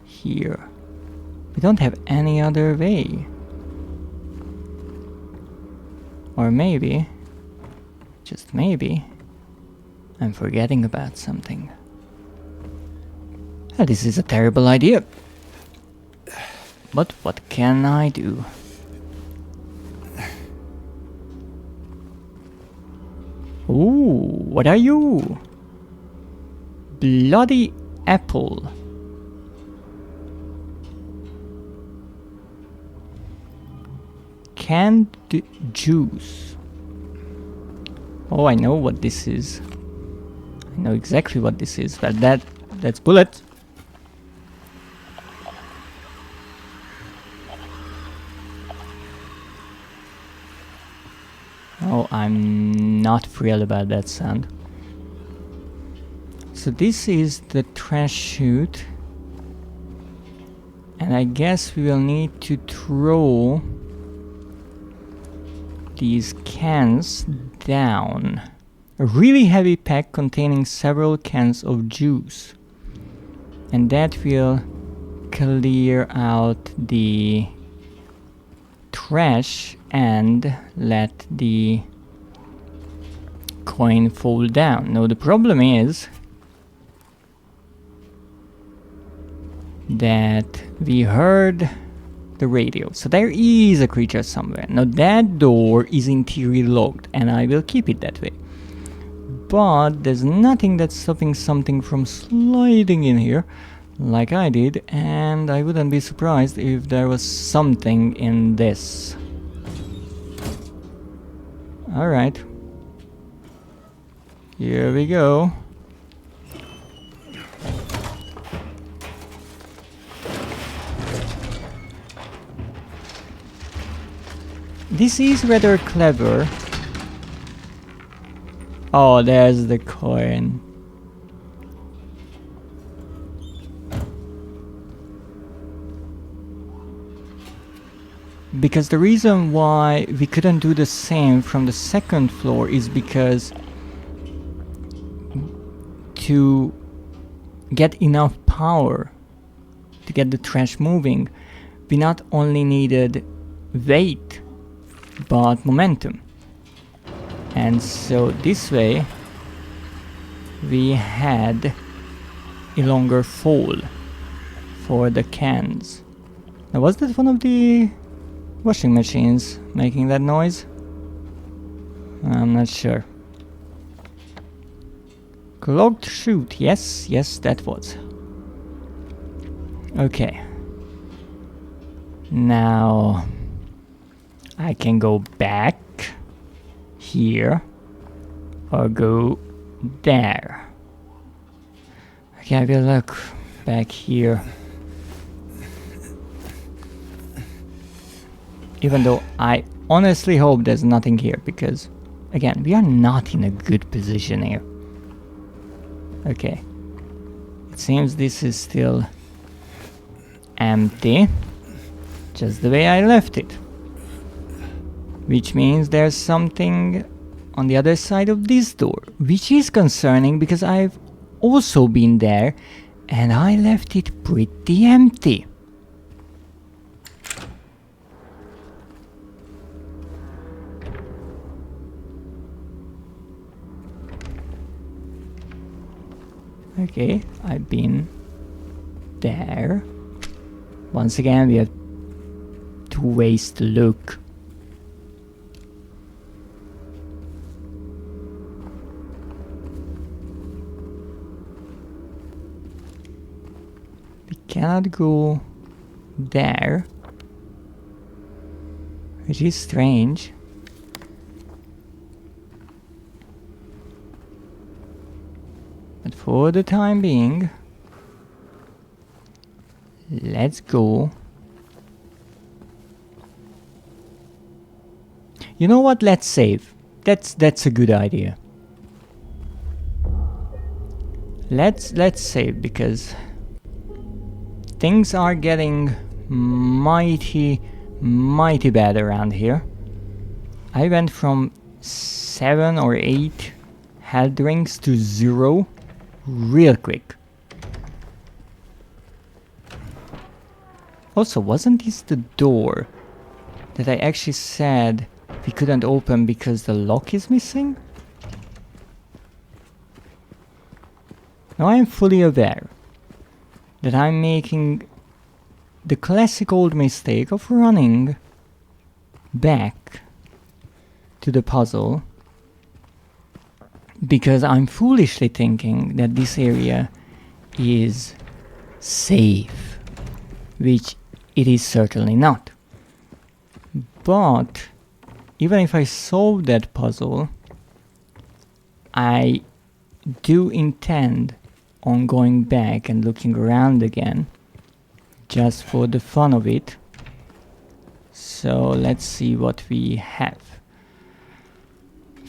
here. We don't have any other way. Or maybe, just maybe, I'm forgetting about something. This is a terrible idea. But what can I do? Ooh, what are you? Bloody apple. Canned juice. Oh, I know what this is. I know exactly what this is. But that's bullet. Oh, I'm not thrilled about that sound. So this is the trash chute. And I guess we will need to throw these cans down. A really heavy pack containing several cans of juice. And that will clear out the trash and let the coin fall down. Now the problem is that we heard the radio, so there is a creature somewhere. Now that door is interior locked and I will keep it that way, but there's nothing that's stopping something from sliding in here like I did, and I wouldn't be surprised if there was something in this. Alright, here we go. This is rather clever. Oh, there's the coin. Because the reason why we couldn't do the same from the second floor is because to get enough power to get the trash moving, we not only needed weight but momentum. And so this way we had a longer fall for the cans. Now, was that one of the washing machines making that noise? I'm not sure. Clogged chute, yes, that was. Okay. Now I can go back here or go there. Okay, I will look back here. Even though I honestly hope there's nothing here, because again, we are not in a good position here. Okay. It seems this is still empty, just the way I left it. Which means there's something on the other side of this door, which is concerning because I've also been there and I left it pretty empty. Okay, I've been there. Once again, we have two ways to look. We cannot go there, which is strange. But for the time being, let's go. You know what? Let's save. That's a good idea. Let's save, because things are getting mighty bad around here. I went from 7 or 8 health drinks to 0 real quick. Also, wasn't this the door that I actually said we couldn't open because the lock is missing? Now I am fully aware that I'm making the classic old mistake of running back to the puzzle because I'm foolishly thinking that this area is safe, which it is certainly not. But even if I solve that puzzle, I do intend on going back and looking around again, just for the fun of it. So let's see what we have.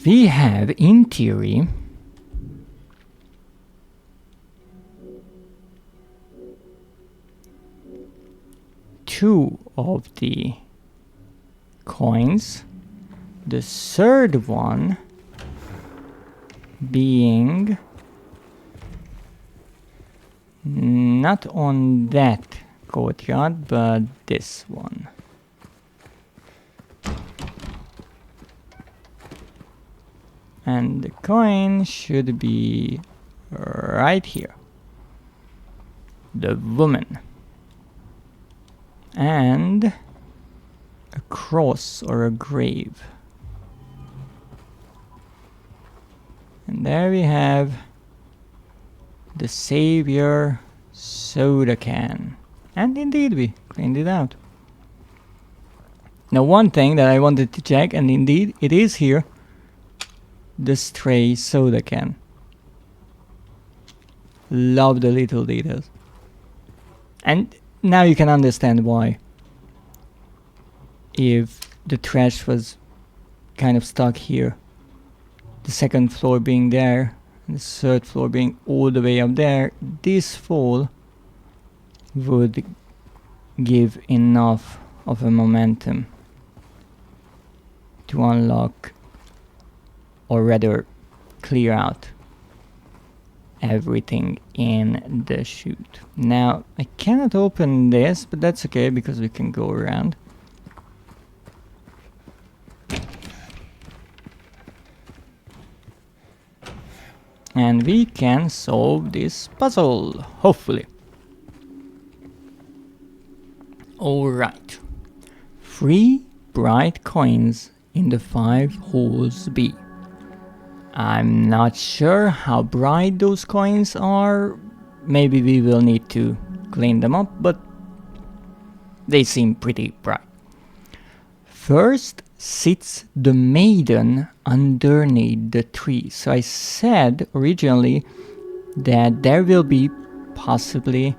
We have, in theory, two of the coins, the third one being not on that courtyard, but this one. And the coin should be right here. The woman. And a cross or a grave. And there we have the Savior soda can. And indeed we cleaned it out. Now one thing that I wanted to check, and indeed it is here, the stray soda can. Love the little details. And now you can understand why. If the trash was kind of stuck here, the second floor being there, and the third floor being all the way up there, this fall would give enough of a momentum to unlock, or rather clear out, everything in the chute. Now I cannot open this, but that's okay because we can go around. And we can solve this puzzle, hopefully. Alright. 3 bright coins in the 5 holes B. I'm not sure how bright those coins are. Maybe we will need to clean them up, but they seem pretty bright. First sits the maiden underneath the tree. So I said originally that there will be possibly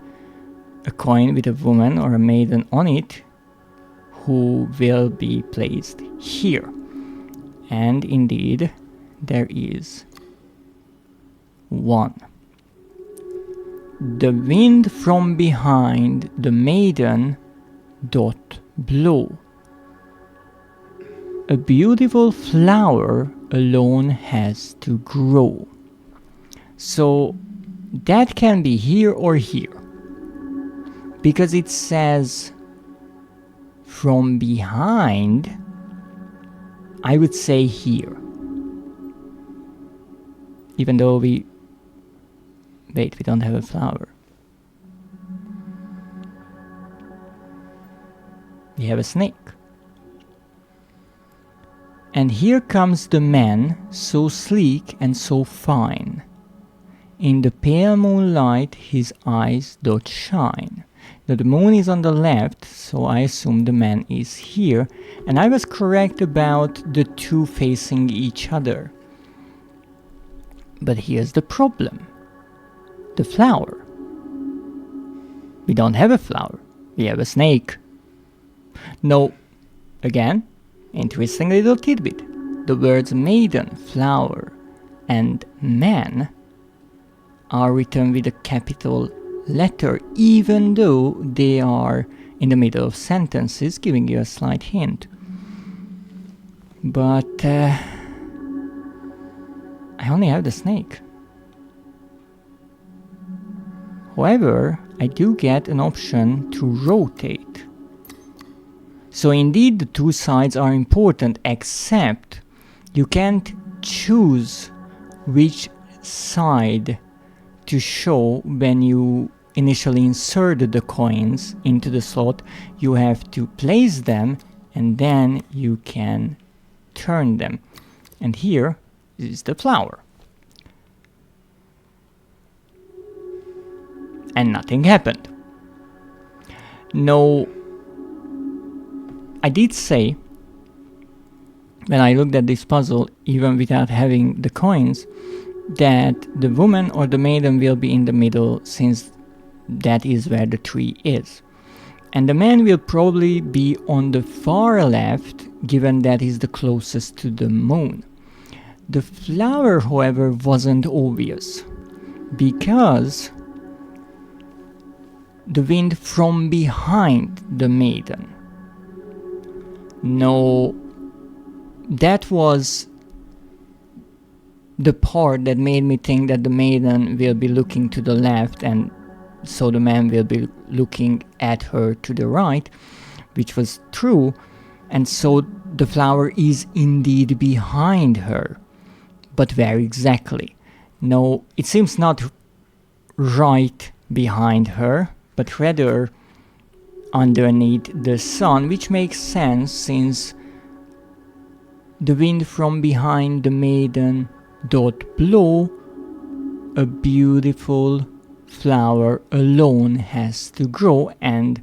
a coin with a woman or a maiden on it who will be placed here. And indeed there is one. The wind from behind the maiden doth blow. A beautiful flower alone has to grow. So that can be here or here, because it says from behind. I would say here, even though we don't have a flower. We have a snake. And here comes the man, so sleek and so fine. In the pale moonlight his eyes doth shine. Now the moon is on the left, so I assume the man is here. And I was correct about the two facing each other. But here's the problem. The flower. We don't have a flower. We have a snake. No, again, interesting little tidbit. The words maiden, flower, and man are written with a capital letter, even though they are in the middle of sentences, giving you a slight hint. But I only have the snake. However, I do get an option to rotate. So indeed the two sides are important, except you can't choose which side to show when you initially inserted the coins into the slot. You have to place them and then you can turn them. And here is the flower. And nothing happened. No, I did say, when I looked at this puzzle, even without having the coins, that the woman or the maiden will be in the middle, since that is where the tree is. And the man will probably be on the far left, given that he's the closest to the moon. The flower, however, wasn't obvious, because the wind from behind the maiden. No, that was the part that made me think that the maiden will be looking to the left, and so the man will be looking at her to the right, which was true, and so the flower is indeed behind her. But where exactly? No, it seems not right behind her, but rather underneath the sun, which makes sense since the wind from behind the maiden doth blow, a beautiful flower alone has to grow, and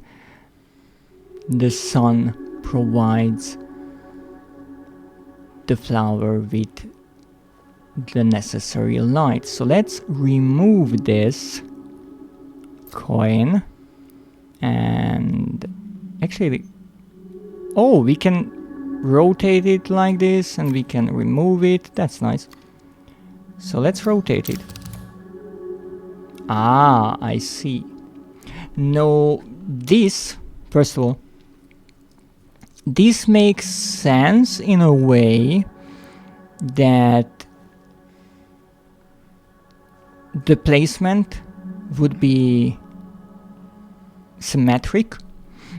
the sun provides the flower with the necessary light. So let's remove this coin, and actually, oh, we can rotate it like this and we can remove it. That's nice. So let's rotate it. Ah, I see. No, this, first of all, this makes sense in a way that the placement would be symmetric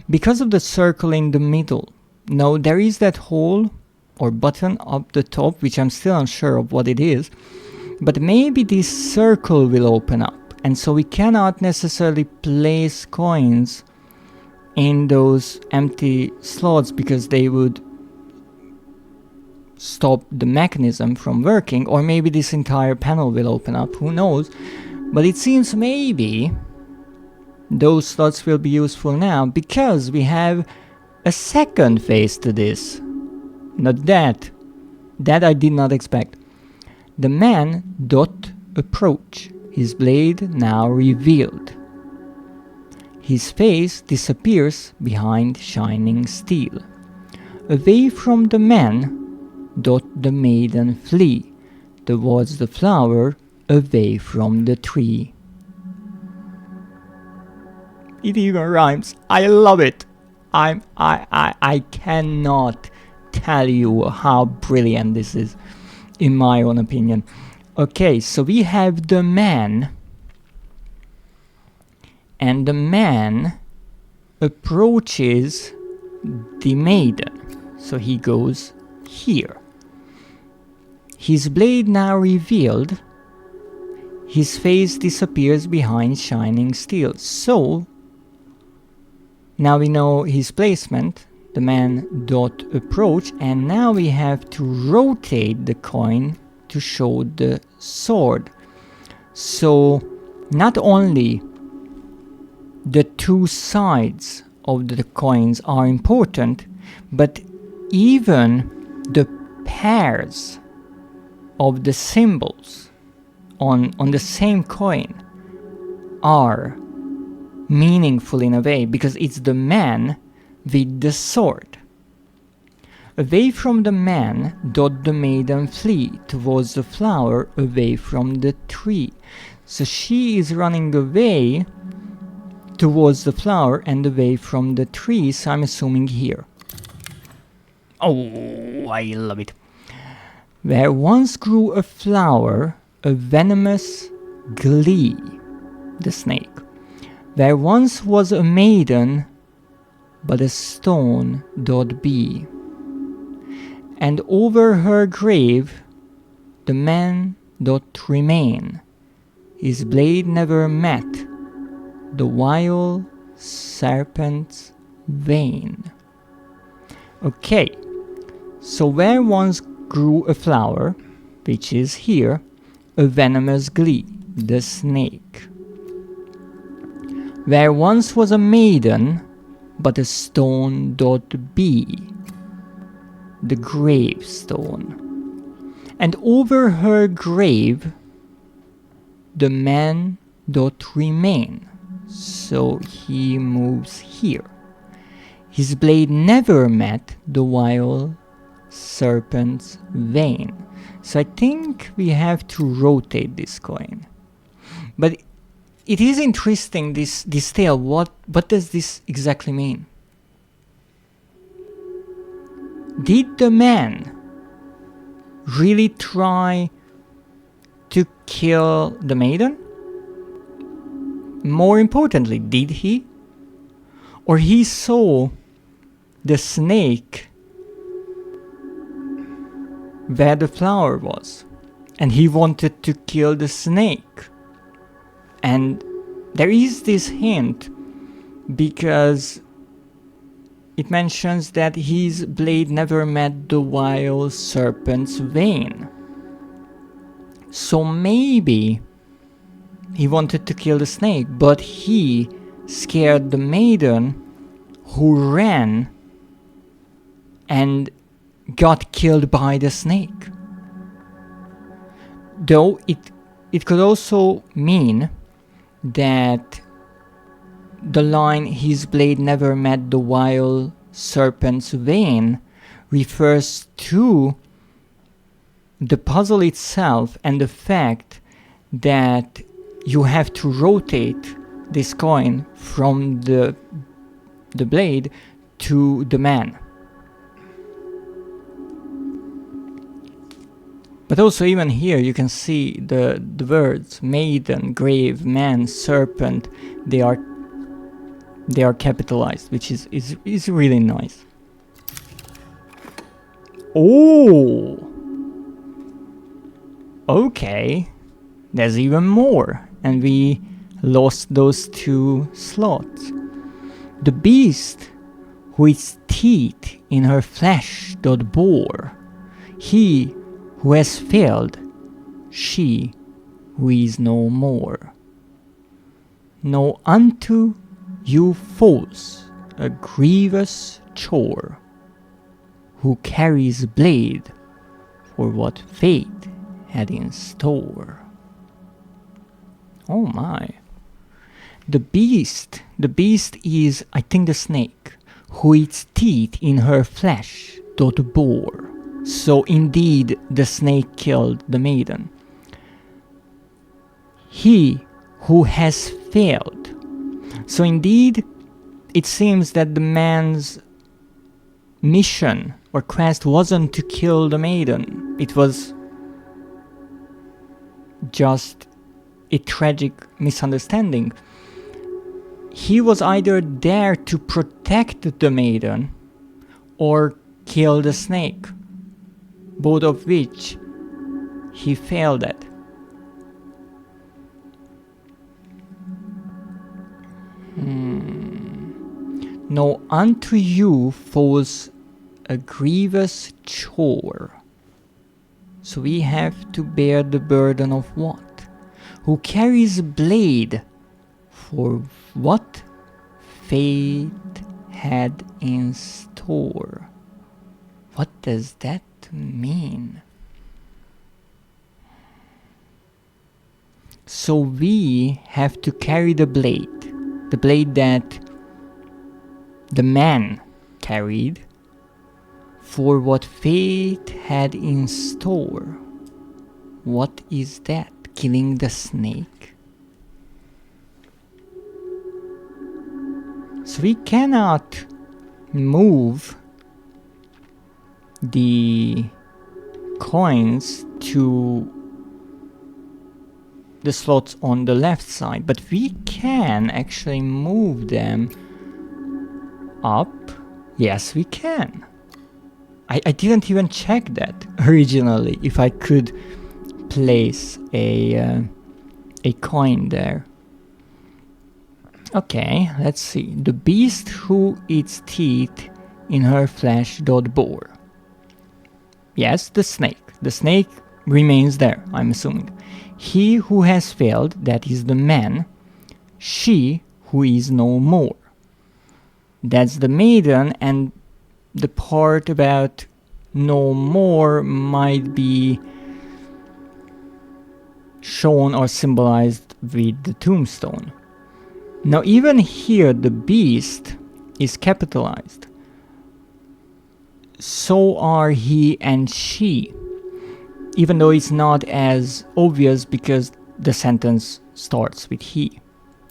because of the circle in the middle. Now there is that hole or button up the top, which I'm still unsure of what it is, but maybe this circle will open up, and so we cannot necessarily place coins in those empty slots because they would stop the mechanism from working, or maybe this entire panel will open up, who knows. But it seems maybe those slots will be useful now because we have a second phase to this. Not that I did not expect. The man doth approach, his blade now revealed. His face disappears behind shining steel. Away from the man doth the maiden flee, towards the flower, away from the tree. It even rhymes. I love it. I cannot tell you how brilliant this is, in my own opinion. Okay, so we have the man, and the man approaches the maiden. So he goes here. His blade now revealed, his face disappears behind shining steel. So now we know his placement. The man doth approach, and now we have to rotate the coin to show the sword. So not only the two sides of the coins are important, but even the pairs of the symbols on the same coin are meaningful in a way, because it's the man with the sword. Away from the man doth the maiden flee, towards the flower, away from the tree. So she is running away towards the flower and away from the tree, so I'm assuming here. Oh, I love it. Where once grew a flower, a venomous glee, the snake. Where once was a maiden, but a stone doth be. And over her grave the man doth remain. His blade never met the vile serpent's vein. Okay, so where once grew a flower, which is here, a venomous glee, the snake. Where once was a maiden, but a stone doth be, the gravestone. And over her grave the man doth remain, so he moves here. His blade never met the vile serpent's vein. So I think we have to rotate this coin. But it is interesting, this tale. What does this exactly mean? Did the man really try to kill the maiden? More importantly, did he? Or he saw the snake where the flower was, and he wanted to kill the snake. And there is this hint, because it mentions that his blade never met the vile serpent's vein. So maybe he wanted to kill the snake, but he scared the maiden, who ran and got killed by the snake. Though it could also mean that the line "his blade never met the vile serpent's vein" refers to the puzzle itself and the fact that you have to rotate this coin from the blade to the man. But also even here you can see the words maiden, grave, man, serpent, they are capitalized, which is really nice. Oh! Okay, there's even more, and we lost those 2 slots. The beast who its teeth in her flesh doth bore, he who has failed, she who is no more. Know unto you foes a grievous chore, who carries blade for what fate had in store. Oh my. The beast is, I think, the snake, who its teeth in her flesh doth bore. So indeed the snake killed the maiden. He who has failed. So indeed it seems that the man's mission or quest wasn't to kill the maiden. It was just a tragic misunderstanding. He was either there to protect the maiden or kill the snake, both of which he failed at. Know unto you foes a grievous chore. So we have to bear the burden of what? Who carries blade for what fate had in store. What does that mean? So we have to carry the blade that the man carried for what fate had in store. What is that? Killing the snake? So we cannot move the coins to the slots on the left side, but we can actually move them up. Yes, we can. I didn't even check that originally, if I could place a coin there. Okay, let's see. The beast who eats teeth in her flesh doth bore. Yes, the snake. The snake remains there, I'm assuming. He who has failed, that is the man. She who is no more. That's the maiden, and the part about no more might be shown or symbolized with the tombstone. Now even here the beast is capitalized. So are he and she, even though it's not as obvious because the sentence starts with he.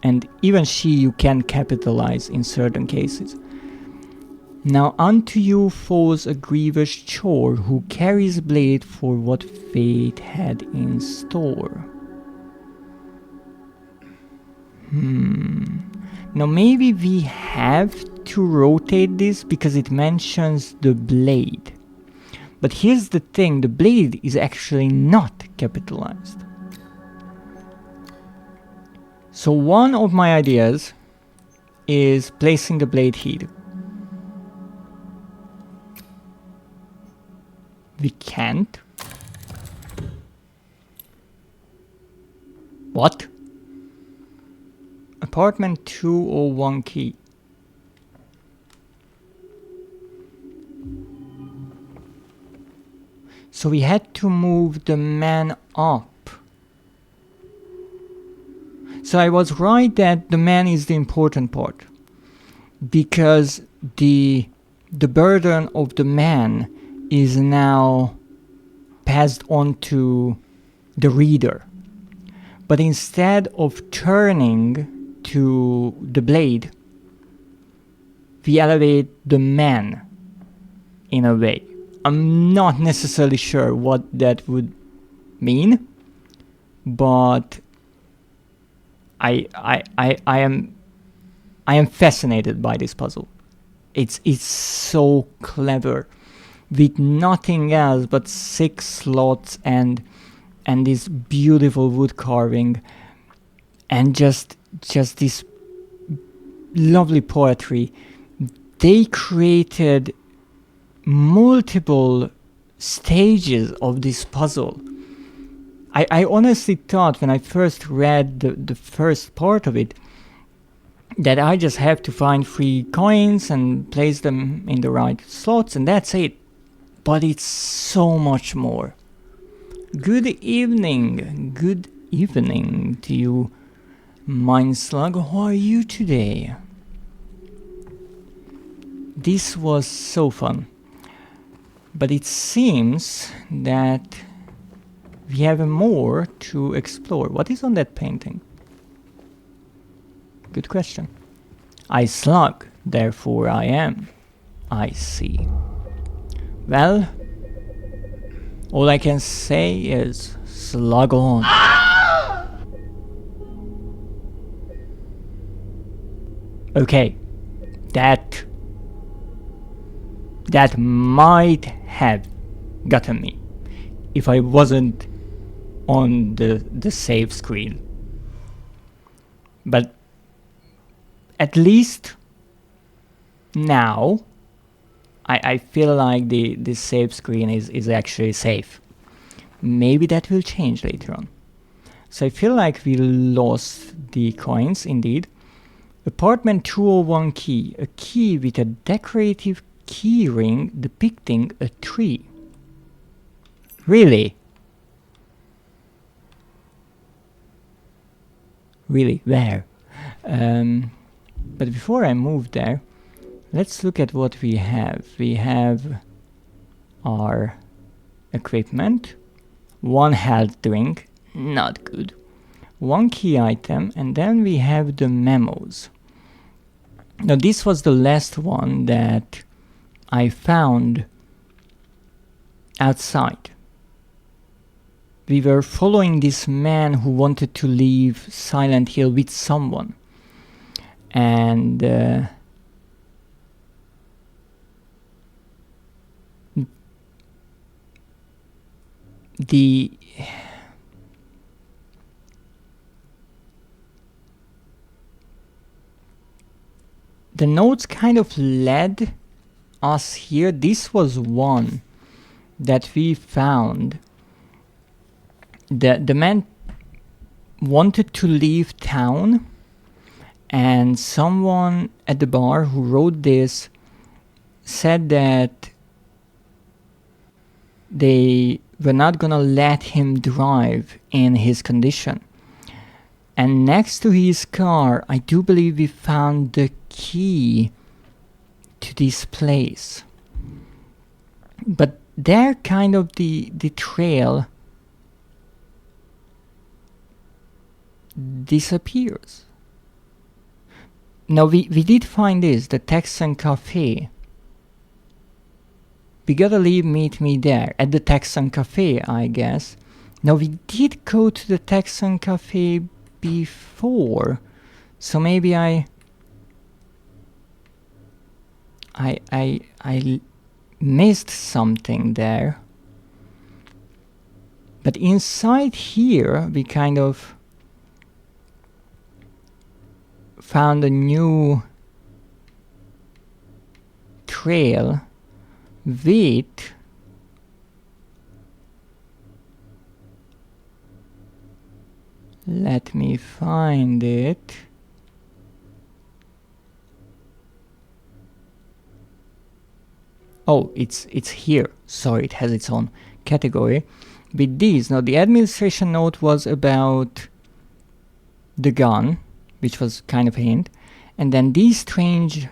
And even she you can capitalize in certain cases. Now unto you falls a grievous chore, who carries blade for what fate had in store. Now maybe we have to rotate this because it mentions the blade. But here's the thing, the blade is actually not capitalized. So one of my ideas is placing the blade here. We can't. What? Apartment 201 key. So we had to move the man up. So I was right that the man is the important part, because the burden of the man is now passed on to the reader. But instead of turning to the blade, we elevate the man in a way. I'm not necessarily sure what that would mean, but I am fascinated by this puzzle. It's so clever, with nothing else but 6 slots and this beautiful wood carving and just this lovely poetry. They created multiple stages of this puzzle. I honestly thought when I first read the first part of it that I just have to find 3 coins and place them in the right slots and that's it. But it's so much more. Good evening to you, Mind Slug. How are you today? This was so fun. But it seems that we have more to explore. What is on that painting? Good question. I slug, therefore I am. I see. Well, all I can say is slug on. Okay, that might have gotten me if I wasn't on the save screen. But at least now I feel like the save screen is actually safe. Maybe that will change later on. So I feel like we lost the coins indeed. Apartment 201 key, a key with a decorative key ring depicting a tree. Really? Really? Where? But before I move there, let's look at what we have. We have our equipment, 1 health drink, not good, 1 key item, and then we have the memos. Now this was the last one that I found outside. We were following this man who wanted to leave Silent Hill with someone. And the notes kind of led us here. This was one that we found. The man wanted to leave town, and someone at the bar who wrote this said that they were not gonna let him drive in his condition. And next to his car, I do believe we found the key to this place. But there kind of the trail disappears. Now we did find this, the Texan Cafe. We gotta meet me there, at the Texan Cafe, I guess. Now we did go to the Texan Cafe before, so maybe I missed something there. But inside here, we kind of found a new trail with let me find it. Oh, it's here. Sorry, it has its own category. With these, now the administration note was about the gun, which was kind of a hint, and then these strange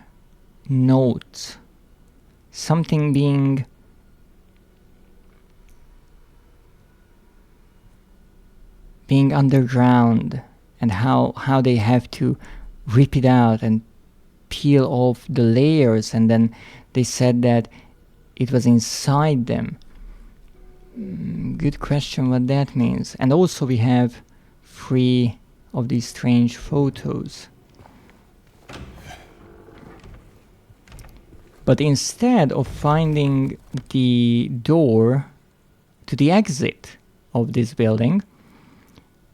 notes, something being underground, and how they have to rip it out and peel off the layers, and then they said that it was inside them. Good question what that means. And also we have 3 of these strange photos. But instead of finding the door to the exit of this building,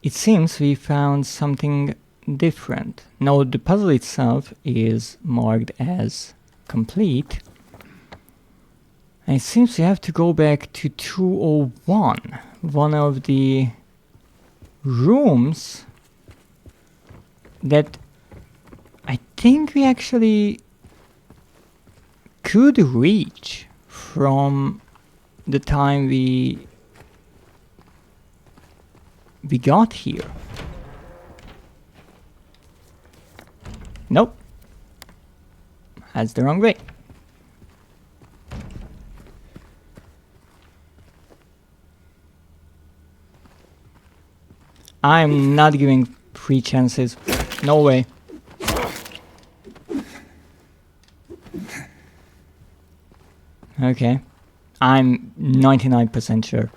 it seems we found something different. Now the puzzle itself is marked as complete. And it seems we have to go back to 201, one of the rooms that I think we actually could reach from the time we got here. Nope. That's the wrong way. I'm not giving 3 chances. No way. Okay. I'm 99% sure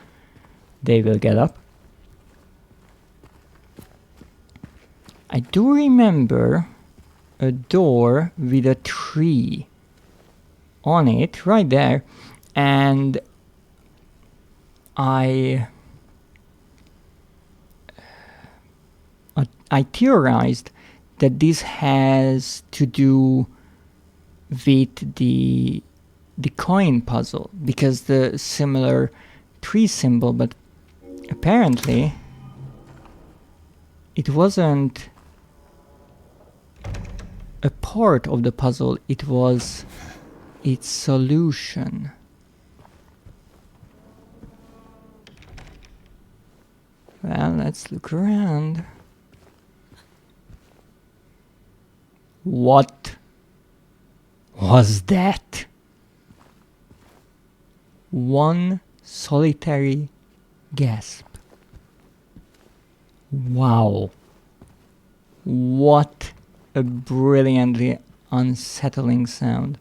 they will get up. I do remember a door with a tree on it right there, and I theorized that this has to do with the coin puzzle, because the similar tree symbol, but apparently it wasn't a part of the puzzle, it was its solution. Well, let's look around. What was that? One solitary gasp. Wow. What a brilliantly unsettling sound.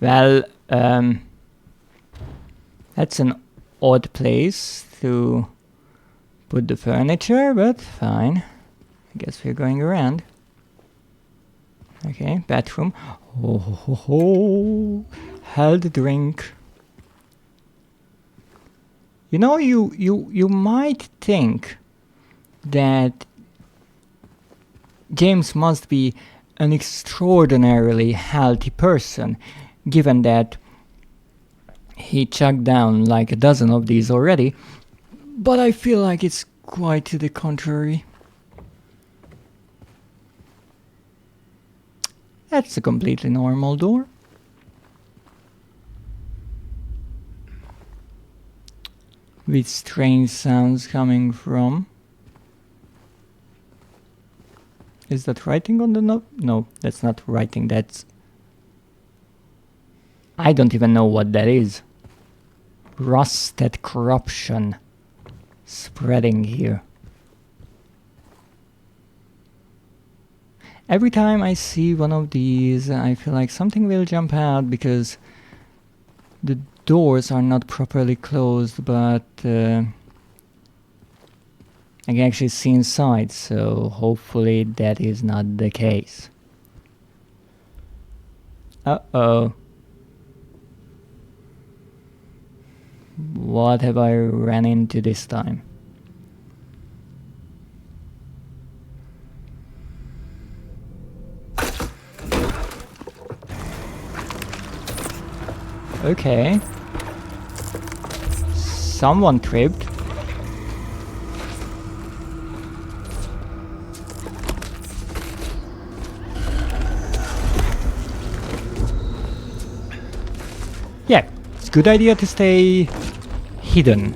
Well, that's an odd place to put the furniture, but fine. I guess we're going around. Okay, bathroom. Oh, ho, ho, ho. Held drink. You know, you might think that James must be an extraordinarily healthy person, given that he chugged down like a dozen of these already, but I feel like it's quite to the contrary. That's a completely normal door. With strange sounds coming from. Is that writing on the note? No, that's not writing, that's... I don't even know what that is. Rusted corruption spreading here. Every time I see one of these, I feel like something will jump out because the doors are not properly closed, but I can actually see inside, so hopefully that is not the case. Uh-oh. What have I ran into this time? Okay. Someone tripped. Yeah, it's a good idea to stay hidden.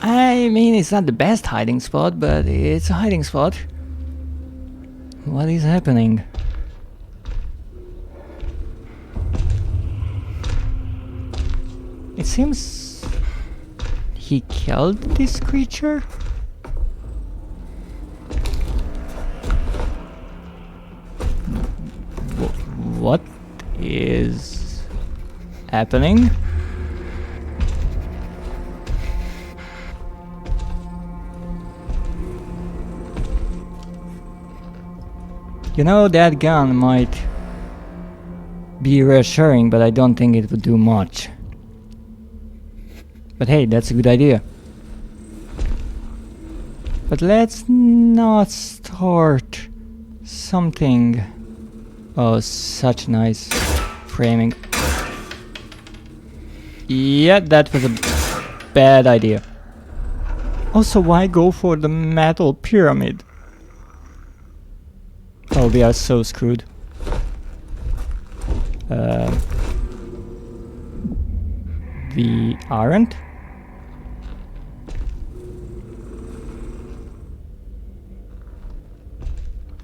I mean, it's not the best hiding spot, but it's a hiding spot. What is happening? It seems he killed this creature? What is happening? You know, that gun might be reassuring, but I don't think it would do much. But hey, that's a good idea. But let's not start something. Oh, such nice framing. Yeah, that was a bad idea. Also, why go for the metal pyramid? Oh, we are so screwed. We aren't?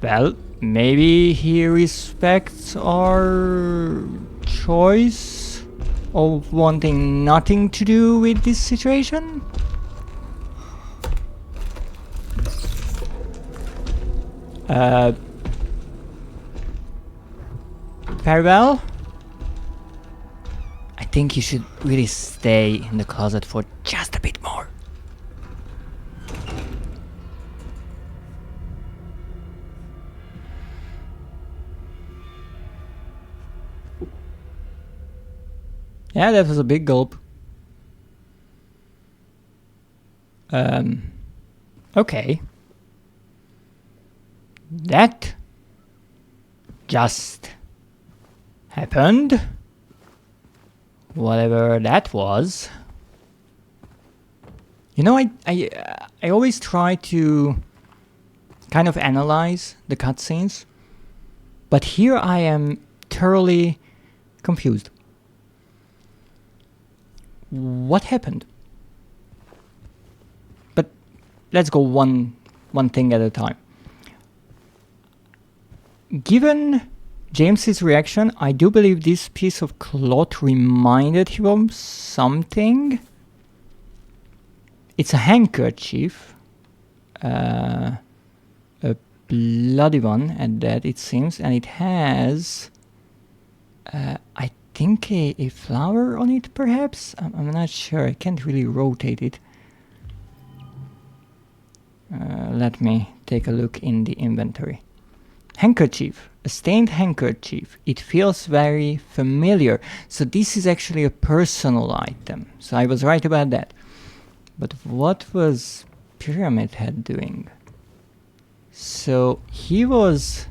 Well, maybe he respects our choice of wanting nothing to do with this situation? Farewell? I think you should really stay in the closet for just a bit more. Yeah, that was a big gulp. Okay. That just happened. Whatever that was. You know, I always try to kind of analyze the cutscenes, but here I am thoroughly confused. What happened? But let's go one thing at a time. given James's reaction, I do believe this piece of cloth reminded him of something. It's a handkerchief, a bloody one at that, it seems, and it has, I think, a flower on it, perhaps? I'm not sure, I can't really rotate it. Let me take a look in the inventory. Handkerchief, a stained handkerchief. It feels very familiar. So this is actually a personal item. So I was right about that. But what was Pyramid Head doing? So he was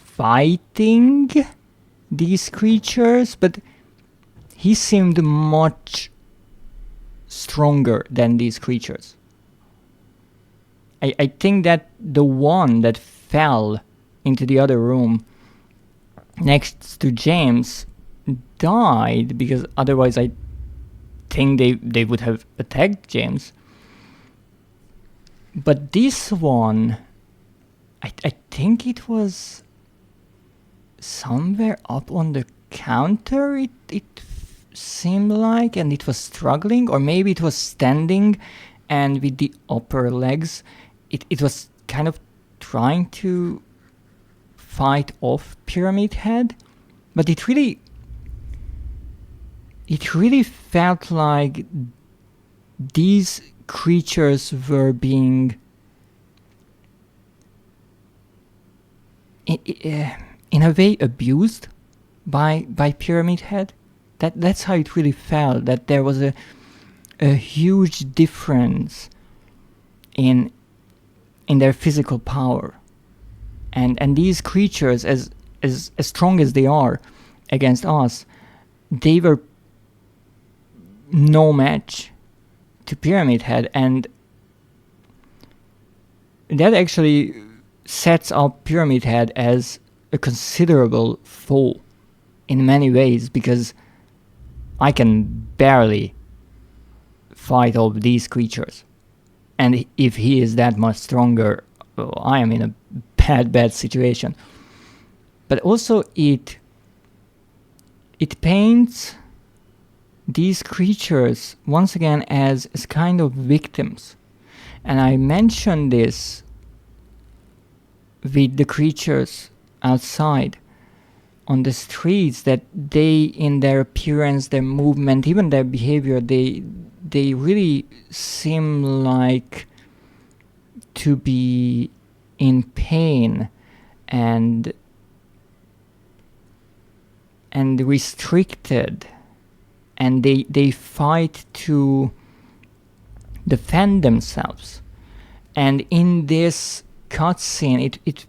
fighting these creatures, but he seemed much stronger than these creatures. I think that the one that fell into the other room next to James died, because otherwise I think they would have attacked James. But this one, I think it was somewhere up on the counter, it seemed like, and it was struggling, or maybe it was standing and with the upper legs it was kind of trying to fight off Pyramid Head, but it really felt like these creatures were being in a way abused by Pyramid Head. That's how it really felt, that there was a huge difference in their physical power, and these creatures, as strong as they are against us, they were no match to Pyramid Head, and that actually sets up Pyramid Head as a considerable foe in many ways, because I can barely fight off these creatures. And if he is that much stronger, well, I am in a bad situation. But also it paints these creatures once again as kind of victims. And I mentioned this with the creatures outside on the streets, that they, in their appearance, their movement, even their behavior, they really seem like to be in pain and restricted, and they fight to defend themselves. And in this cutscene, it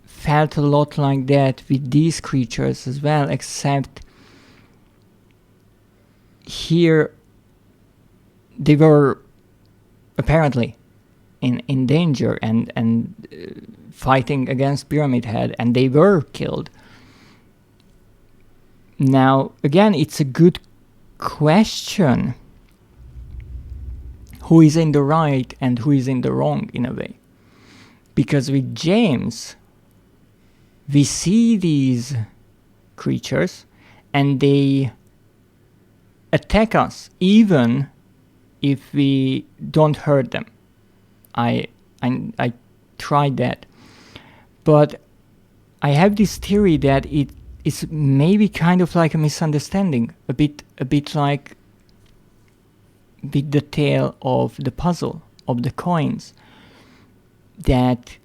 felt a lot like that with these creatures as well, except here they were apparently in danger and fighting against Pyramid Head, and they were killed. Now, again, it's a good question. Who is in the right and who is in the wrong, in a way? Because with James, we see these creatures and they attack us even if we don't hurt them. I tried that, but I have this theory that it is maybe kind of like a misunderstanding, a bit like with the tale of the puzzle of the coins, that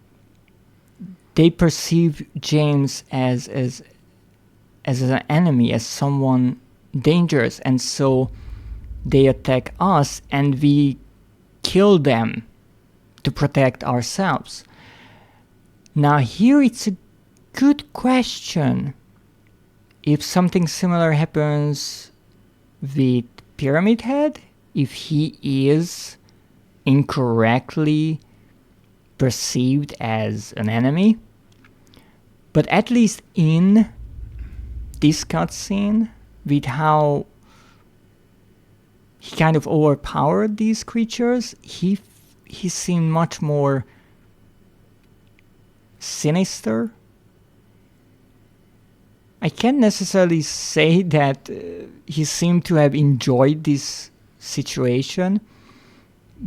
they perceive James as an enemy, as someone dangerous, and so they attack us and we kill them to protect ourselves. Now here it's a good question if something similar happens with Pyramid Head, if he is incorrectly perceived as an enemy. But at least in this cutscene, with how he kind of overpowered these creatures, he seemed much more sinister. I can't necessarily say that he seemed to have enjoyed this situation,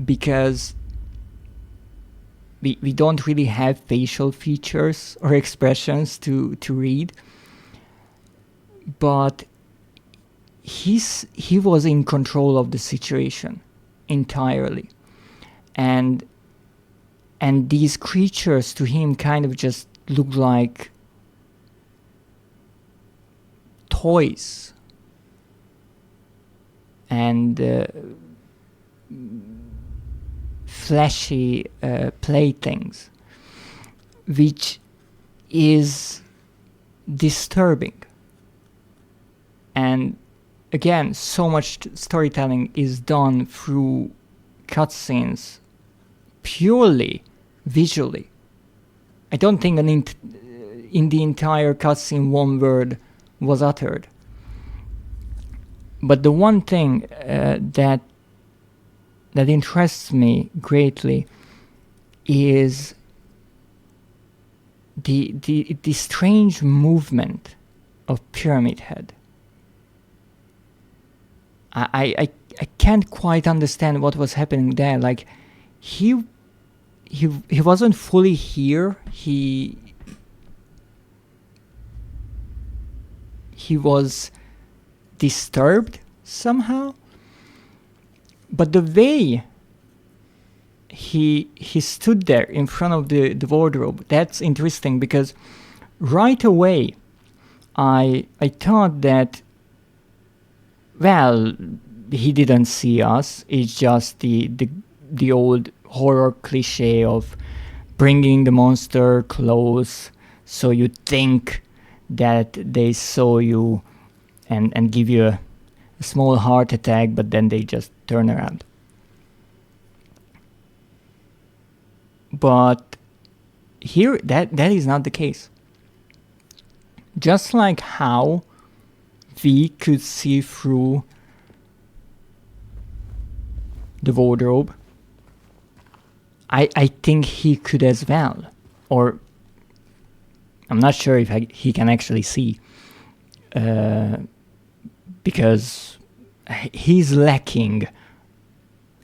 because we don't really have facial features or expressions to read. But he was in control of the situation entirely. And these creatures to him kind of just looked like toys and fleshy playthings, which is disturbing. And again, so much storytelling is done through cutscenes purely visually. I don't think in the entire cutscene one word was uttered. But the one thing that interests me greatly is the strange movement of Pyramid Head. I can't quite understand what was happening there. Like, he wasn't fully here. He was disturbed somehow. But the way he stood there in front of the wardrobe, that's interesting, because right away I thought that, well, he didn't see us. It's just the old horror cliche of bringing the monster close so you think that they saw you and give you a small heart attack, but then they just turn around. But here, that is not the case. Just like how we could see through the wardrobe, I think he could as well. Or I'm not sure if he can actually see, because he's lacking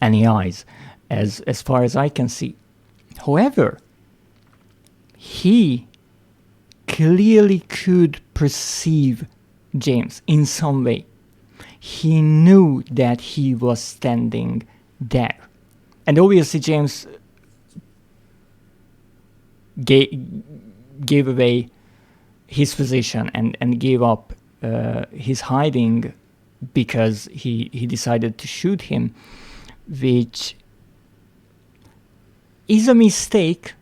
any eyes as far as I can see. However, he clearly could perceive James in some way. He knew that he was standing there. And obviously James gave away his position and gave up his hiding because he decided to shoot him, which is a mistake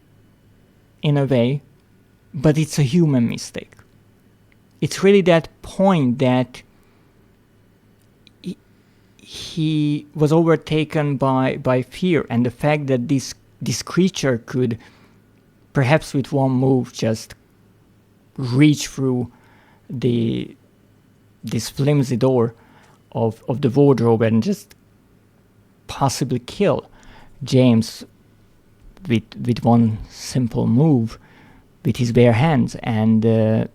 in a way, but it's a human mistake. It's really that point that he was overtaken by fear, and the fact that this creature could, perhaps with one move, just reach through this flimsy door of the wardrobe and just possibly kill James with one simple move with his bare hands. And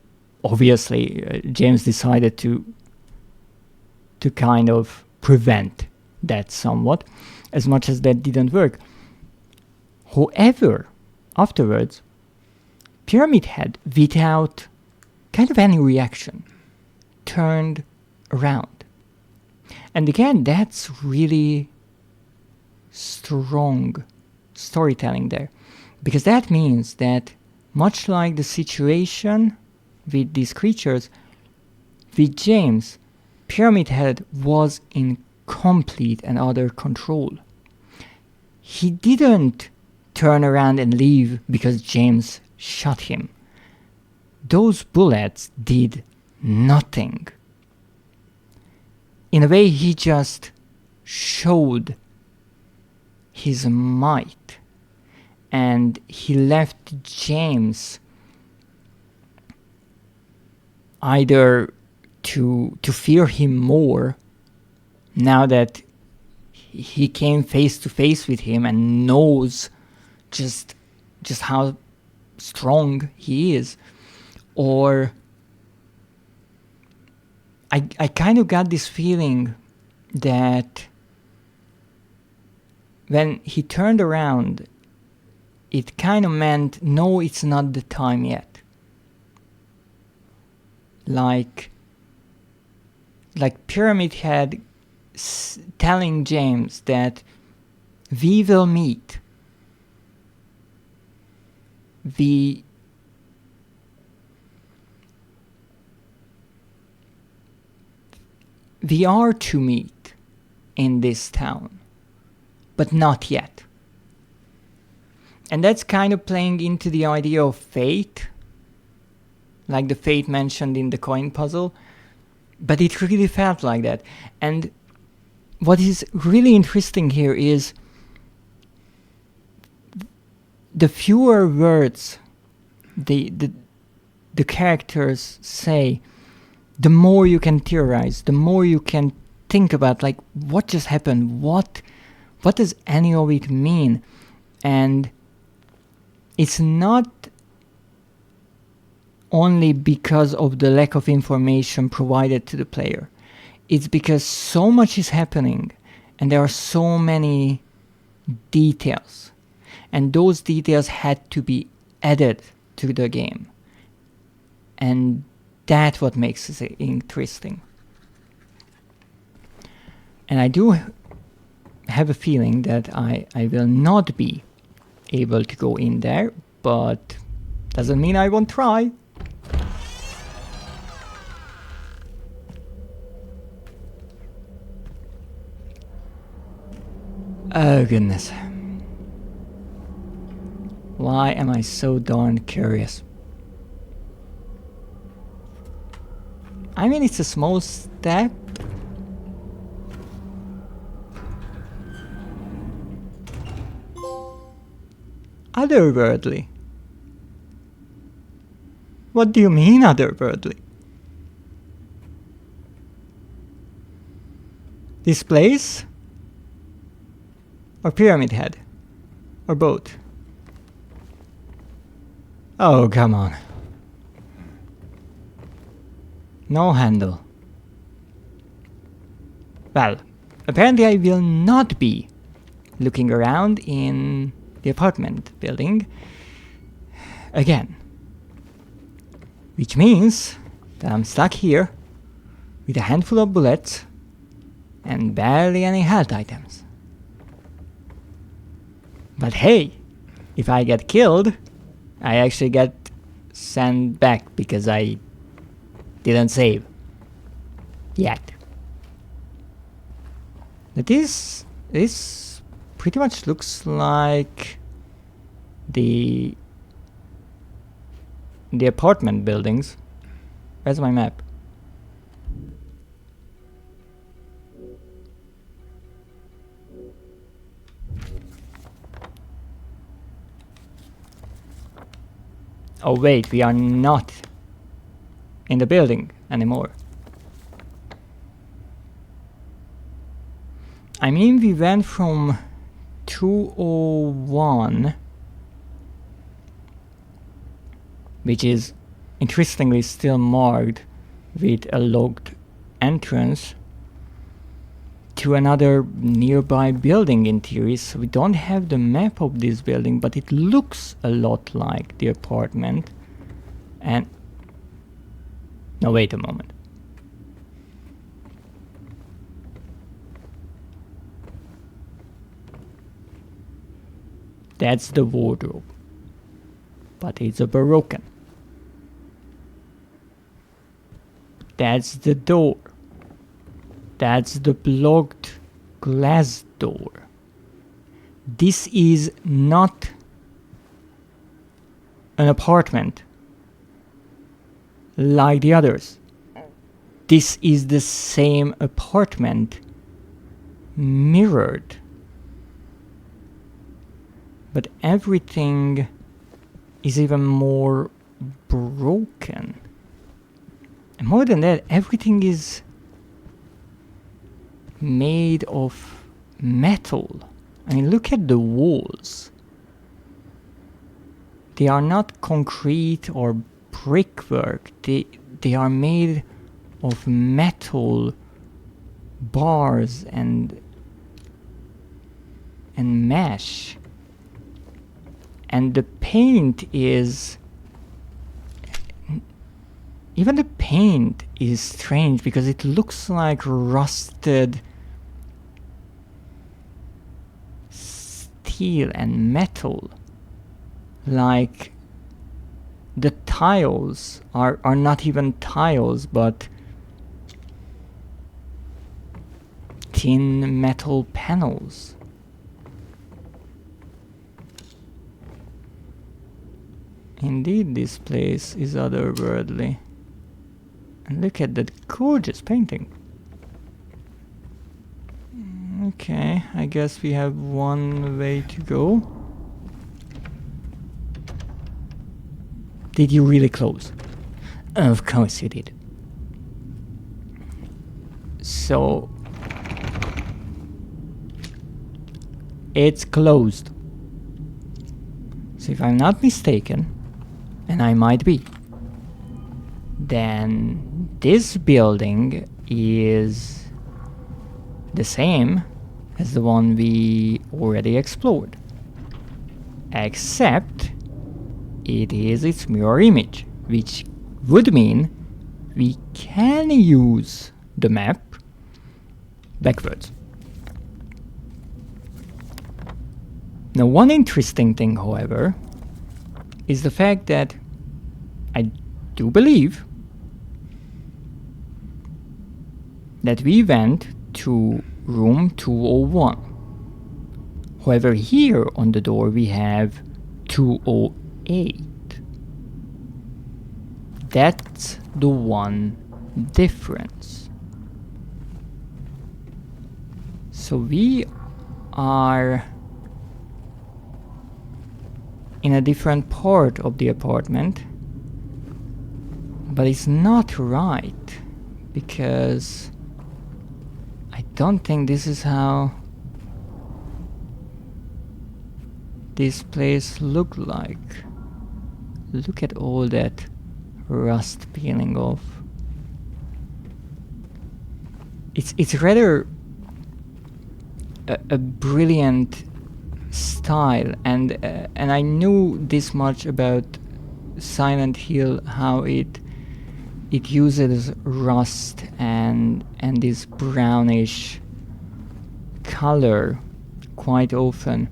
obviously James decided to kind of prevent that somewhat, as much as that didn't work. However, afterwards, Pyramid Head, without kind of any reaction, turned around. And again, that's really strong storytelling there, because that means that, much like the situation with these creatures, with James, Pyramid Head was in complete and utter control. He didn't turn around and leave because James shot him. Those bullets did nothing. In a way, he just showed his might, and he left James either to fear him more, now that he came face to face with him and knows just how strong he is. Or I kind of got this feeling that when he turned around, it kind of meant, no, it's not the time yet. Like Pyramid Head telling James that we will meet. We are to meet in this town, but not yet. And that's kind of playing into the idea of fate, like the fate mentioned in the coin puzzle, but it really felt like that. And what is really interesting here is the fewer words the characters say, the more you can theorize, the more you can think about, like, what just happened, what does any of it mean? And it's not only because of the lack of information provided to the player. It's because so much is happening and there are so many details. And those details had to be added to the game. And that's what makes it interesting. And I do have a feeling that I will not be able to go in there, but doesn't mean I won't try. Oh goodness. Why am I so darn curious? I mean, it's a small step. Otherworldly. What do you mean otherworldly? This place? Or Pyramid Head? Or both? Oh, come on. No handle. Well, apparently I will not be looking around in the apartment building again. Which means that I'm stuck here with a handful of bullets and barely any health items. But hey, if I get killed, I actually get sent back because I didn't save. Yet. But this pretty much looks like the apartment buildings. Where's my map? Oh wait, we are not in the building anymore. I mean, we went from 201, which is interestingly still marked with a locked entrance, to another nearby building in theory. So we don't have the map of this building, but it looks a lot like the apartment. And no, wait a moment. That's the wardrobe, but it's a broken. That's the door. That's the blocked glass door. This is not an apartment like the others. This is the same apartment mirrored. But everything is even more broken. And more than that, everything is made of metal. I mean, look at the walls. they are not concrete or brickwork. They are made of metal bars and mesh. And the paint is... Even the paint is strange because it looks like rusted steel and metal. Like the tiles are not even tiles but thin metal panels. Indeed, this place is otherworldly. And look at that gorgeous painting. Okay, I guess we have one way to go. Did you really close? Of course you did. So... it's closed. So if I'm not mistaken, and I might be, then this building is the same as the one we already explored, except it is its mirror image, which would mean we can use the map backwards. Now, one interesting thing, however, is the fact that I do believe that we went to room 201. However, here on the door we have 208. That's the one difference. So we are in a different part of the apartment, but it's not right because I don't think this is how this place looked like. Look at all that rust peeling off. It's rather a brilliant style, and I knew this much about Silent Hill, how it uses rust and this brownish color quite often.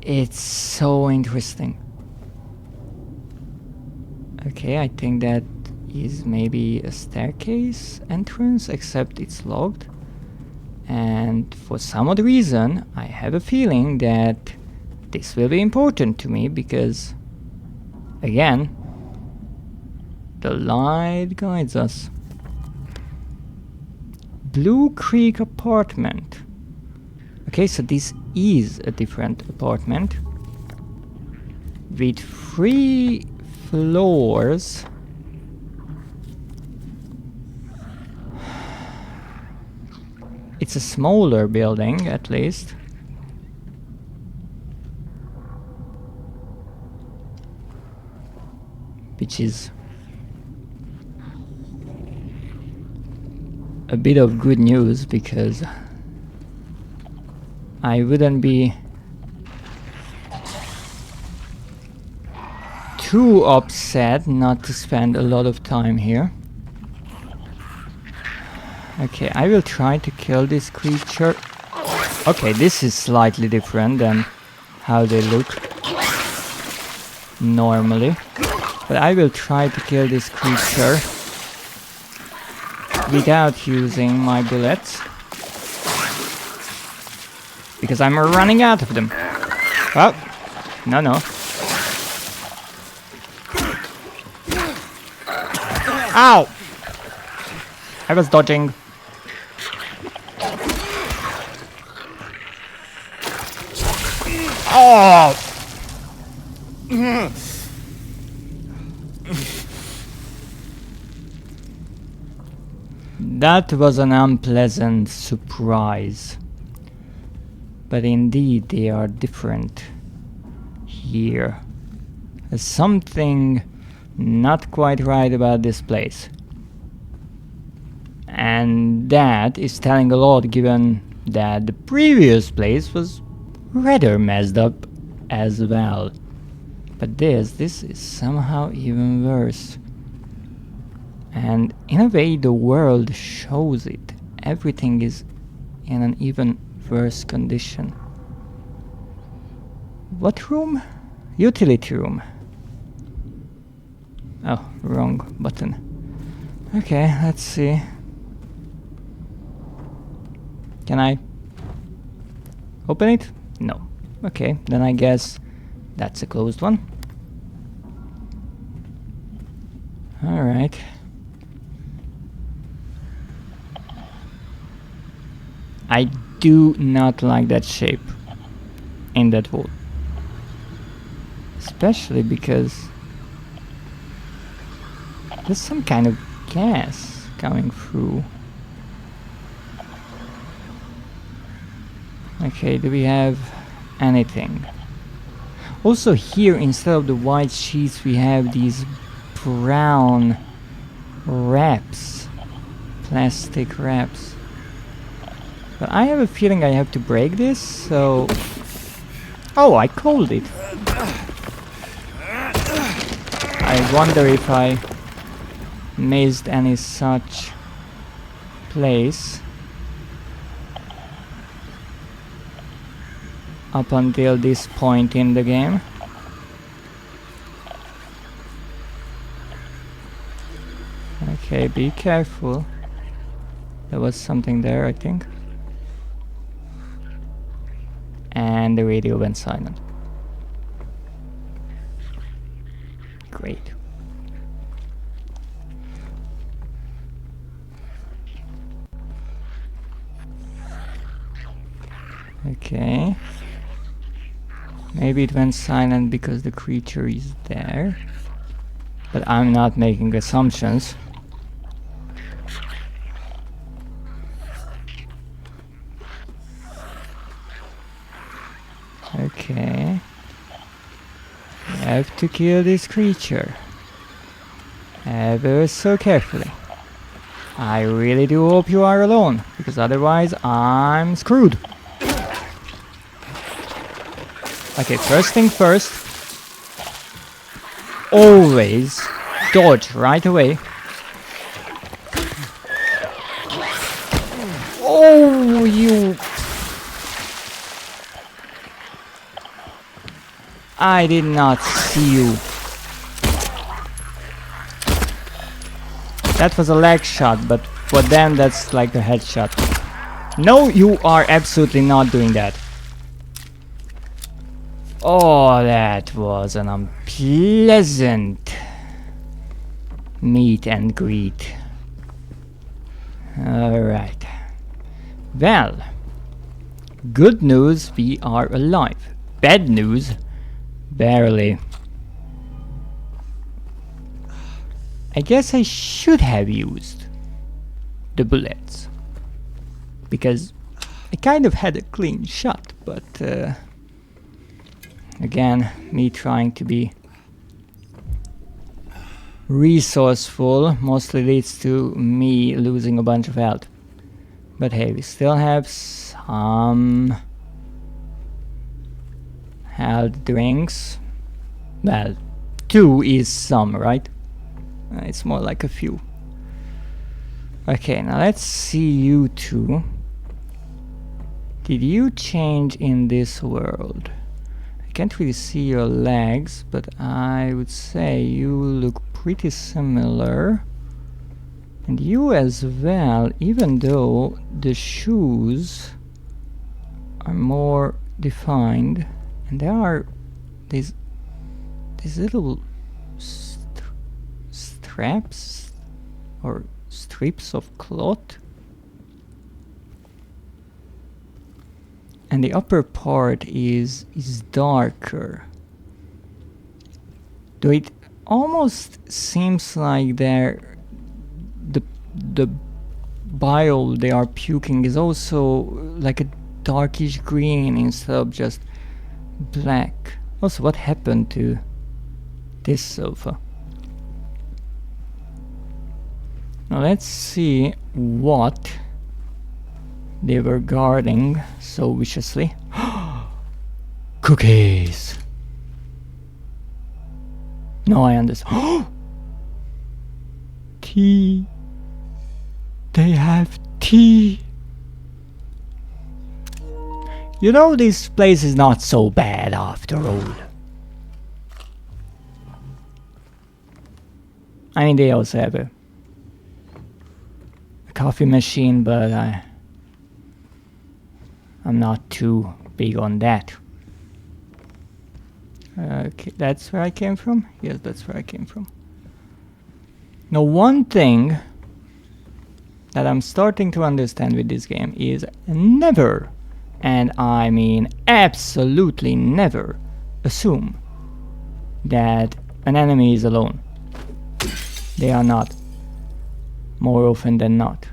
It's so interesting. Okay, I think that is maybe a staircase entrance, except it's locked. And for some odd reason, I have a feeling that this will be important to me because, again, the light guides us. Blue Creek apartment. Okay, so this is a different apartment with 3 floors. It's a smaller building, at least. Which is a bit of good news because I wouldn't be too upset not to spend a lot of time here. Okay, I will try to kill this creature. Okay, this is slightly different than how they look normally. But I will try to kill this creature without using my bullets, because I'm running out of them. Oh, no. Ow! I was dodging. Oh! That was an unpleasant surprise. But indeed, they are different here. There's something not quite right about this place. And that is telling a lot, given that the previous place was rather messed up as well. But this is somehow even worse. And in a way the world shows it. Everything is in an even worse condition. What room? Utility room. Oh, wrong button. Okay, let's see. Can I open it? No. Okay, then I guess that's a closed one. Alright. I do not like that shape in that wall. Especially because there's some kind of gas coming through. Okay, do we have anything? Also here, instead of the white sheets, we have these brown wraps. Plastic wraps. But I have a feeling I have to break this, so... Oh, I called it. I wonder if I missed any such place up until this point in the game. Okay, be careful. There was something there, I think. And the radio went silent. Great. Okay. Maybe it went silent because the creature is there. But I'm not making assumptions. Okay. We have to kill this creature. Ever so carefully. I really do hope you are alone, because otherwise I'm screwed. Okay, first thing first. Always dodge right away. Oh, you... I did not see you. That was a leg shot, but for them that's like a headshot. No, you are absolutely not doing that. Oh, that was an unpleasant meet and greet. Alright. Well, good news, we are alive. Bad news, barely. I guess I should have used the bullets, because I kind of had a clean shot, but again, me trying to be resourceful mostly leads to me losing a bunch of health. But hey, we still have some health drinks. Well, 2 is some, right? It's more like a few. Okay, now let's see you two. Did you change in this world? I can't really see your legs, but I would say you look pretty similar. And you as well, even though the shoes are more defined. And there are these little straps or strips of cloth. And the upper part is darker. Though it almost seems like the bile they are puking is also like a darkish green instead of just black. Also, what happened to this sofa? Now let's see what they were guarding so viciously. Cookies! No, I understand. Tea! They have tea! You know, this place is not so bad after all. I mean, they also have a coffee machine, but I'm not too big on that. Okay, that's where I came from? Yes, that's where I came from. Now, one thing that I'm starting to understand with this game is never, and I mean absolutely never, assume that an enemy is alone. They are not, more often than not.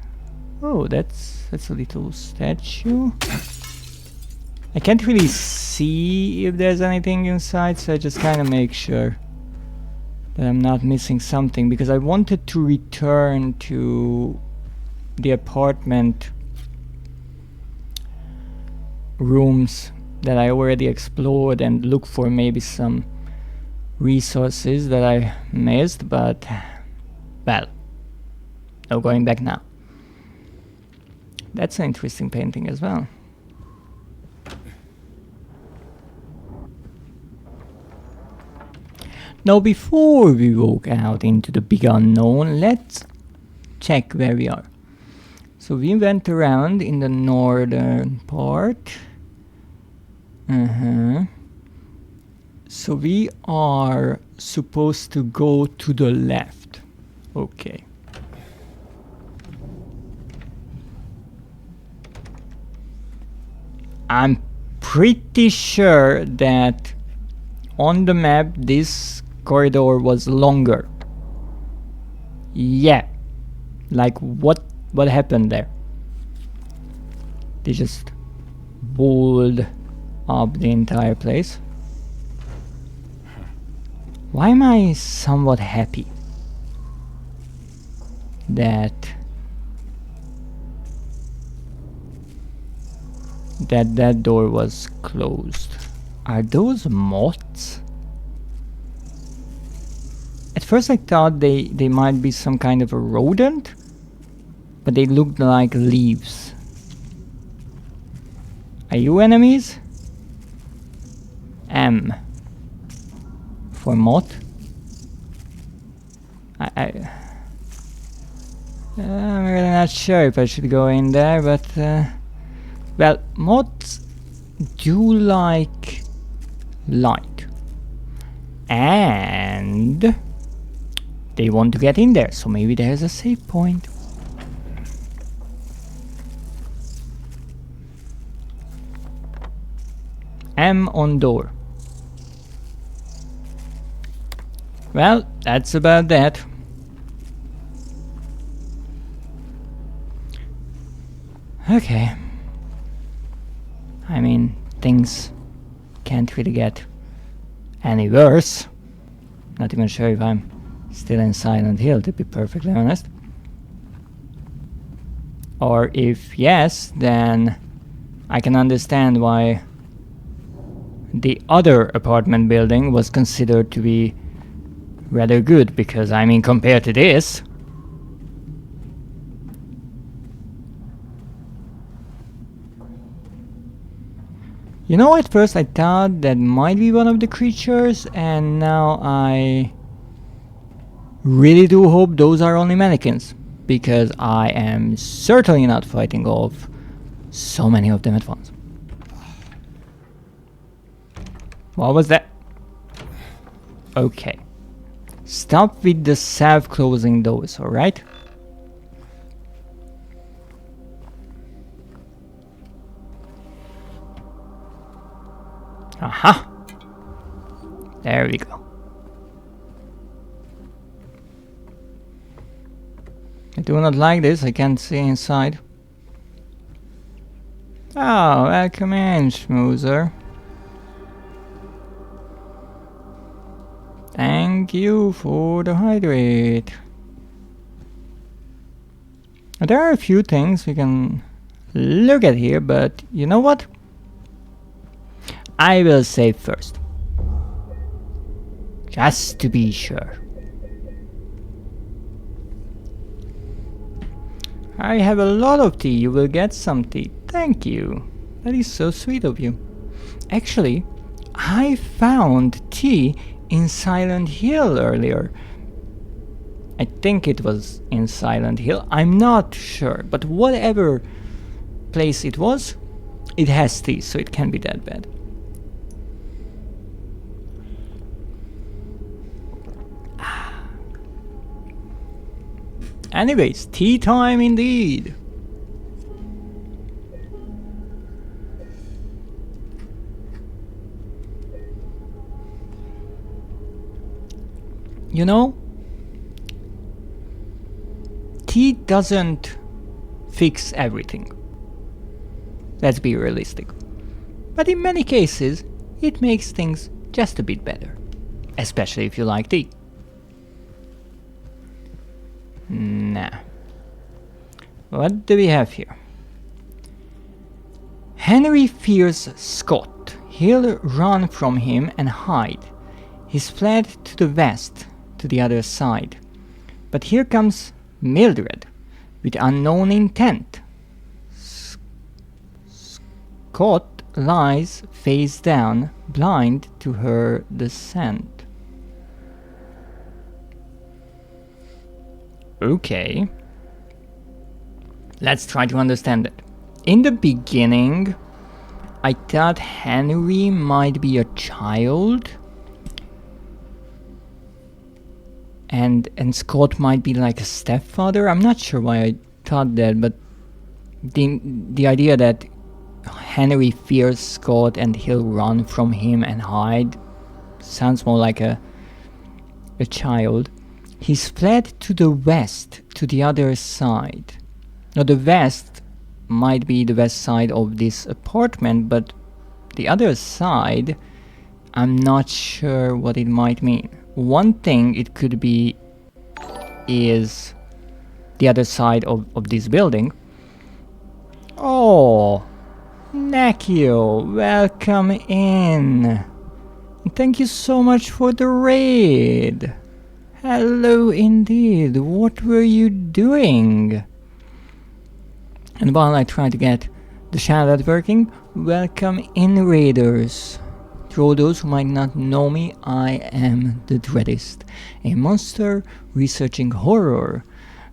Oh, that's a little statue. I can't really see if there's anything inside, so I just kind of make sure that I'm not missing something, because I wanted to return to the apartment rooms that I already explored and look for maybe some resources that I missed, but well, no going back now. That's an interesting painting as well. Now, before we walk out into the big unknown, let's check where we are. So we went around in the northern part. So we are supposed to go to the left. Okay. I'm pretty sure that on the map this corridor was longer. Yeah. Like what happened there? They just walled up the entire place. Why am I somewhat happy that that door was closed? Are those moths? At first I thought they might be some kind of a rodent, but they looked like leaves. Are you enemies? M for moth. I'm really not sure if I should go in there, but well, moths do like light, and they want to get in there, so maybe there's a save point. M on door. Well, that's about that. Okay. I mean, things can't really get any worse. Not even sure if I'm still in Silent Hill, to be perfectly honest. Or if yes, then I can understand why the other apartment building was considered to be rather good, because I mean, compared to this, you know, at first I thought that might be one of the creatures, and now I really do hope those are only mannequins, because I am certainly not fighting off so many of them at once. What was that? Okay. Stop with the self-closing doors, alright? Aha! There we go. I do not like this, I can't see inside. Oh, welcome in, schmoozer. Thank you for the hydrate. There are a few things we can look at here, but you know what? I will save first. Just to be sure. I have a lot of tea. You will get some tea. Thank you. That is so sweet of you. Actually, I found tea in Silent Hill earlier. I think it was in Silent Hill. I'm not sure, but whatever place it was, it has tea, so it can't be that bad. Anyways, tea time indeed. You know, tea doesn't fix everything. Let's be realistic. But in many cases, it makes things just a bit better. Especially if you like tea. Nah. What do we have here? Henry fears Scott. He'll run from him and hide. He's fled to the west, to the other side. But here comes Mildred, with unknown intent. Scott lies face down, blind to her descent. Okay. Let's try to understand it. In the beginning, I thought Henry might be a child. And Scott might be like a stepfather. I'm not sure why I thought that, but the idea that Henry fears Scott and he'll run from him and hide sounds more like a child. He's fled to the west, to the other side. Now the west might be the west side of this apartment, but the other side, I'm not sure what it might mean. One thing it could be is the other side of this building. Oh, Nakio, welcome in. Thank you so much for the raid. Hello indeed, what were you doing? And while I try to get the shout-out working, welcome in raiders. To all those who might not know me, I am the Dreadist, a monster researching horror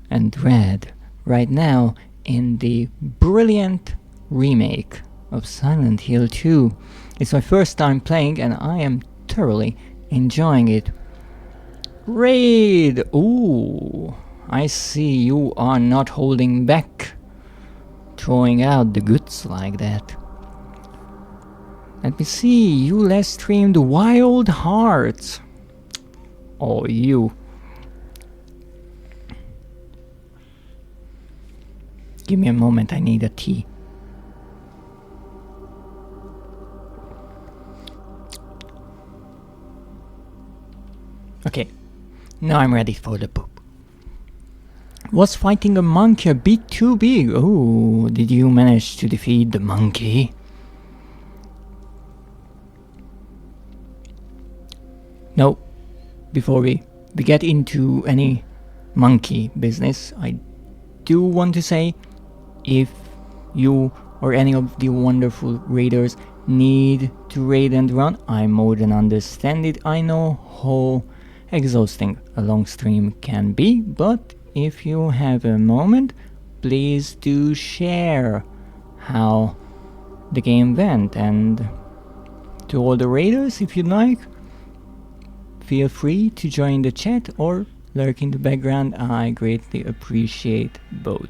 and dread right now in the brilliant remake of Silent Hill 2. It's my first time playing and I am thoroughly enjoying it. Raid! Ooh, I see you are not holding back, throwing out the goods like that. Let me see, you last streamed Wild Hearts. Oh, you. Give me a moment, I need a tea. Okay, now I'm ready for the poop. Was fighting a monkey a bit too big? Oh, did you manage to defeat the monkey? No, before we get into any monkey business, I do want to say, if you or any of the wonderful raiders need to raid and run, I more than understand it. I know how exhausting a long stream can be, but if you have a moment, please do share how the game went, and to all the raiders, if you'd like, feel free to join the chat or lurk in the background. I greatly appreciate both.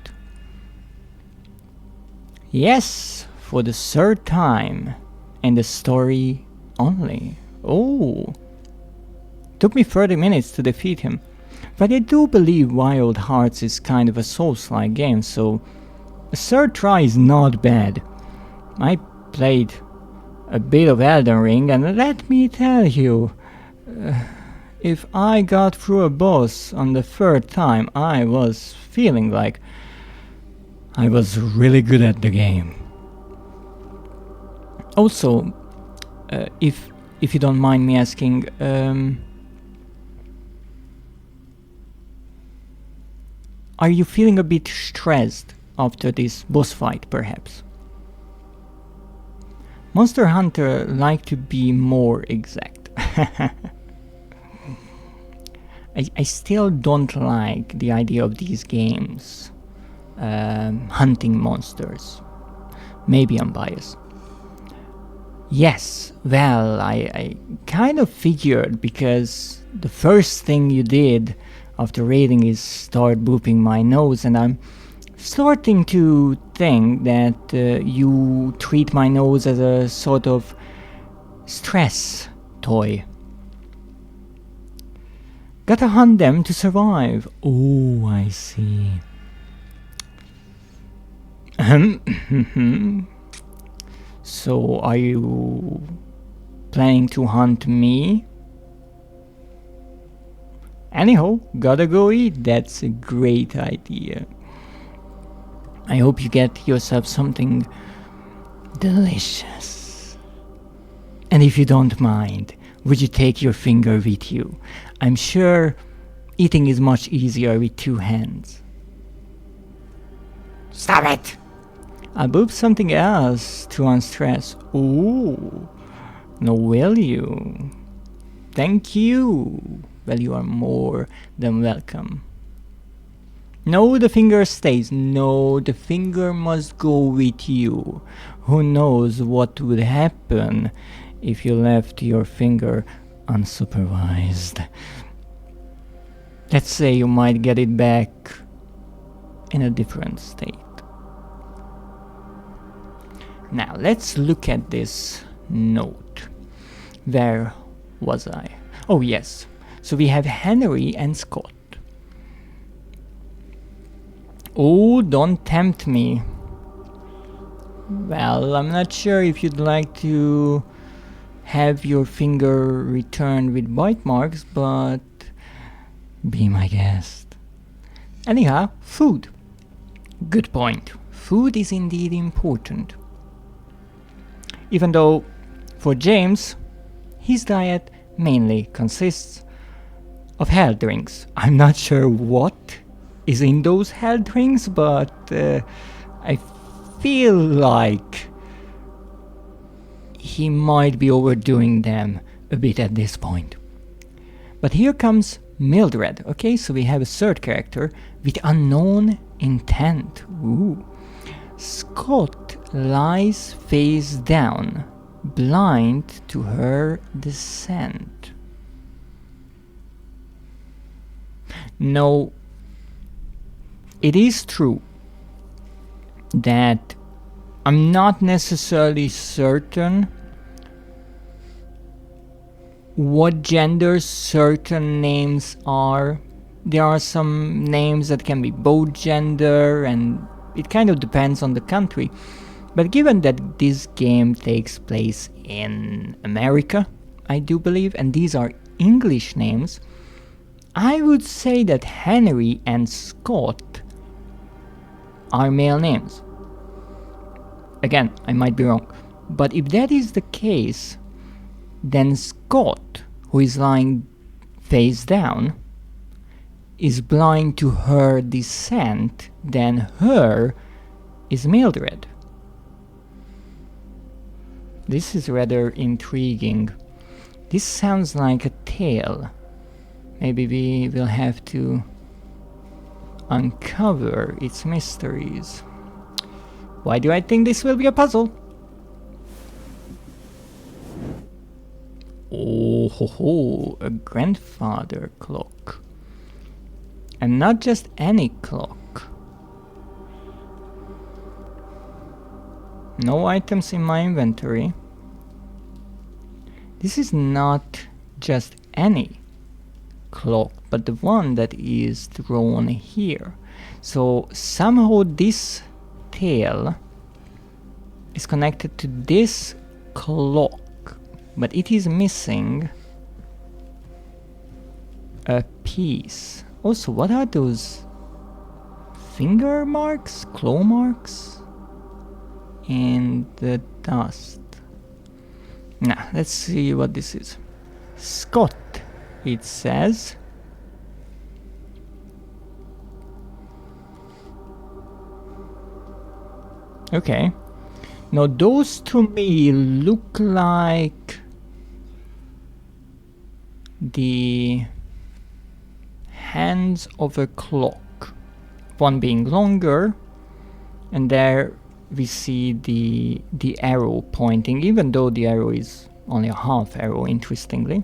Yes, for the third time, and the story only. Oh, took me 30 minutes to defeat him, but I do believe Wild Hearts is kind of a Souls-like game, so a third try is not bad. I played a bit of Elden Ring, and let me tell you, if I got through a boss on the third time, I was feeling like I was really good at the game. Also, if you don't mind me asking, are you feeling a bit stressed after this boss fight, perhaps? Monster Hunter like to be more exact. I still don't like the idea of these games hunting monsters. Maybe I'm biased. Yes, well, I kind of figured, because the first thing you did after raiding is start booping my nose, and I'm starting to think that you treat my nose as a sort of stress toy. Gotta hunt them to survive. Oh, I see. So, are you planning to hunt me? Anyhow, gotta go eat. That's a great idea. I hope you get yourself something delicious. And if you don't mind, would you take your finger with you? I'm sure eating is much easier with 2 hands. Stop it! I'll boop something else to unstress. Ooh, no, will you? Thank you. Well, you are more than welcome. No, the finger stays. No, the finger must go with you. Who knows what would happen if you left your finger unsupervised. Let's say you might get it back in a different state. Now, let's look at this note. Where was I? Oh, yes. So we have Henry and Scott. Oh, don't tempt me. Well, I'm not sure if you'd like to have your finger returned with bite marks, but be my guest. Anyhow, food. Good point. Food is indeed important. Even though, for James, his diet mainly consists of health drinks. I'm not sure what is in those health drinks, but I feel like he might be overdoing them a bit at this point. But here comes Mildred. Okay, so we have a third character with unknown intent. Ooh. Scott lies face down, blind to her descent. No, it is true that I'm not necessarily certain what gender certain names are. There are some names that can be both gender, and it kind of depends on the country. But given that this game takes place in America, I do believe, and these are English names, I would say that Henry and Scott are male names. Again, I might be wrong. But if that is the case, then Scott, who is lying face down, is blind to her descent, then her is Mildred. This is rather intriguing. This sounds like a tale. Maybe we will have to uncover its mysteries. Why do I think this will be a puzzle? Oh ho ho, a grandfather clock. And not just any clock. No items in my inventory. This is not just any clock, but the one that is drawn here. So somehow this tail is connected to this clock, but it is missing a piece. Also, what are those finger marks, claw marks in the dust? Nah, let's see what this is. Scott, it says. Okay. Now those to me look like the hands of a clock. One being longer, and there we see the arrow pointing, even though the arrow is only a half arrow, interestingly.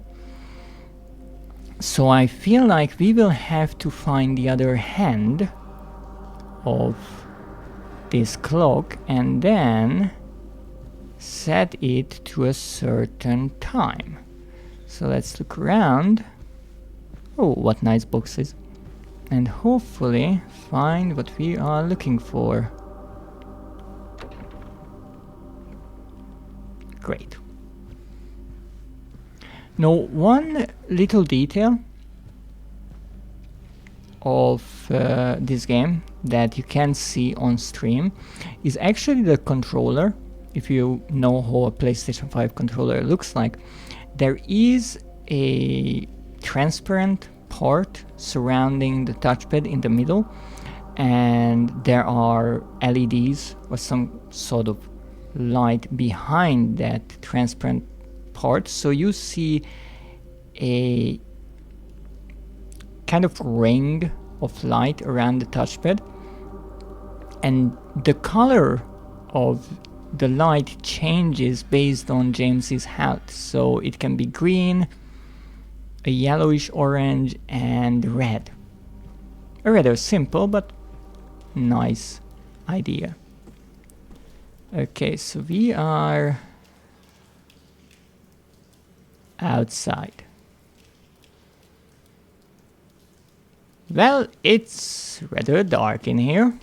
So I feel like we will have to find the other hand of this clock and then set it to a certain time. So let's look around. Oh, what nice boxes. And hopefully find what we are looking for. Great. Now, one little detail of this game that you can see on stream is actually the controller. If you know how a PlayStation 5 controller looks like, there is a transparent part surrounding the touchpad in the middle, and there are LEDs or some sort of light behind that transparent part, so you see a kind of ring of light around the touchpad, and the color of the light changes based on James's health. So it can be green, a yellowish orange, and red. A rather simple but nice idea. Okay, so we are outside. Well, it's rather dark in here.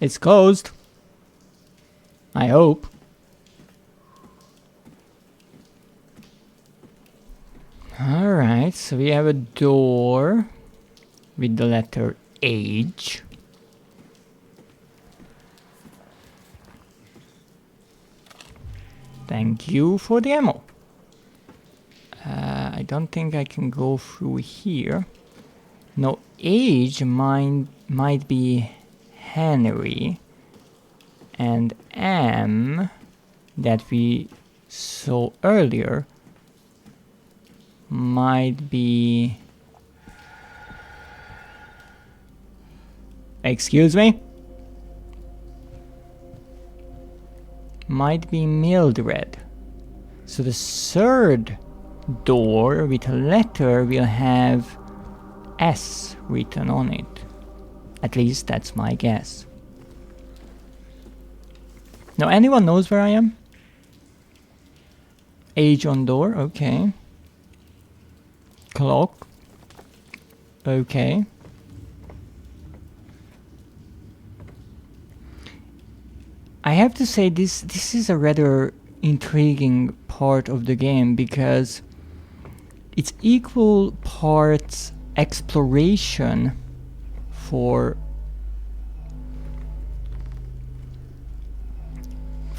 It's closed. I hope. Alright, so we have a door with the letter H. Thank you for the ammo. I don't think I can go through here. No, H might be Henry, and M that we saw earlier might be... Excuse me? Might be Mildred. So the third door with a letter will have S written on it. At least that's my guess. Now, anyone knows where I am? Age on door, okay. Clock, okay. I have to say this is a rather intriguing part of the game, because it's equal parts exploration for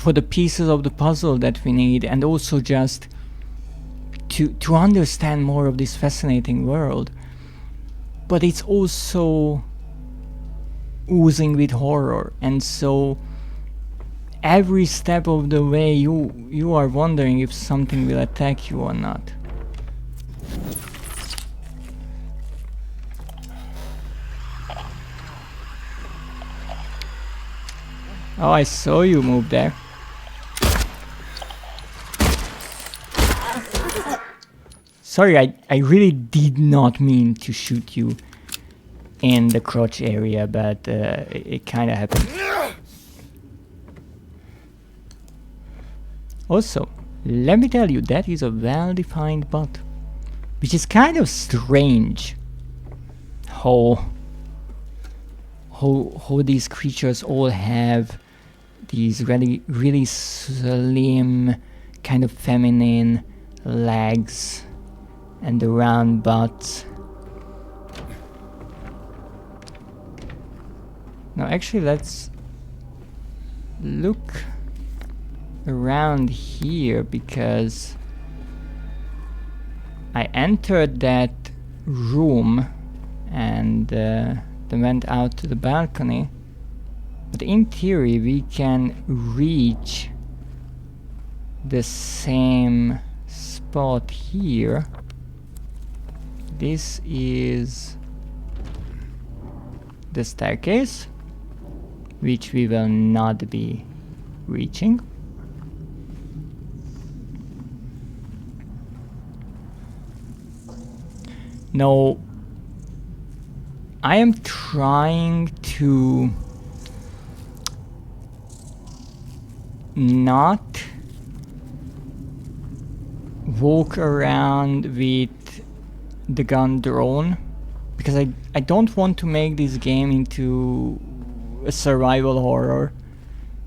the pieces of the puzzle that we need, and also just to understand more of this fascinating world. But it's also oozing with horror, and so every step of the way you are wondering if something will attack you or not. Oh, I saw you move there. Sorry, I really did not mean to shoot you in the crotch area, but it kind of happened. Also, let me tell you, that is a well-defined butt, which is kind of strange. How these creatures all have these really slim, kind of feminine legs and the round butts. No, actually, let's look around here, because I entered that room and then went out to the balcony, but in theory we can reach the same spot here. This is the staircase, which we will not be reaching. Now, I am trying to not walk around with the gun drawn, because I don't want to make this game into a survival horror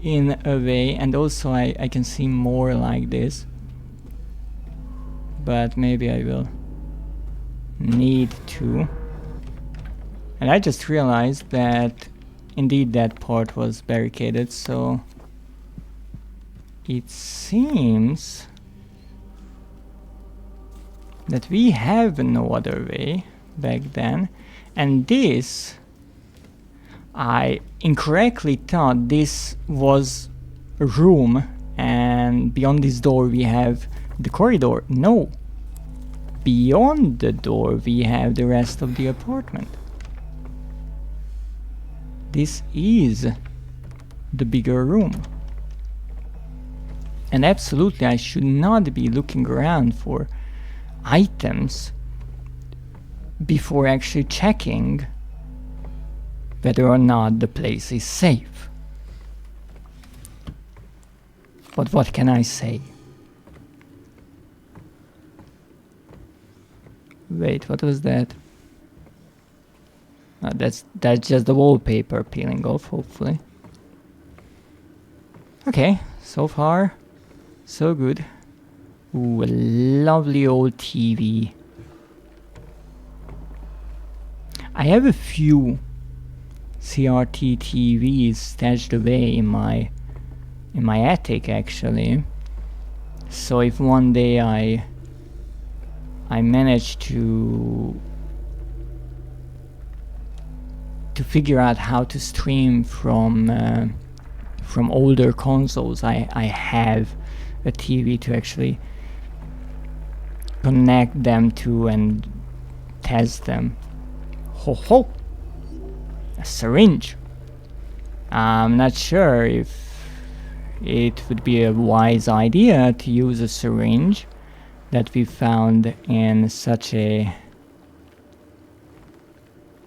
in a way, and also I can see more like this, but maybe I will need to. And I just realized that indeed that part was barricaded, so it seems that we have no other way back then. And this, I incorrectly thought this was a room, and beyond this door we have the corridor. No, beyond the door we have the rest of the apartment. This is the bigger room. And absolutely I should not be looking around for items before actually checking whether or not the place is safe. But what can I say? Wait, what was that? That's just the wallpaper peeling off, hopefully. Okay, so far, so good. Ooh, a lovely old TV. I have a few CRT TVs stashed away in my attic, actually. So if one day I manage to figure out how to stream from older consoles, I have a TV to actually connect them to and test them. Ho ho! A syringe. I'm not sure if it would be a wise idea to use a syringe that we found in such a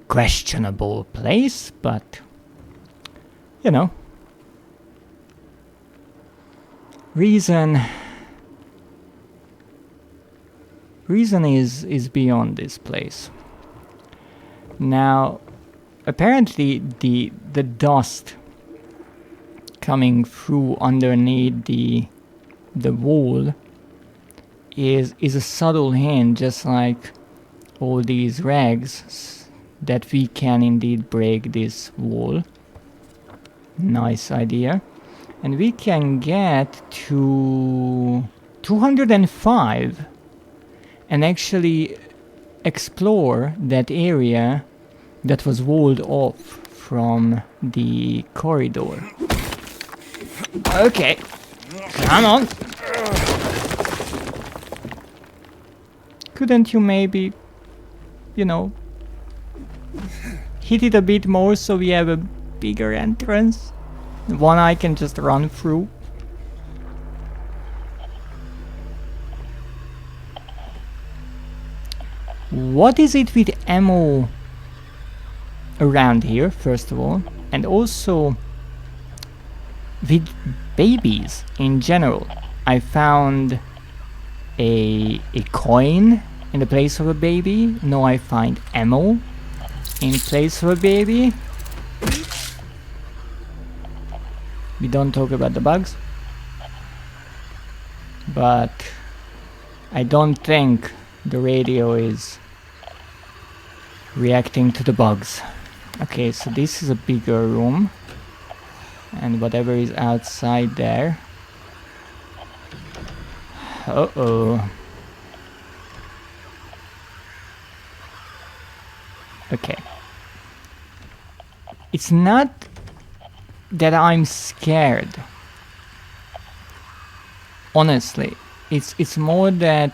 questionable place, but you know, reason is beyond this place. Now, apparently the dust coming through underneath the wall is a subtle hint, just like all these rags, that we can indeed break this wall. Nice idea. And we can get to 205 and actually explore that area that was walled off from the corridor. Okay, come on. Couldn't you maybe, you know, hit it a bit more so we have a bigger entrance? One I can just run through. What is it with ammo around here, first of all, and also with babies in general? I found a coin in the place of a baby. Now I find ammo in place of a baby. We don't talk about the bugs, but I don't think the radio is reacting to the bugs. Okay, so this is a bigger room, and whatever is outside there. Uh-oh. Okay. It's not that I'm scared. Honestly, it's more that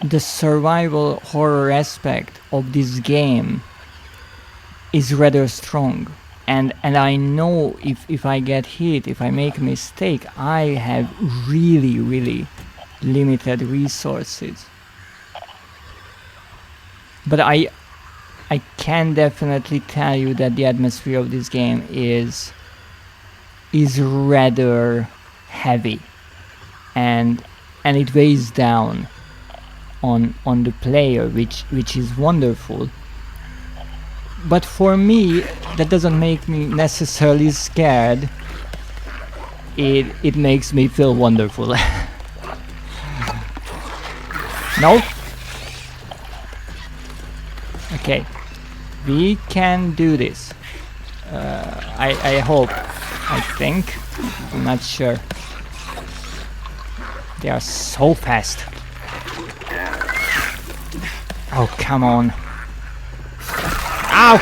the survival horror aspect of this game is rather strong. And I know if I get hit, if I make a mistake, I have really limited resources. But I can definitely tell you that the atmosphere of this game is rather heavy, and it weighs down on the player, which is wonderful. But for me, that doesn't make me necessarily scared. It makes me feel wonderful. No? Okay. We can do this. I hope. I think. I'm not sure. They are so fast. Oh, come on. Ow!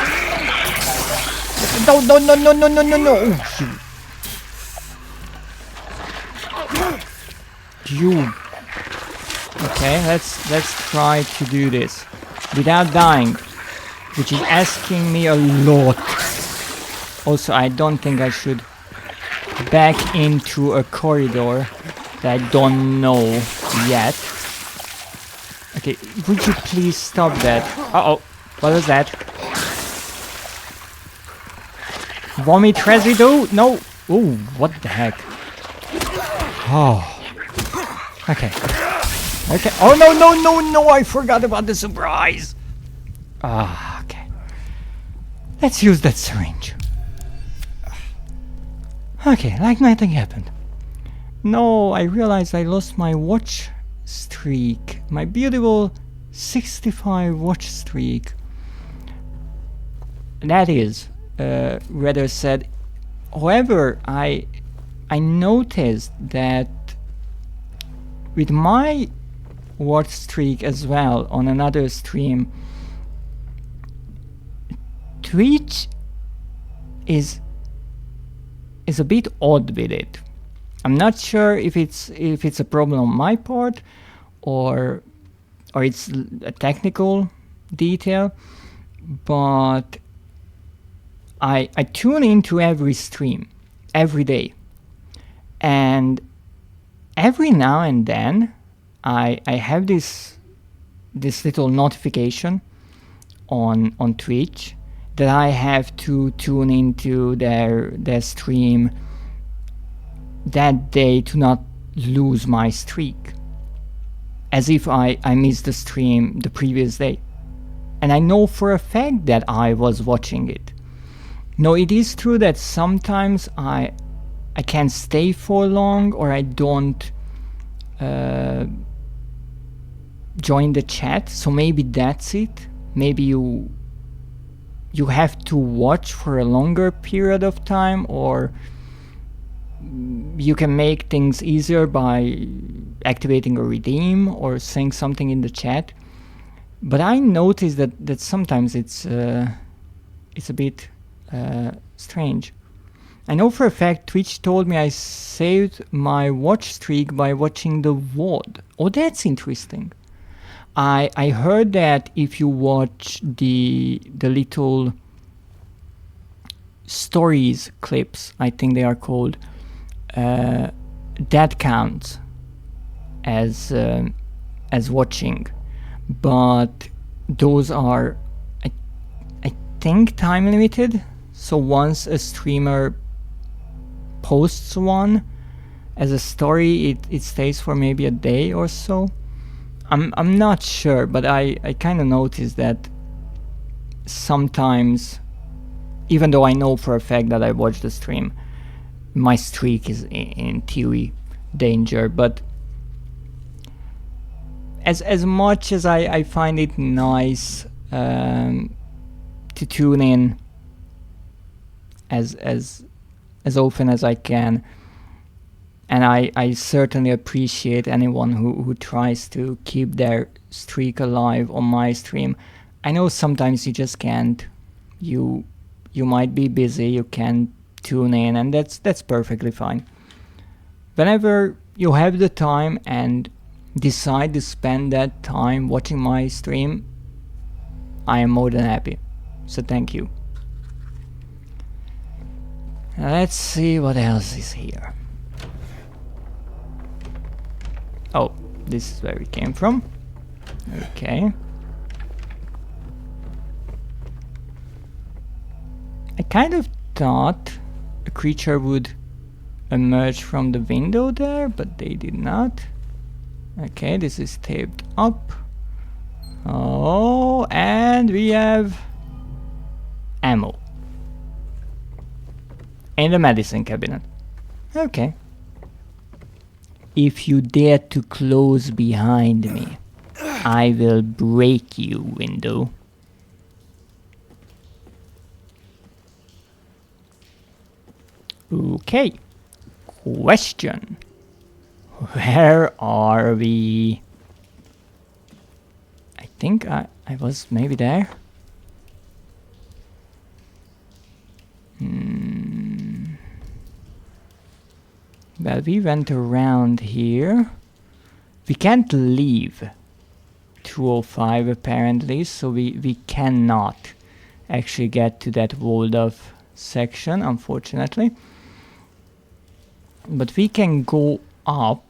No! Oh, you. Okay, let's try to do this without dying, which is asking me a lot. Also, I don't think I should back into a corridor that I don't know yet. Okay, would you please stop that? Uh-oh, what was that? Vomit residue? No! Ooh, what the heck? Oh. Okay. Okay. Oh, no, I forgot about the surprise! Ah, okay. Let's use that syringe. Okay, like nothing happened. No, I realized I lost my watch streak. My beautiful 65 watch streak. That is, rather said. However, I noticed that with my watch streak as well on another stream, Twitch is a bit odd with it. I'm not sure if it's a problem on my part or it's a technical detail, but I tune into every stream every day, and every now and then I have this little notification on Twitch that I have to tune into their stream that day to not lose my streak, as if I missed the stream the previous day. And I know for a fact that I was watching it. No, it is true that sometimes I can't stay for long, or I don't join the chat, so maybe that's it. Maybe you have to watch for a longer period of time, or you can make things easier by activating a redeem or saying something in the chat. But I noticed that sometimes it's a bit strange. I know for a fact Twitch told me I saved my watch streak by watching the VOD. Oh, that's interesting. I heard that if you watch the little stories clips, I think they are called, that counts as watching, but those are I think time limited. So once a streamer posts one as a story, it stays for maybe a day or so. I'm not sure, but I kind of noticed that sometimes, even though I know for a fact that I watched the stream, my streak is in theory danger, but as much as I find it nice to tune in as often as I can, and I certainly appreciate anyone who tries to keep their streak alive on my stream. I know sometimes you just can't. You might be busy, you can't tune in, and that's perfectly fine. Whenever you have the time and decide to spend that time watching my stream, I am more than happy. So thank you. Let's see what else is here. Oh, this is where we came from. Okay. I kind of thought a creature would emerge from the window there, but they did not. Okay, this is taped up. Oh, and we have ammo in the medicine cabinet. Okay. If you dare to close behind me, I will break you, window. Okay. Question. Where are we? I think I was maybe there. Well, we went around here. We can't leave 205 apparently, so we cannot actually get to that walled off section, unfortunately. But we can go up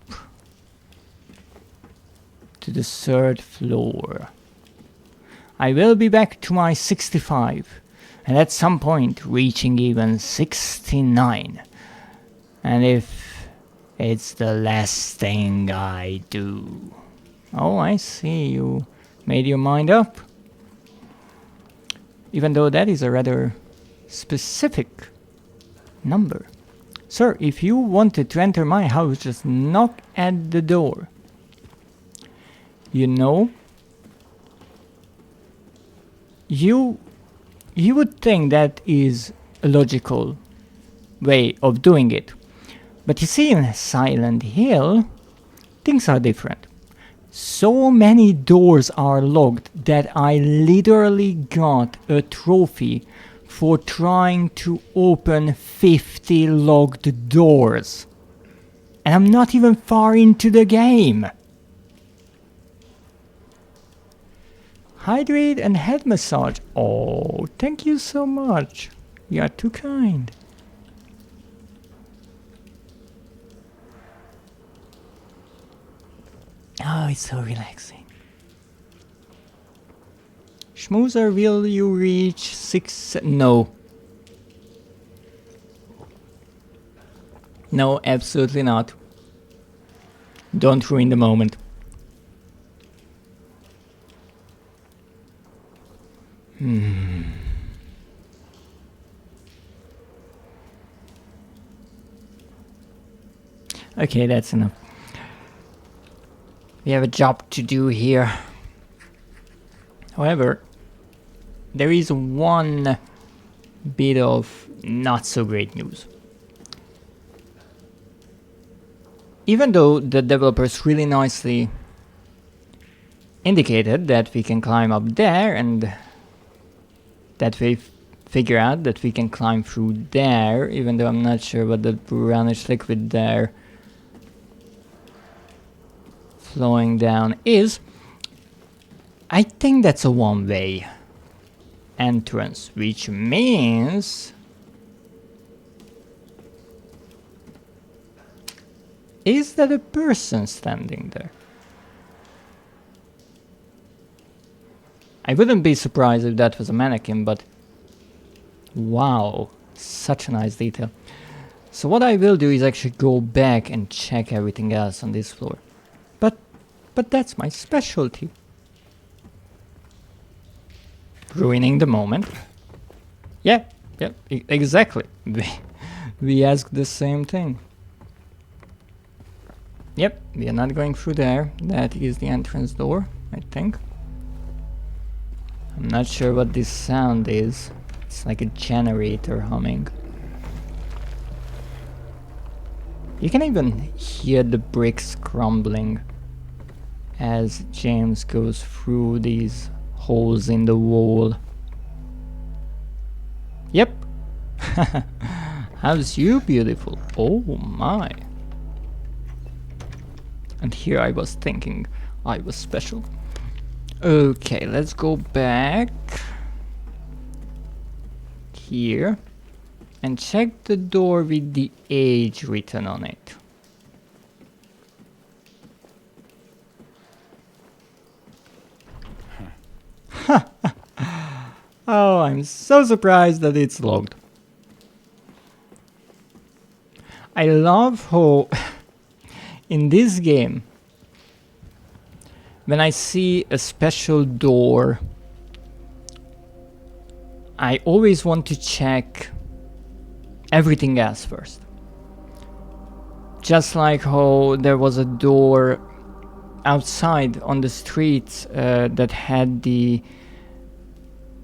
to the 3rd floor. I will be back to my 65, and at some point reaching even 69. And if it's the last thing I do. Oh, I see, you made your mind up. Even though that is a rather specific number. Sir, if you wanted to enter my house, just knock at the door. You know, you would think that is a logical way of doing it. But you see, in Silent Hill, things are different. So many doors are locked that I literally got a trophy for trying to open 50 locked doors. And I'm not even far into the game. Hydrate and head massage. Oh, thank you so much. You are too kind. Oh, it's so relaxing. Schmoozer, will you reach 6? No. No, absolutely not. Don't ruin the moment. Okay, that's enough. We have a job to do here. However, there is one bit of not so great news. Even though the developers really nicely indicated that we can climb up there and that we figure out that we can climb through there, even though I'm not sure what the brownish liquid there flowing down is, I think that's a one-way entrance, which means is that a person standing there? I wouldn't be surprised if that was a mannequin, but wow, such a nice detail. So what I will do is actually go back and check everything else on this floor. But that's my specialty. Ruining the moment. Yeah, exactly. We asked the same thing. Yep, we are not going through there. That is the entrance door, I think. I'm not sure what this sound is. It's like a generator humming. You can even hear the bricks crumbling as James goes through these holes in the wall. Yep. How's you, beautiful? Oh my. And here I was thinking I was special. Okay, let's go back here and check the door with the age written on it. Oh, I'm so surprised that it's logged. I love how in this game, when I see a special door, I always want to check everything else first. Just like how there was a door outside on the streets that had the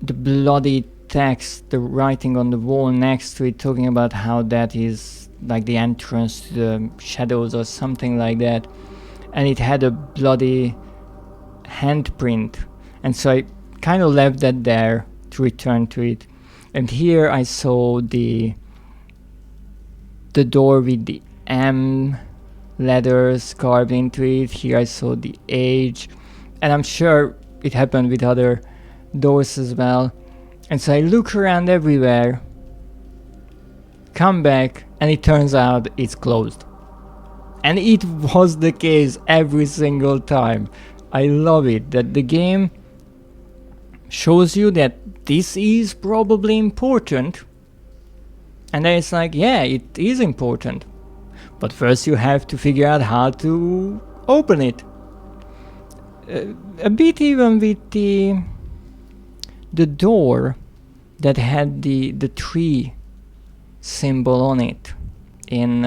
bloody text, the writing on the wall next to it, talking about how that is like the entrance to the shadows or something like that, and it had a bloody handprint, and so I kind of left that there to return to it. And here I saw the door with the M letters carved into it. Here I saw the age, and I'm sure it happened with other doors as well. And so I look around everywhere, come back, and it turns out it's closed. And it was the case every single time. I love it that the game shows you that this is probably important, and then it's like, yeah, it is important, but first you have to figure out how to open it. A bit even with the door that had the tree symbol on it in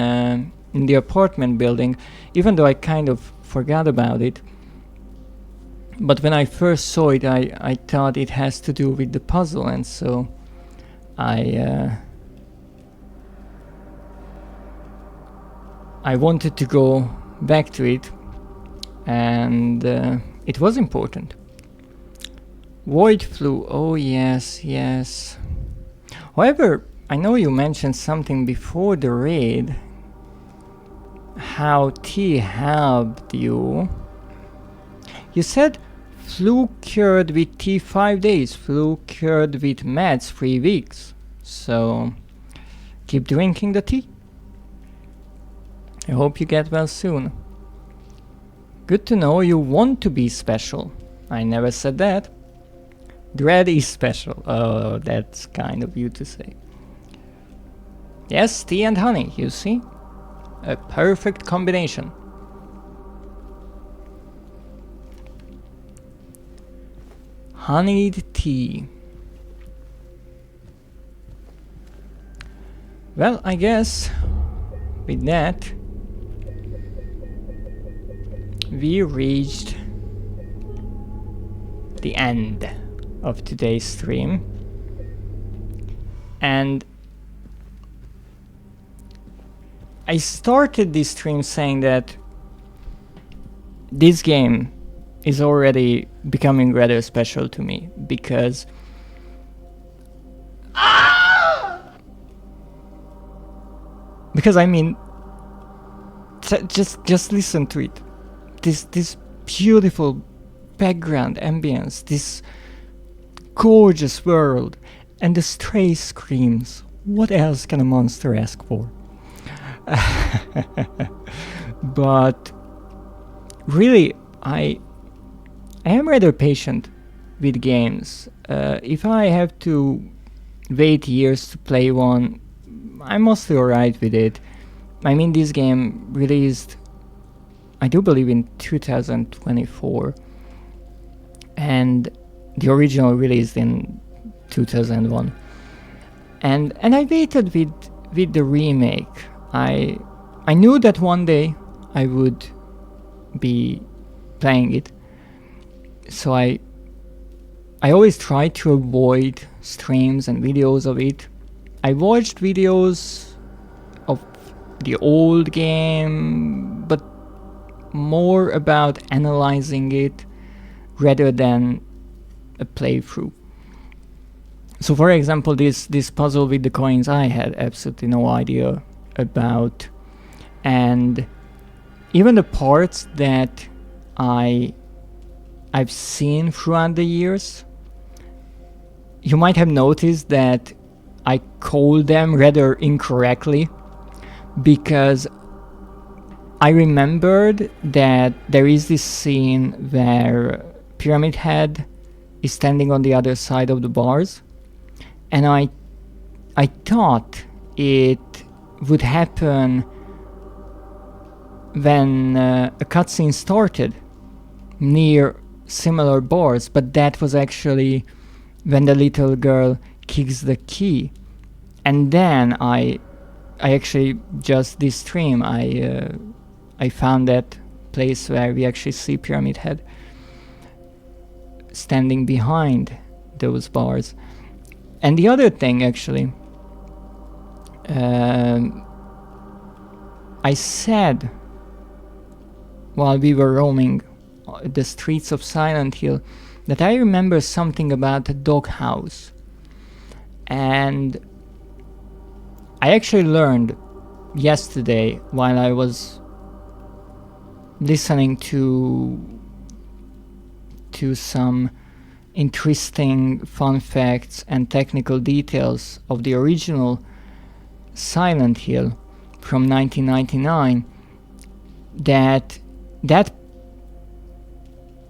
the apartment building, even though I kind of forgot about it. But when I first saw it, I thought it has to do with the puzzle, and so I wanted to go back to it, and it was important. Void flu, oh yes, yes. However, I know you mentioned something before the raid, how T helped you. You said flu cured with tea 5 days, flu cured with meds 3 weeks. So keep drinking the tea. I hope you get well soon. Good to know you want to be special. I never said that. Dread is special. Oh, that's kind of you to say. Yes, tea and honey, you see? A perfect combination. Honeyed tea. Well, I guess with that we reached the end of today's stream, and I started this stream saying that this game is already becoming rather special to me because I mean, just listen to it. This beautiful background ambience, this gorgeous world, and the stray screams. What else can a monster ask for? But really, I am rather patient with games. If I have to wait years to play one, I'm mostly alright with it. I mean, this game released, I do believe, in 2024, and the original released in 2001. And I waited with the remake. I knew that one day I would be playing it. So I always try to avoid streams and videos of it. I watched videos of the old game, but more about analyzing it rather than a playthrough. So for example, this puzzle with the coins I had absolutely no idea about, and even the parts that I've seen throughout the years, you might have noticed that I called them rather incorrectly, because I remembered that there is this scene where Pyramid Head is standing on the other side of the bars, and I thought it would happen when a cutscene started near similar bars, but that was actually when the little girl kicks the key. And then I actually, just this stream, I found that place where we actually see Pyramid Head standing behind those bars. And the other thing, actually, I said while we were roaming the streets of Silent Hill that I remember something about a doghouse. And I actually learned yesterday while I was listening to some interesting fun facts and technical details of the original Silent Hill from 1999, that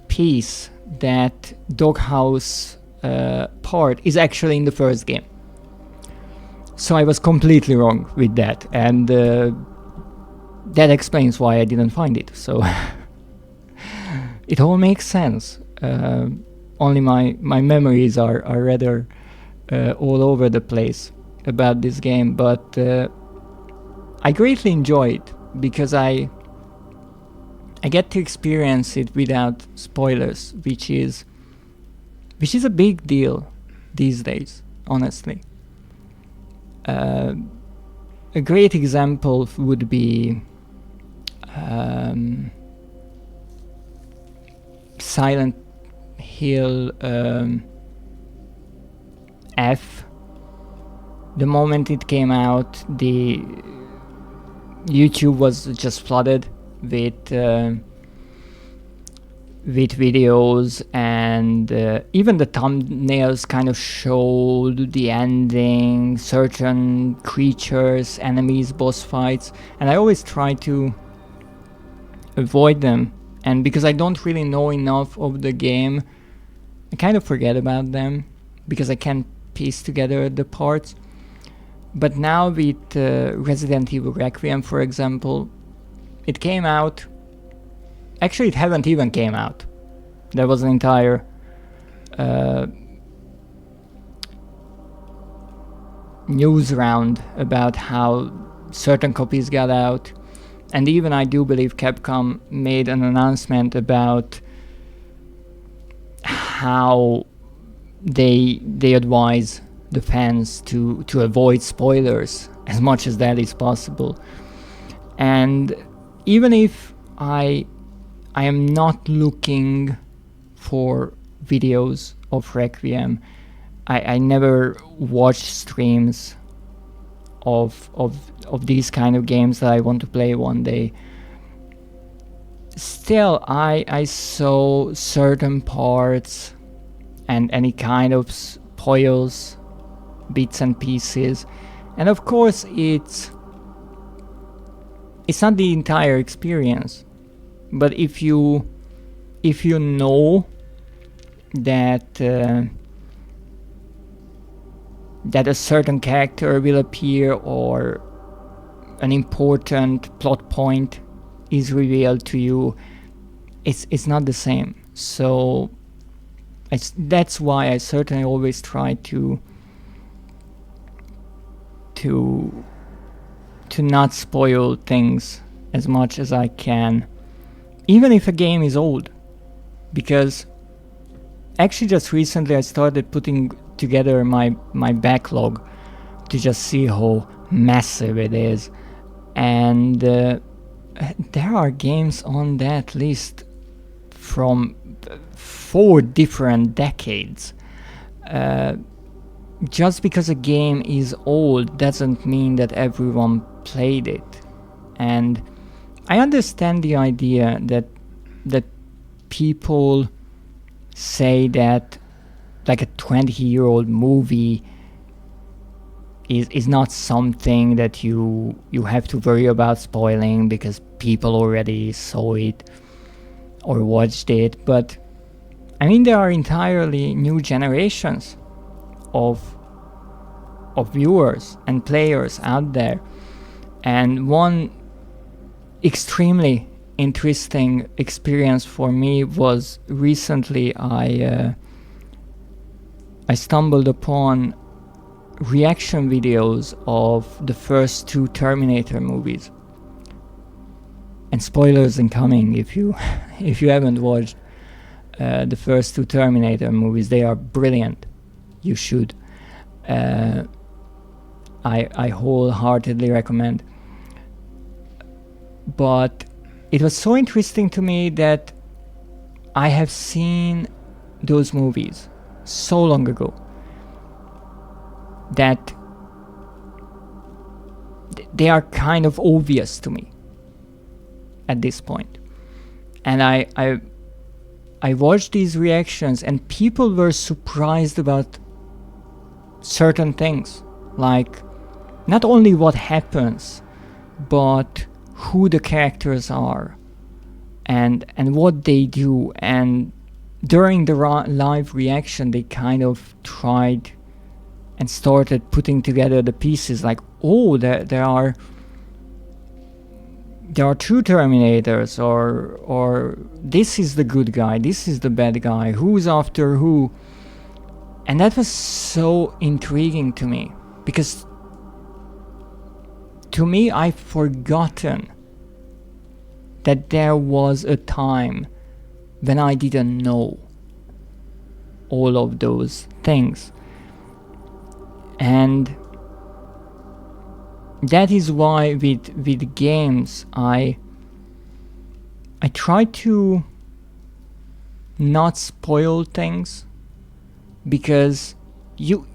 piece, that doghouse part, is actually in the first game. So I was completely wrong with that, and that explains why I didn't find it. So it all makes sense. Only my memories are rather all over the place about this game, but I greatly enjoy it because I get to experience it without spoilers, which is a big deal these days, honestly. A great example would be Silent Hill F. The moment it came out, the YouTube was just flooded with videos, and even the thumbnails kind of showed the ending, certain creatures, enemies, boss fights, and I always try to avoid them. And because I don't really know enough of the game, I kind of forget about them because I can't piece together the parts. But now with Resident Evil Requiem, for example, it came out. Actually, it haven't even came out. There was an entire news round about how certain copies got out. And even I do believe Capcom made an announcement about how they advise the fans to avoid spoilers as much as that is possible. And even if I am not looking for videos of Requiem, I never watch streams of these kind of games that I want to play one day. Still, I saw certain parts and any kind of spoils, bits and pieces, and of course it's not the entire experience. But if you know that that a certain character will appear or an important plot point is revealed to you, it's not the same. So that's why I certainly always try to not spoil things as much as I can, even if a game is old. Because actually just recently I started putting together my backlog to just see how massive it is. And there are games on that list from 4 different decades. Just because a game is old doesn't mean that everyone played it. And I understand the idea that people say that like a 20-year-old movie is not something that you have to worry about spoiling because people already saw it or watched it. But I mean, there are entirely new generations of viewers and players out there. And one extremely interesting experience for me was recently I stumbled upon reaction videos of the first 2 Terminator movies. And spoilers incoming if you if you haven't watched the first 2 Terminator movies. They are brilliant. You should. I wholeheartedly recommend. But it was so interesting to me that I have seen those movies so long ago that they are kind of obvious to me at this point. And I watched these reactions and people were surprised about certain things, like not only what happens, but who the characters are and what they do. And during the live reaction they kind of tried and started putting together the pieces, like, oh, there are 2 Terminators, or this is the good guy, this is the bad guy, who's after who. And that was so intriguing to me, because to me, I've forgotten that there was a time when I didn't know all of those things. And that is why with games I try to not spoil things, because you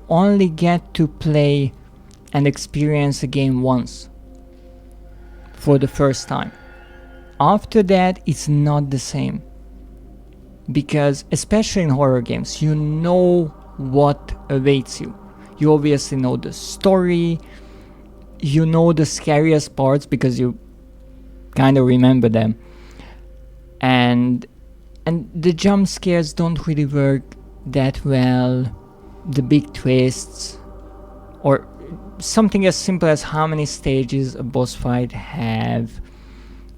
only get to play and experience a game once for the first time. After that, it's not the same, because especially in horror games, you know what awaits you. You obviously know the story, you know the scariest parts because you kind of remember them, and the jump scares don't really work that well. The big twists, or something as simple as how many stages a boss fight have,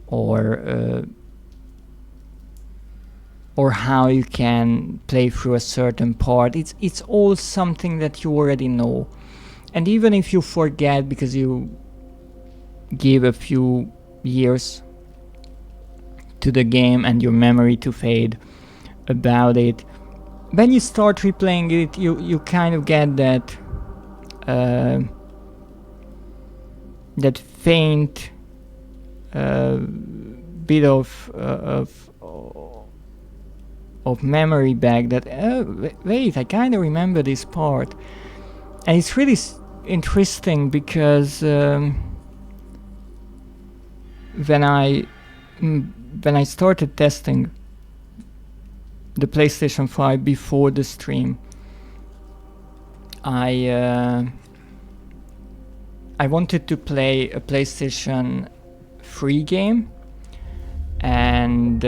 or how you can play through a certain part. It's all something that you already know. And even if you forget because you give a few years to the game and your memory to fade about it, when you start replaying it, you kind of get that that faint bit of memory back, that wait, I kind of remember this part. And it's really interesting because when I started testing the PlayStation 5 before the stream, I wanted to play a PlayStation 3 game, and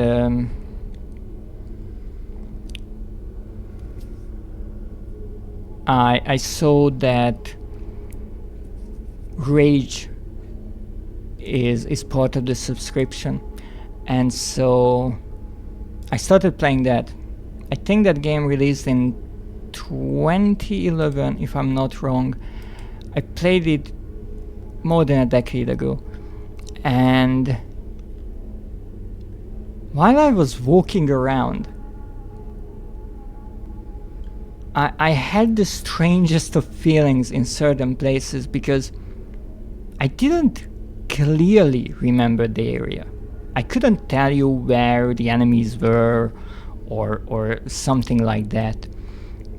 I saw that Rage is part of the subscription, and so I started playing that. I think that game released in 2011, if I'm not wrong. I played it more than a decade ago, And while I was walking around, I had the strangest of feelings in certain places because I didn't clearly remember the area. I couldn't tell you where the enemies were or something like that.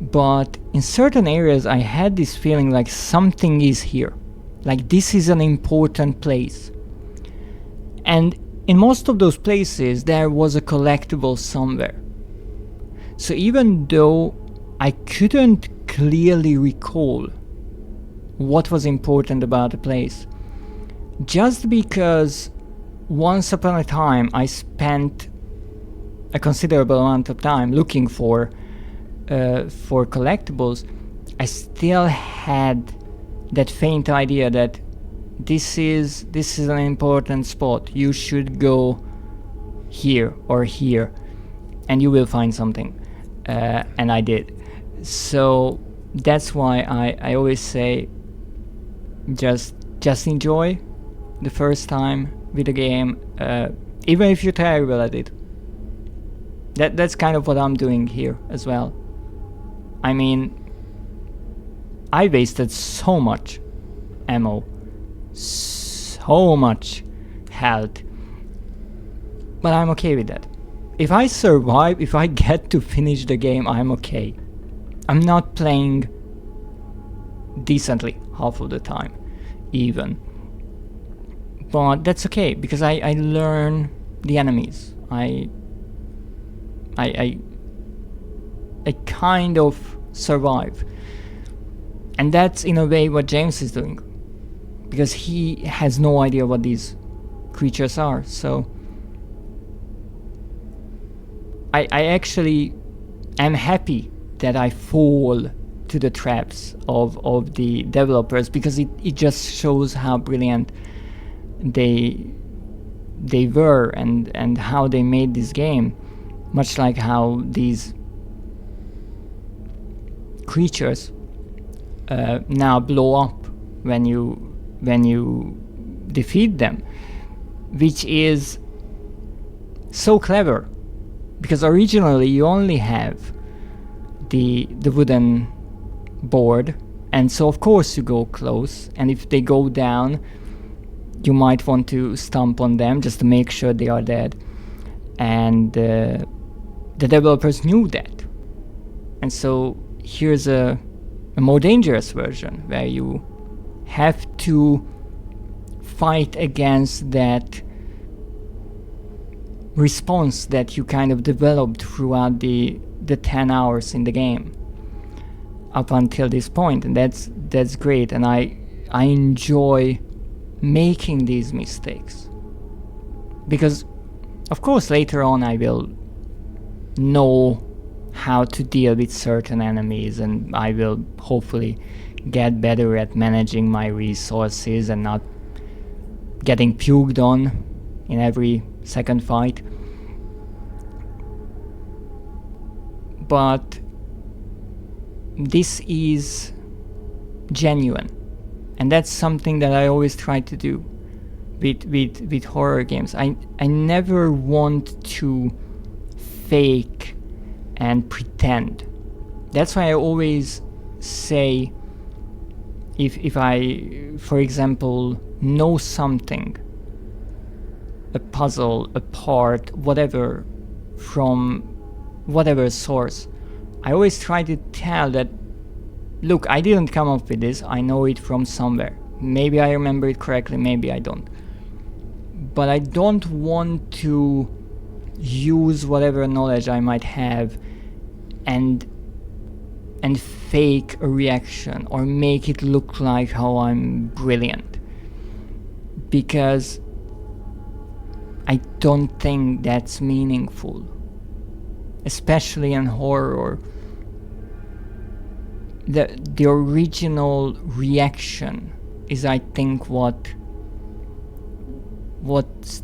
But in certain areas I had this feeling like something is here. Like this is an important place. And in most of those places there was a collectible somewhere. So even though I couldn't clearly recall what was important about the place, just because once upon a time I spent a considerable amount of time looking for collectibles, I still had that faint idea that this is an important spot. You should go here or here, and you will find something. And I did. So that's why I always say just enjoy the first time with a game, even if you're terrible at it. That's kind of what I'm doing here as well. I mean, I wasted so much ammo, so much health, but I'm okay with that. If I survive, if I get to finish the game, I'm okay. I'm not playing decently half of the time, even. But that's okay, because I learn the enemies. I kind of survive. And that's in a way what James is doing, because he has no idea what these creatures are. So I actually am happy that I fall to the traps of the developers, because it just shows how brilliant they were and how they made this game, much like how these creatures now blow up when you defeat them, which is so clever, because originally you only have the wooden board, and so of course you go close, and if they go down you might want to stomp on them just to make sure they are dead. And the developers knew that, and so here's a more dangerous version where you have to fight against that response that you kind of developed throughout the 10 hours in the game up until this point. And that's great, and I enjoy making these mistakes, because of course later on I will know how to deal with certain enemies, and I will hopefully get better at managing my resources and not getting puked on in every second fight. But this is genuine, and that's something that I always try to do with horror games. I never want to fake and pretend. That's why I always say, if I, for example, know something, a puzzle, a part, whatever, from whatever source, I always try to tell that, look, I didn't come up with this, I know it from somewhere. Maybe I remember it correctly, maybe I don't. But I don't want to use whatever knowledge I might have and fake a reaction or make it look like how I'm brilliant, because I don't think that's meaningful, especially in horror. The original reaction is, I think, what's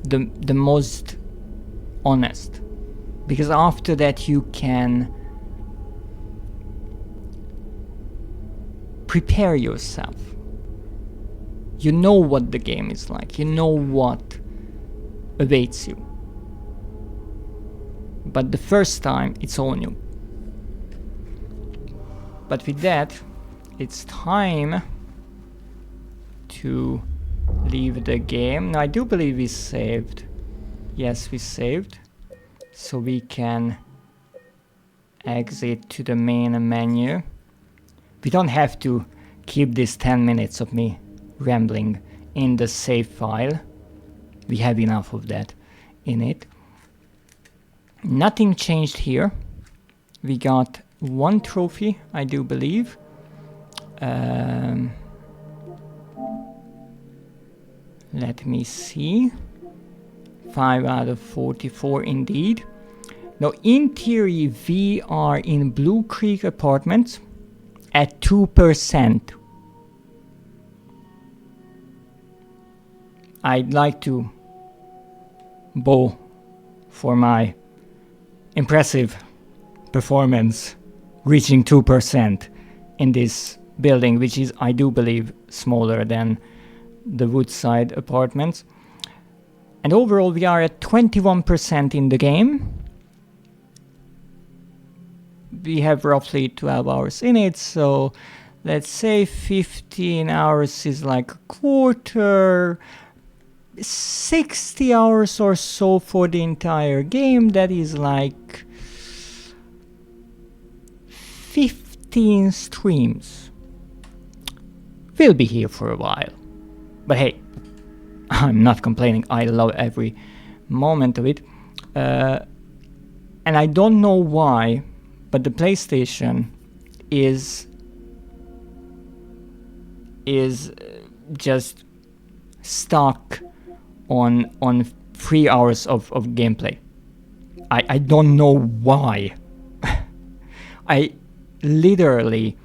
the most honest, because after that you can prepare yourself You know what the game is like. You know what awaits you. But the first time, it's all new. But with that, it's time to leave the game. Now, I do believe we saved. Yes, we saved. So we can exit to the main menu. We don't have to keep this 10 minutes of me rambling in the save file. We have enough of that in it. Nothing changed here. We got one trophy, I do believe. Let me see. 5 out of 44 indeed. Now, in theory, we are in Blue Creek Apartments at 2%. I'd like to bow for my impressive performance reaching 2% in this building, which is, I do believe, smaller than the Woodside Apartments. And overall, we are at 21% in the game. We have roughly 12 hours in it, so let's say 15 hours is like a quarter. 60 hours or so for the entire game. That is like 15 streams. We'll be here for a while. But hey, I'm not complaining. I love every moment of it. And I don't know why, but the PlayStation is just stuck on 3 hours of gameplay. I don't know why. I literally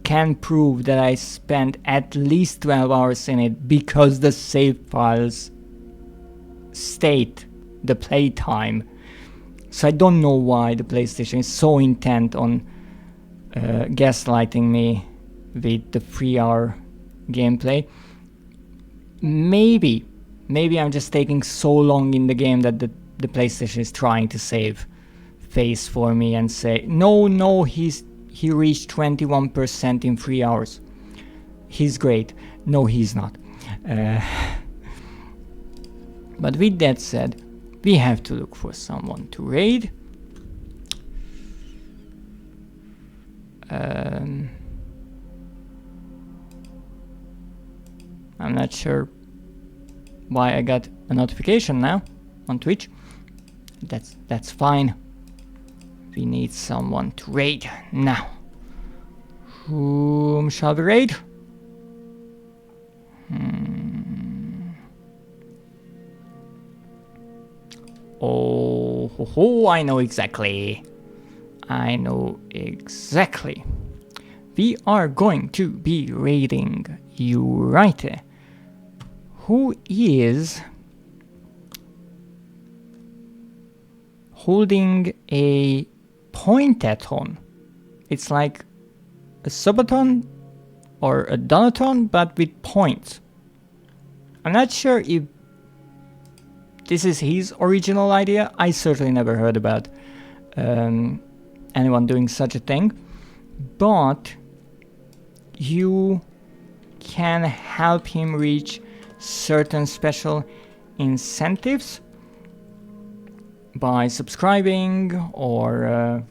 can prove that I spent at least 12 hours in it because the save files state the playtime. So I don't know why the PlayStation is so intent on gaslighting me with the 3-hour gameplay. Maybe I'm just taking so long in the game that the PlayStation is trying to save face for me and say, no, he reached 21% in 3 hours. He's great. No, he's not. But with that said, we have to look for someone to raid. I'm not sure why I got a notification now on Twitch. That's fine. We need someone to raid now. Whom shall we raid? Oh, I know exactly. We are going to be raiding Urite, who is holding a point-a-thon. It's like a subathon or a donathon, but with points. I'm not sure if this is his original idea. I certainly never heard about anyone doing such a thing. But you can help him reach certain special incentives by subscribing or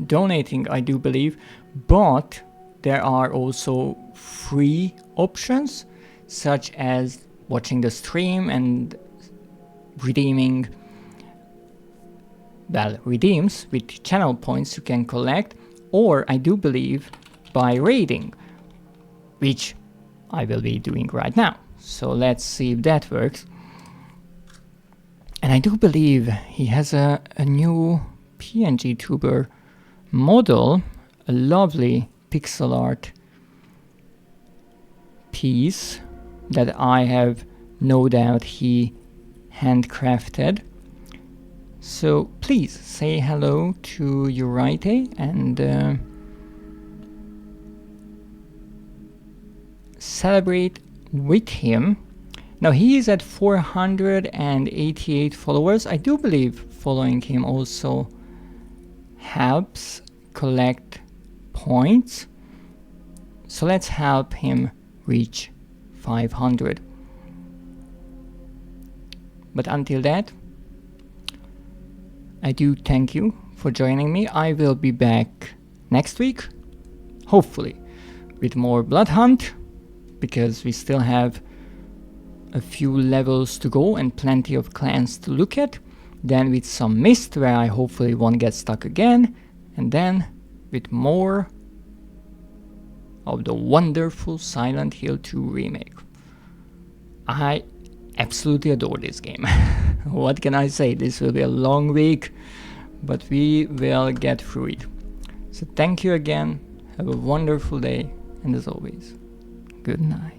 donating, I do believe. But there are also free options, such as watching the stream and redeeming, redeems with channel points you can collect, or I do believe by raiding, which I will be doing right now. So let's see if that works. And I do believe he has a new PNG tuber model, a lovely pixel art piece that I have no doubt he handcrafted. So please say hello to Urite and celebrate with him. Now he is at 488 followers. I do believe following him also helps collect points. So let's help him reach 500. But until that, I do thank you for joining me. I will be back next week, hopefully, with more Blood Hunt, because we still have a few levels to go and plenty of clans to look at. Then with some Mist, where I hopefully won't get stuck again. And then with more of the wonderful Silent Hill 2 remake. I absolutely adore this game. What can I say? This will be a long week, but we will get through it. So thank you again. Have a wonderful day, and as always, good night.